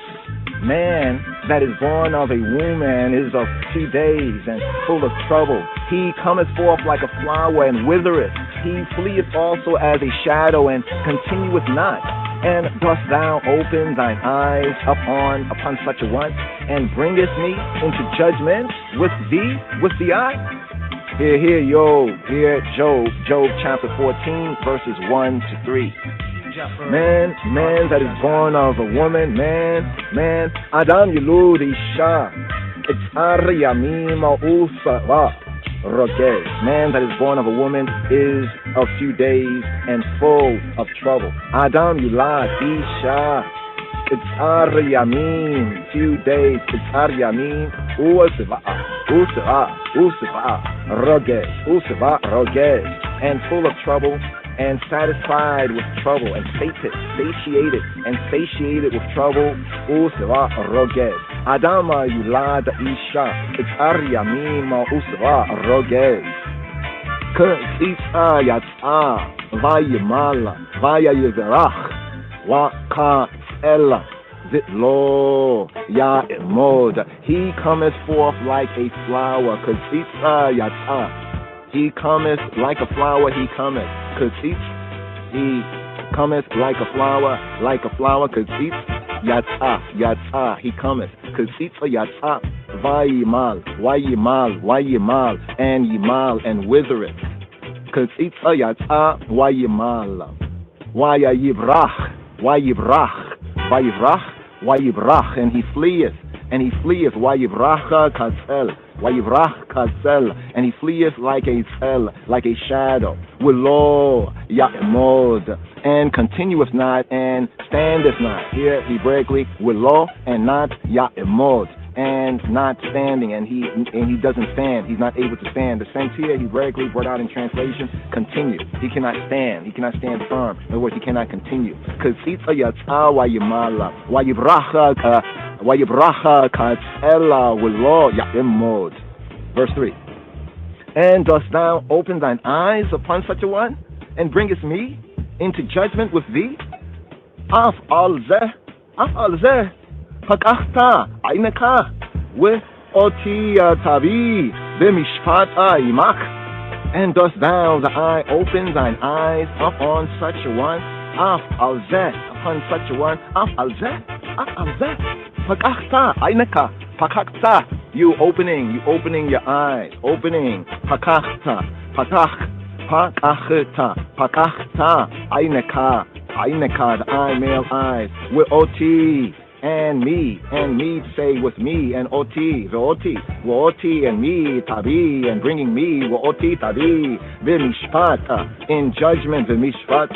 man that is born of a woman is of 2 days and full of trouble, he cometh forth like a flower and withereth. He fleeth also as a shadow and continueth not. And dost thou open thine eyes upon such a one, and bringest me into judgment with thee, with the eye? Here, Job chapter 14, verses 1 to 3. Man that is born of a woman, man, Adam Yulud Isha, it's Aryamima Usava. Man that is born of a woman is of few days and full of trouble. Adam Yulad Isha, it's Aryamim, few days, it's Aryamim, Usava, Roges, and full of trouble, and satisfied with trouble, and satiated with trouble, Usava, Roges. Adama Yulad Isha, it's Aryamim, Usava, Roges. K'itza yatsa, vayimala, vayayizerach, wa ka'ela, zitlo, ya emod. He cometh forth like a flower, k'itza yatsa. He cometh like a flower, he cometh. K'itz, he cometh like a flower, k'itz, yatsa, he cometh. K'itza yatsa. Vayimal, and yimal, and withereth. K'tzitza yatsa, vayimal. Vayibrach, and he fleeth, and he fleeth, Wayibracha katzel, Wayibrach katzel, and he fleeth like a zel, like a shadow, Willo ya'mod, and continueth not, and standeth not. Here, Hebraically, Willo and not ya'mod, and not standing, and he doesn't stand. He's not able to stand. The sense here, Hebraically brought out in translation, continue. He cannot stand. He cannot stand firm. In other words, he cannot continue. Because Wayibracha katzela willo ya'imod. Verse 3. And dost thou open thine eyes upon such a one, and bringest me into judgment with thee? Af al zeh, Pakachta Ainaka with Otia Tabi Bimishpata Imak. And dost thou the eye open thine eyes upon such a one? Af alzeh, upon such a one. Af alzeh, Pakachta Ainaka, Pakachta, you opening your eyes, opening Pakachta, Pakachta, Ainaka, the eye, male eyes, with Oti. And me say with me, and oti, and me, tabi, and bringing me, oti, tabi, v'mishpat, in judgment, v'mishpat,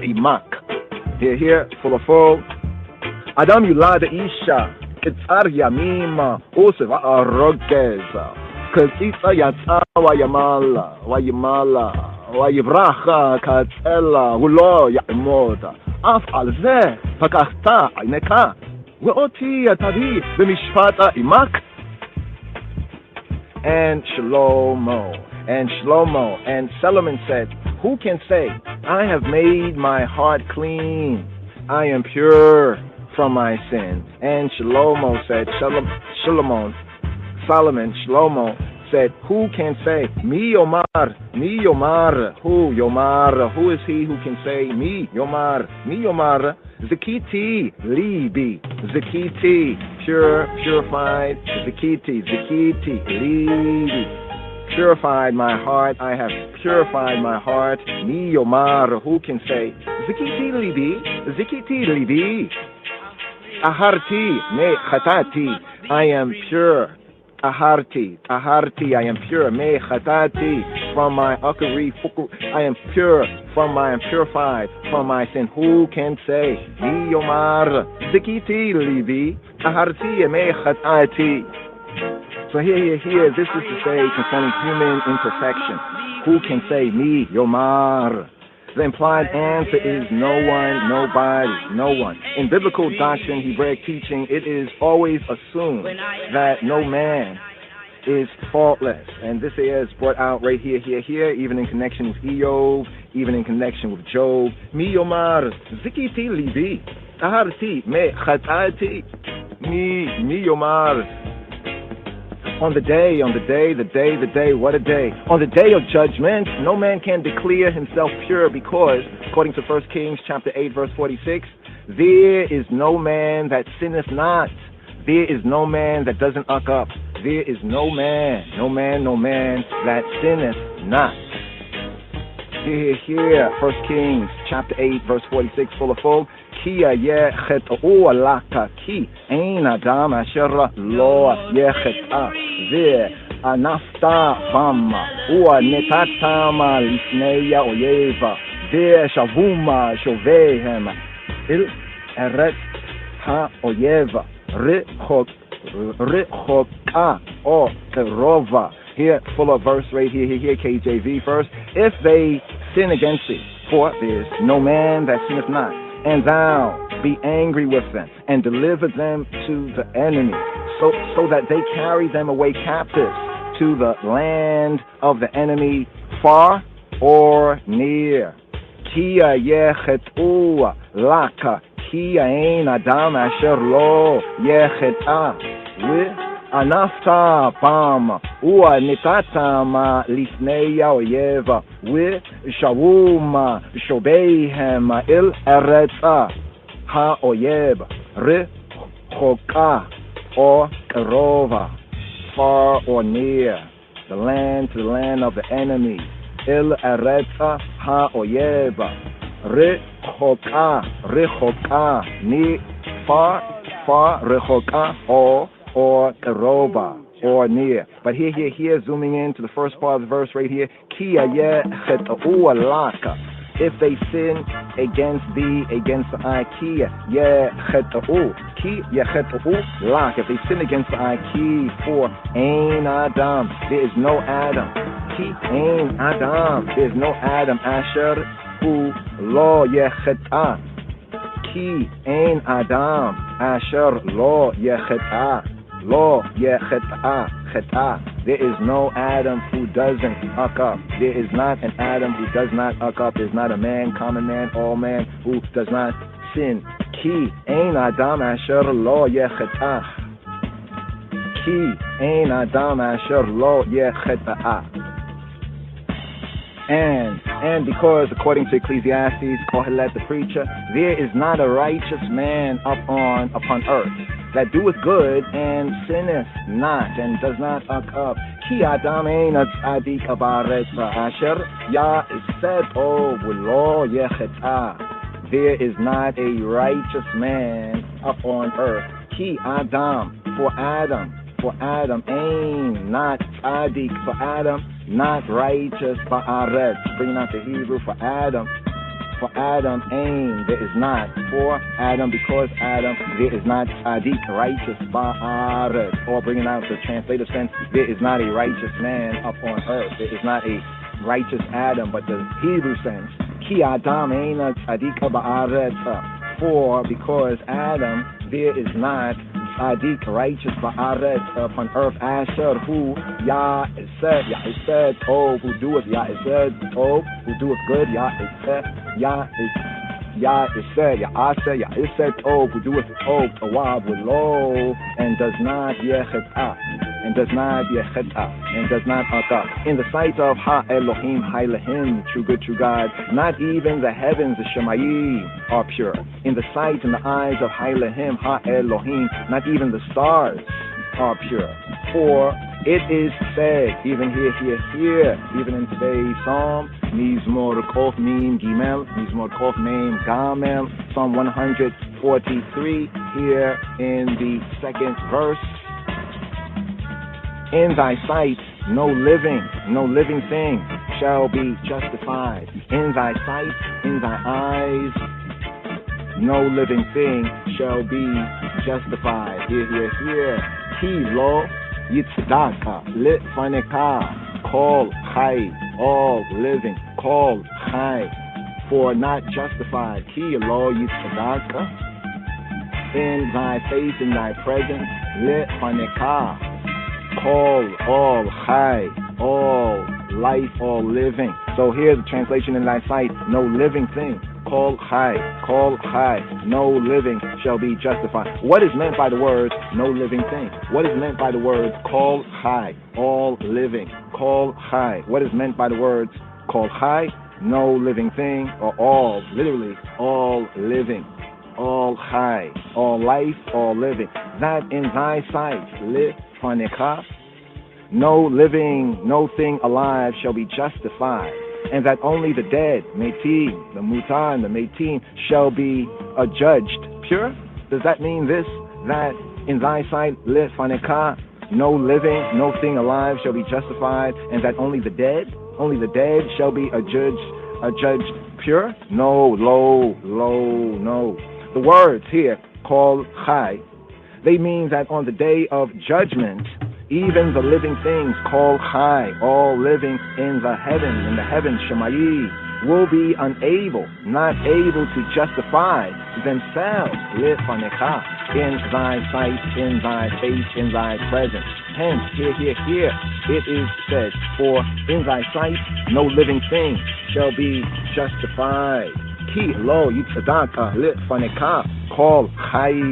imak. Here, full of full. Adam yulad isha, kitzar yamima, usev arogez, k'tzitza yatsa wayamala, wayibracha, katzela, hulo ya'moda. Af al zeh, pakachta aineka, ve'oti atavi b'mishpata imak. And Shlomo, and Solomon said, who can say, I have made my heart clean, I am pure from my sin? And Shlomo said, Shlomo said, who can say, Mi Yomar, who is he who can say, Mi Yomar, Zakiti, Libi, Zakiti, purified, Zakiti, Libi, purified my heart, I have purified my heart, Mi Yomar, who can say, Zakiti, Libi, Aharti, Me Khatati, I am pure. Taharti, I am pure. Me chatati, from my akari fuku, I am pure. I am purified from my sin. Who can say? Mi yomar, zikiti livi, taharti me chatati. So here, this is to say concerning human imperfection. Who can say mi yomar? The implied answer is no one, nobody, no one. In biblical doctrine, Hebraic teaching, it is always assumed that no man is faultless. And this is brought out right here, even in connection with Eov, even in connection with Job. Mi yomar, zikiti libi, taharti, me chatati, mi yomar. On the day, what a day. On the day of judgment, no man can declare himself pure because, according to 1 Kings chapter 8, verse 46, there is no man that sinneth not. There is no man that doesn't uck up. There is no man that sinneth not. Here, 1 Kings chapter 8, verse 46, full of full. Ki yechet'u alaka ki ein adam asher lo yechet'a ve'anafta bama u'anetata lifnei ha'oyeva ve'shavuma shovehem il eret ha'oyeva rechoka o kerova. Here, full of verse right here, KJV first. If they sin against thee, for there is no man that sinneth not, and thou be angry with them, and deliver them to the enemy, so that they carry them away captives to the land of the enemy, far or near. Kia yechet'u laka, kia ein adam asher lo yechet'a, anafta bam, ua nitatama lifnei ha'oyeva, shavuma shobehem il eretza ha'oyeb, rechoka or kerova, far or near, the land to the land of the enemy, il eretza ha'oyeb, rechoka, near, far far, rechoka, or karoba, or near. But here, zooming in to the first part of the verse right here, ki cheta'u laka. If they sin against thee, against the eye, ki cheta'u lak. If they sin against the eye, ki for ain Adam, there is no Adam. Ki ain Adam, there is no Adam. Asher hu lo yecheta. Ki ain Adam, asher lo yecheta. Lo yecheta. Cheta. There is no Adam who doesn't uck up. There is not an Adam who does not uck up. There is not a man, common man, all man who does not sin. Ki ein Adam asher lo yecheta. Ki ein Adam asher lo yecheta. And because according to Ecclesiastes, Kohelet the preacher, there is not a righteous man upon earth that doeth good and sinneth not and does not uck up. Ki Adam ein tzadik ba'aretz asher ya'aseh v'lo yecheta. There is not a righteous man upon earth. Ki Adam, for Adam, ain, not tzadik, for Adam, not righteous, ba'aretz. Bringing out the Hebrew for Adam, ain, there is not. For Adam, because Adam, there is not tzadik, righteous, ba'aretz. Or bringing out the translative sense, there is not a righteous man upon earth. There is not a righteous Adam, but the Hebrew sense, ki Adam ein tzadik ba'aretz. For because Adam, there is not tzadik, righteous, ba'aretz, upon earth. Asher hu ya'aseh tov, who doeth ya'aseh tov, who doeth good. Ya'aseh tov, who doeth tov, tawab, with low, and does not yecheta, and does not uck up. In the sight of Ha Elohim, true good, true God, not even the heavens, the Shemayim, are pure. In the sight and the eyes of Ha Elohim, not even the stars are pure. For it is said, even here, even in today's Psalm, Mizmor Kof Mim Gimel, Mizmor Kof Mem Gamel, Psalm 143, here in the second verse. In thy sight, no living thing shall be justified. In thy sight, in thy eyes, no living thing shall be justified. Here. Ki lo yitzedaka litfaneka, kol chai, all living, kol chai, for not justified. Ki lo yitzedaka, in thy face, in thy presence, litfaneka, all chai, all life, all living. So here's the translation in thy sight, no living thing. Kol chai, no living shall be justified. What is meant by the words no living thing? What is meant by the words kol chai, all living? Kol chai. What is meant by the words kol chai, no living thing, or all, literally all living, all chai, all life, all living? That in thy sight, lifanecha, no living, no thing alive shall be justified, and that only the dead, metim, the mutan, the metim, shall be adjudged pure? Does that mean this, that in thy sight, lifaneka, no living, no thing alive shall be justified, and that only the dead shall be adjudged pure? No. The words here, kol chai, they mean that on the day of judgment, even the living things called chai, all living in the heavens, Shemayi, will be not able to justify themselves, lifanecha, in thy sight, in thy face, in thy presence. Hence, here, it is said, for in thy sight no living thing shall be justified. Ki lo yitzadaka lifanecha, call chai.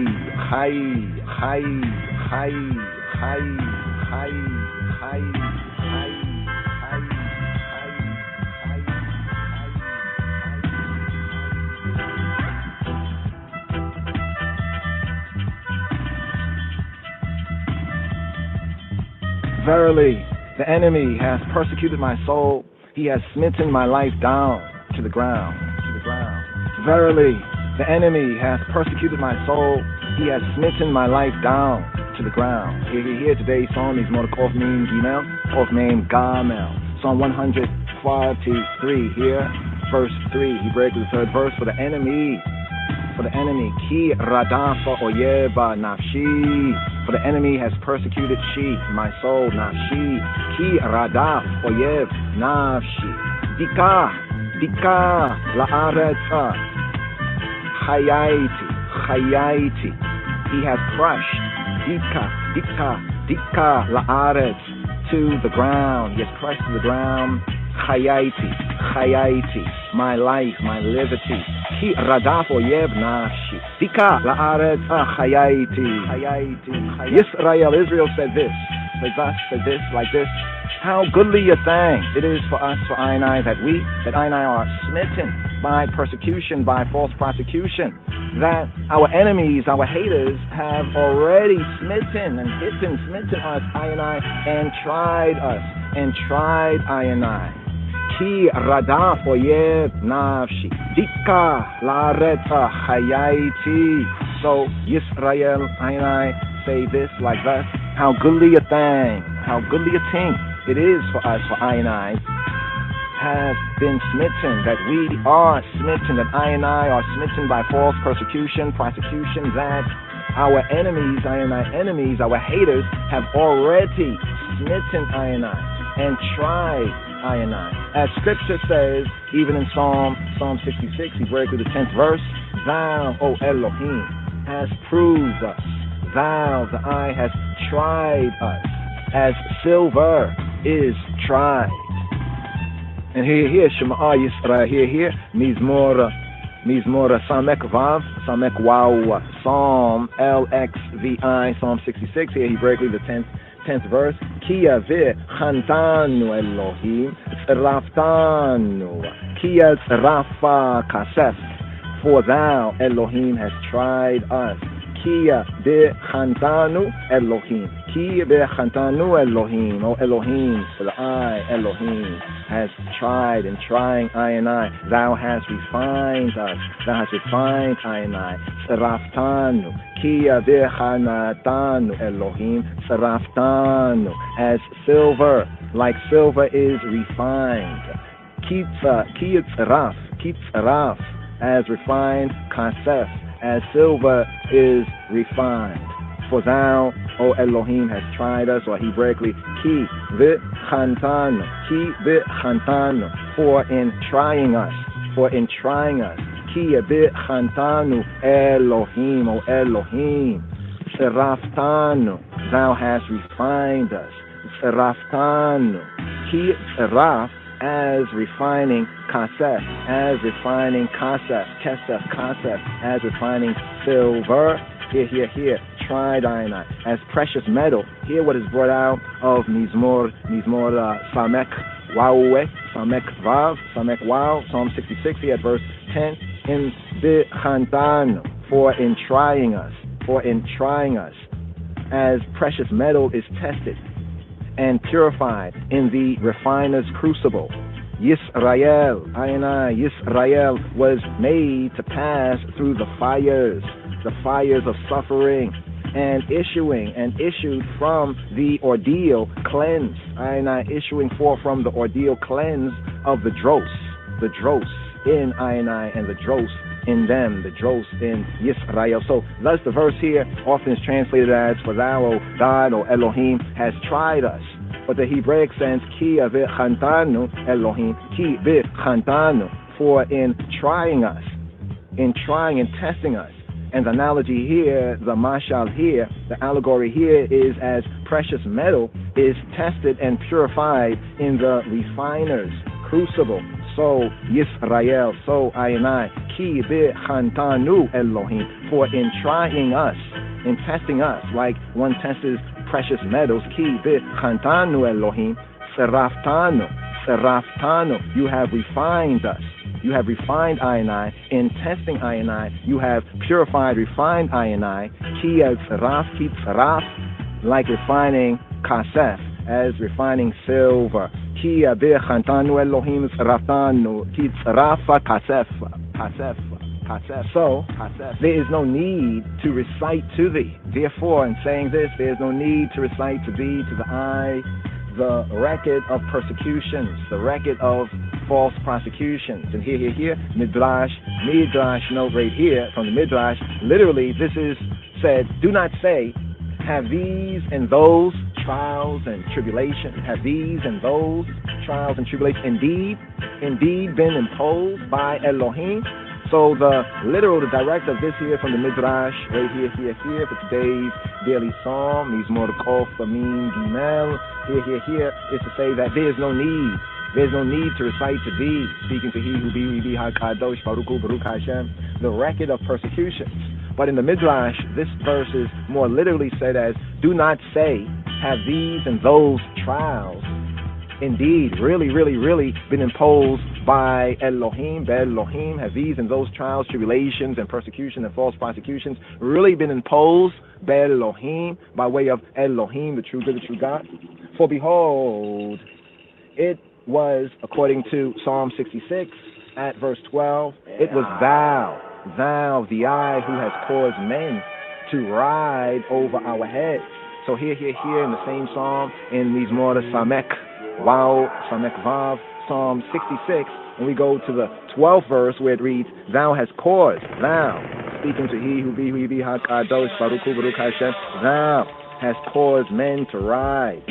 Verily, the enemy has persecuted my soul. He has smitten my life down to the ground. Verily, the enemy has persecuted my soul. He has smitten my life down to the ground. Here today's song is more Kof Mim Gimel, Kof Mim Gamel. Psalm 143 here, verse 3. He breaks the third verse for the enemy. For the enemy, Ki Radafa Oyeba Nafshi. For the enemy has persecuted she, my soul, Nafshi. Ki Radaf Oyev Nafshi. Dika La'aretza. Chayaiti. He has crushed. Dika La'aretz. To the ground. He has crushed to the ground. Chayaiti. My life, my liberty. Ki radaf oyev nafshi. Dika la'aretz chayaiti. Israel said this, said thus, said this, like this. How goodly a thing it is for us, for I and I, that I and I are smitten by persecution, by false prosecution, that our enemies, our haters, have already smitten us, I and I, and tried us, and tried I and I. Ki radaf oyev nafshi, dika la'aretza chayaiti. So Yisrael, I and I say this like thus. How goodly a thing, how goodly a thing it is for us, for I and I, have been smitten, that we are smitten, that I and I are smitten by false prosecution, that our enemies, I and I enemies, our haters, have already smitten I and I, and tried I and I. As scripture says, even in Psalm 66, he breaks with the 10th verse, thou, O Elohim, has proved us. Thou, the eye, has tried us, as silver is tried. And here, Shema Yisrael, here, Mizmor Samek Vav, Samek Waw, Psalm LXVI, Psalm 66, here he breaks with the 10th verse. Kia ve chantanu Elohim, tzraftanu, kia tzrafa kasef, for thou, Elohim, has tried us. Kia be chantanu Elohim, kia be chantanu Elohim, O Elohim, for the I, Elohim, has tried and trying I and I. Thou hast refined us, thou hast refined I and I. Seraftanu, kia be chanatanu Elohim, seraftanu, as silver, like silver is refined. Kitzraf, as refined, kasef, as silver is refined. For thou, O Elohim, has tried us, or Hebraically, ki v'chantanu, for in trying us, ki v'chantanu Elohim, O Elohim, seraftanu, thou hast refined us, seraftanu, ki seraf, as refining kasef, kesef, as refining silver, here, tried I and I, as precious metal. Hear what is brought out of Mizmor Samek Vav, Psalm 66, here at verse 10, in B'chantanu, for in trying us, as precious metal is tested and purified in the refiner's crucible. Yisrael, I and I, Yisrael was made to pass through the fires of suffering, and issued from the ordeal cleansed. I and I issuing forth from the ordeal cleansed of the dross in I and the dross in them, the dross in Yisrael. So thus the verse here often is translated as, for thou, O God, O Elohim, has tried us. But the Hebraic sense, ki v'chantanu Elohim, ki v'chantanu, for in trying us, in trying and testing us. And the analogy here, the mashal here, the allegory here is as precious metal is tested and purified in the refiner's crucible. So Yisrael, so I and I, ki v'chantanu Elohim, for in trying us, in testing us, like one tests precious metals, ki v'chantanu Elohim, seraftanu, you have refined us. You have refined I and I. In testing I and I, you have purified, refined I and I. Ki tzraf, like refining kasef, as refining silver. Ki b'chantanu Elohim tzraftanu, ki tzrafa kasef. So, there is no need to recite to thee. Therefore, in saying this, there is no need to recite to thee, to the I, the record of persecutions, the record of false prosecutions. And here, Midrash note right here from the Midrash, literally this is said, do not say, have these and those trials and tribulations, have these and those trials and tribulations indeed been imposed by Elohim. So the direct of this here from the Midrash, right here, for today's daily psalm, these Mordechov, Amin, Gimel, here, is to say that there's no need to recite to thee, speaking to he who be HaKadosh, Baruch Hu, Baruch Hashem, the record of persecutions. But in the Midrash, this verse is more literally said as, do not say, have these and those trials indeed really been imposed by Elohim, Elohim, have these and those trials, tribulations, and persecution and false prosecutions really been imposed by Elohim, by way of Elohim, the true good, the true God? For behold, it was, according to Psalm 66, at verse 12, it was thou, the I, who has caused men to ride over our heads. So here, in the same psalm, in Mizmor Samek, Samek Vav, Psalm 66, and we go to the 12th verse where it reads, thou hast caused, thou, speaking to he who be HaKadosh, Baruch Hu, Baruch Hashem, thou hast caused men to ride.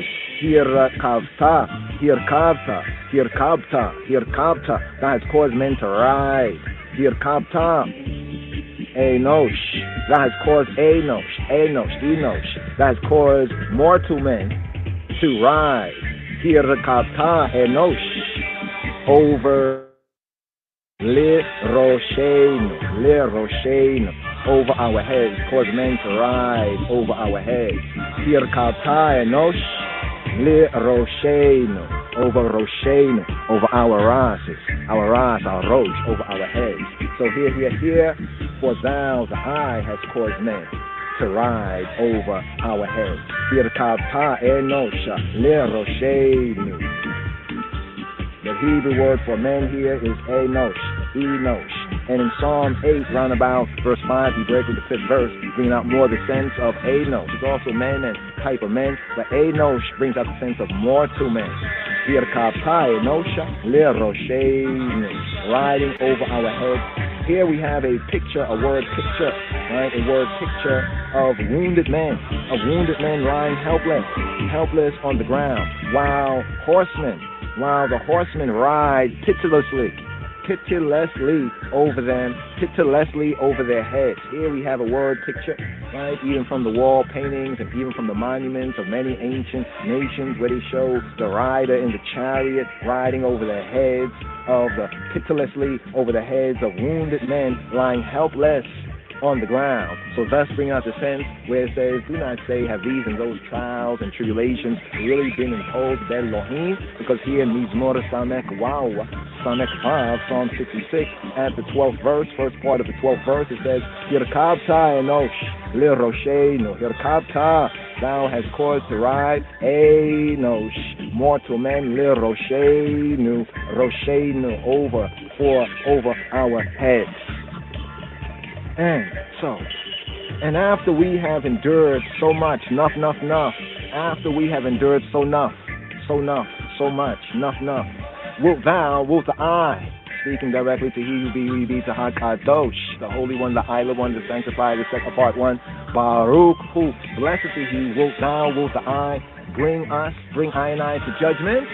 Hirkavta, thou hast caused men to ride. Hirkavta, Enosh, thou hast caused Enosh, thou hast caused mortal men to ride. Hirkavta, Enosh, over Le Rosheinu, over our heads, cause men to ride over our heads. Hirkavta, Enosh, Le Rosheinu, over Rosheinu, over our rases, our rosh, over our heads. So here, for thou, the I, has caused men to ride over our heads. Hirkavta, Enosh, Le Rosheinu. The Hebrew word for men here is Enosh. And in Psalm 8, roundabout verse 5, he breaks with the 5th verse, bringing out more the sense of Enosh. It's also men and type of men, but Enosh brings out the sense of mortal men. Hirkavta Enosha Le Rosheinu, riding over our heads. Here we have a picture, a word picture, right? A word picture of wounded men lying helpless on the ground, while the horsemen ride pitilessly over them, pitilessly over their heads. Here we have a word picture, right? Even from the wall paintings and even from the monuments of many ancient nations where they show the rider in the chariot riding over their heads, pitilessly over the heads of wounded men lying helpless on the ground. So thus bring out the sense where it says, do not say, have these and those trials and tribulations really been imposed by Elohim? Because here in Mizmor Samek Vav, Psalm 66, at the 12th verse, first part of the 12th verse, it says, Hirkavta Enosh Le Rosheinu, Hirkavta, thou hast caused to ride Enosh, mortal men Le Rosheinu, over our heads. And after we have endured so much, after we have endured so much, wilt the I, speaking directly to he who be to HaKadosh, the Holy One, the Isla One, the Sanctified, the Second Part One, Baruch Hu, blessed be he, wilt the I, bring I and I to judgment?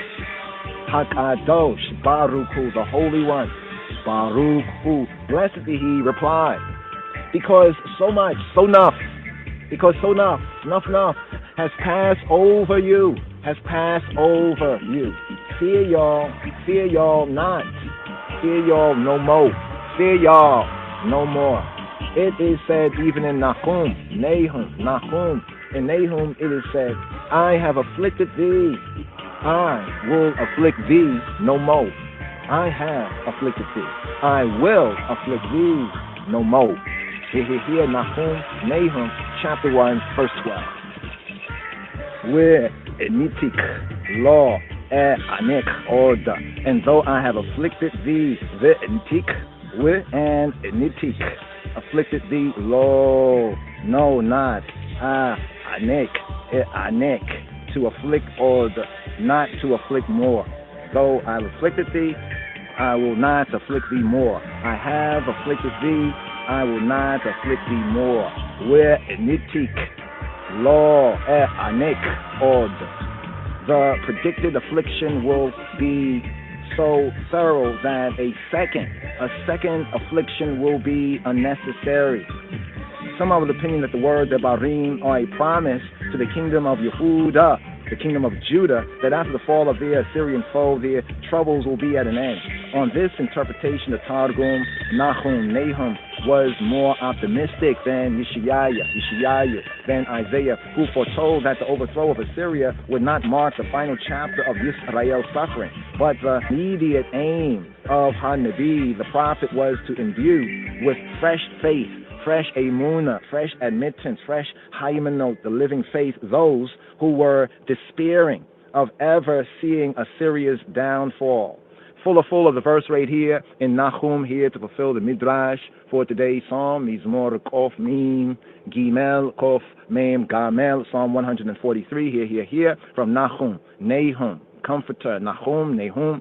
HaKadosh, Baruch Hu, the Holy One, Baruch Hu, blessed be he, replied, because so enough has passed over you, Fear y'all not, fear y'all no more, fear y'all no more. It is said even in Nahum, in Nahum it is said, I have afflicted thee, I will afflict thee no more. I have afflicted thee, I will afflict thee no more. Here, Nahum, chapter 1, verse 12. Where enitik law anek order, and though I have afflicted thee, the enitik, with an initik, afflicted thee, lo, no, not, anek, anek, to afflict or not to afflict more. Though I have afflicted thee, I will not afflict thee more. I have afflicted thee, I will not afflict thee more. Where initik, lo, anek, od. The predicted affliction will be so thorough that a second affliction will be unnecessary. Some are of the opinion that the words Ebarim are a promise to the kingdom of Yehuda, the kingdom of Judah, that after the fall of their Assyrian foe, their troubles will be at an end. On this interpretation, the Targum Nahum was more optimistic than Yeshayahu, than Isaiah, who foretold that the overthrow of Assyria would not mark the final chapter of Yisrael's suffering, but the immediate aim of Hanabi, the prophet, was to imbue with fresh faith, fresh emunah, fresh admittance, fresh haymanot, the living faith, those who were despairing of ever seeing Assyria's downfall. Full of the verse right here in Nahum, here to fulfill the Midrash for today's Psalm, Mizmor Kof Mim Gimel Kof Mem Gamel, Psalm 143, here, from Nahum, Comforter, Nahum,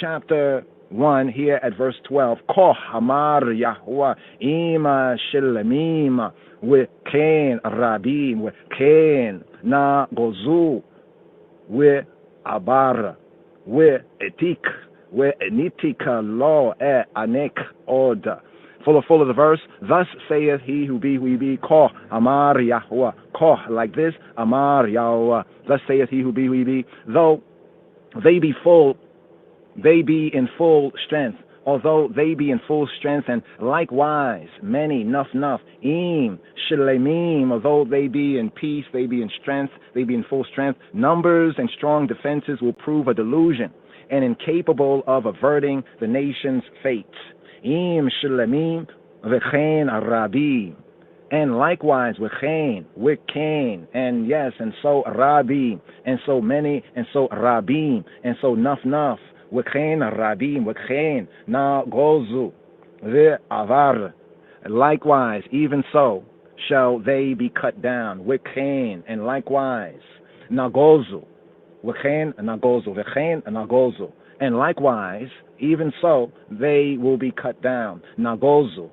chapter 1, here at verse 12. Koh Hamar Yahweh Ima Shelamim with Ken Rabim with Ken Na Gozu with Abar with Etik with Enitika Lo Anek Od. Full of the verse. Thus saith he who be, Koh Amar Yahweh. Koh, like this, Amar Yahweh. Thus saith he who be, though they be in full strength, although they be in full strength, and likewise many, nuff, im, shilemim, although they be in peace, they be in strength, they be in full strength, numbers and strong defenses will prove a delusion, and incapable of averting the nation's fates. Im, shilemim, v'chein arabi, and likewise with Cain, and yes, and so Rabbi, and so many, and so Rabim, and so nuff, with Cain Rabim, with Cain Na Gozu, the Avar, likewise, even so shall they be cut down, with Cain, and likewise Nagozu, with Cain Nagozu, with Cain Nagozu, and likewise, even so, they will be cut down. Nagozu,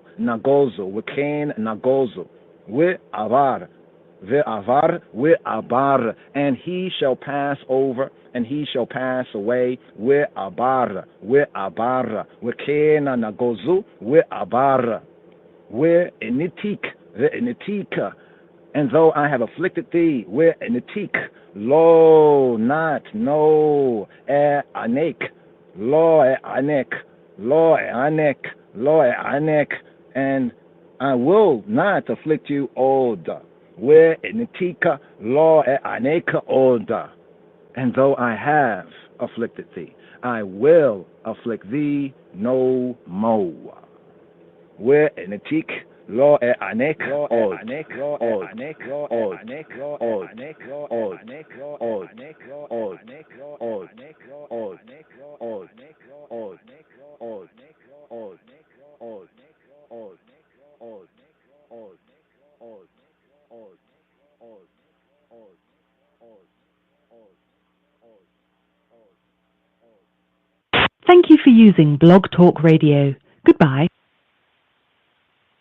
with Cain Nagozu, with Avar, with Abar, and he shall pass over, and he shall pass away, with Abar, with Cain Nagozu, with Abar, with Enitika, and though I have afflicted thee, with Enitik, lo, not, no, anek, lo, anek, and I will not afflict you od, where enitika lo aneka od, and though I have afflicted thee, I will afflict thee no more. Where enitik lo anek od, Thank you for using Blog Talk Radio. Goodbye.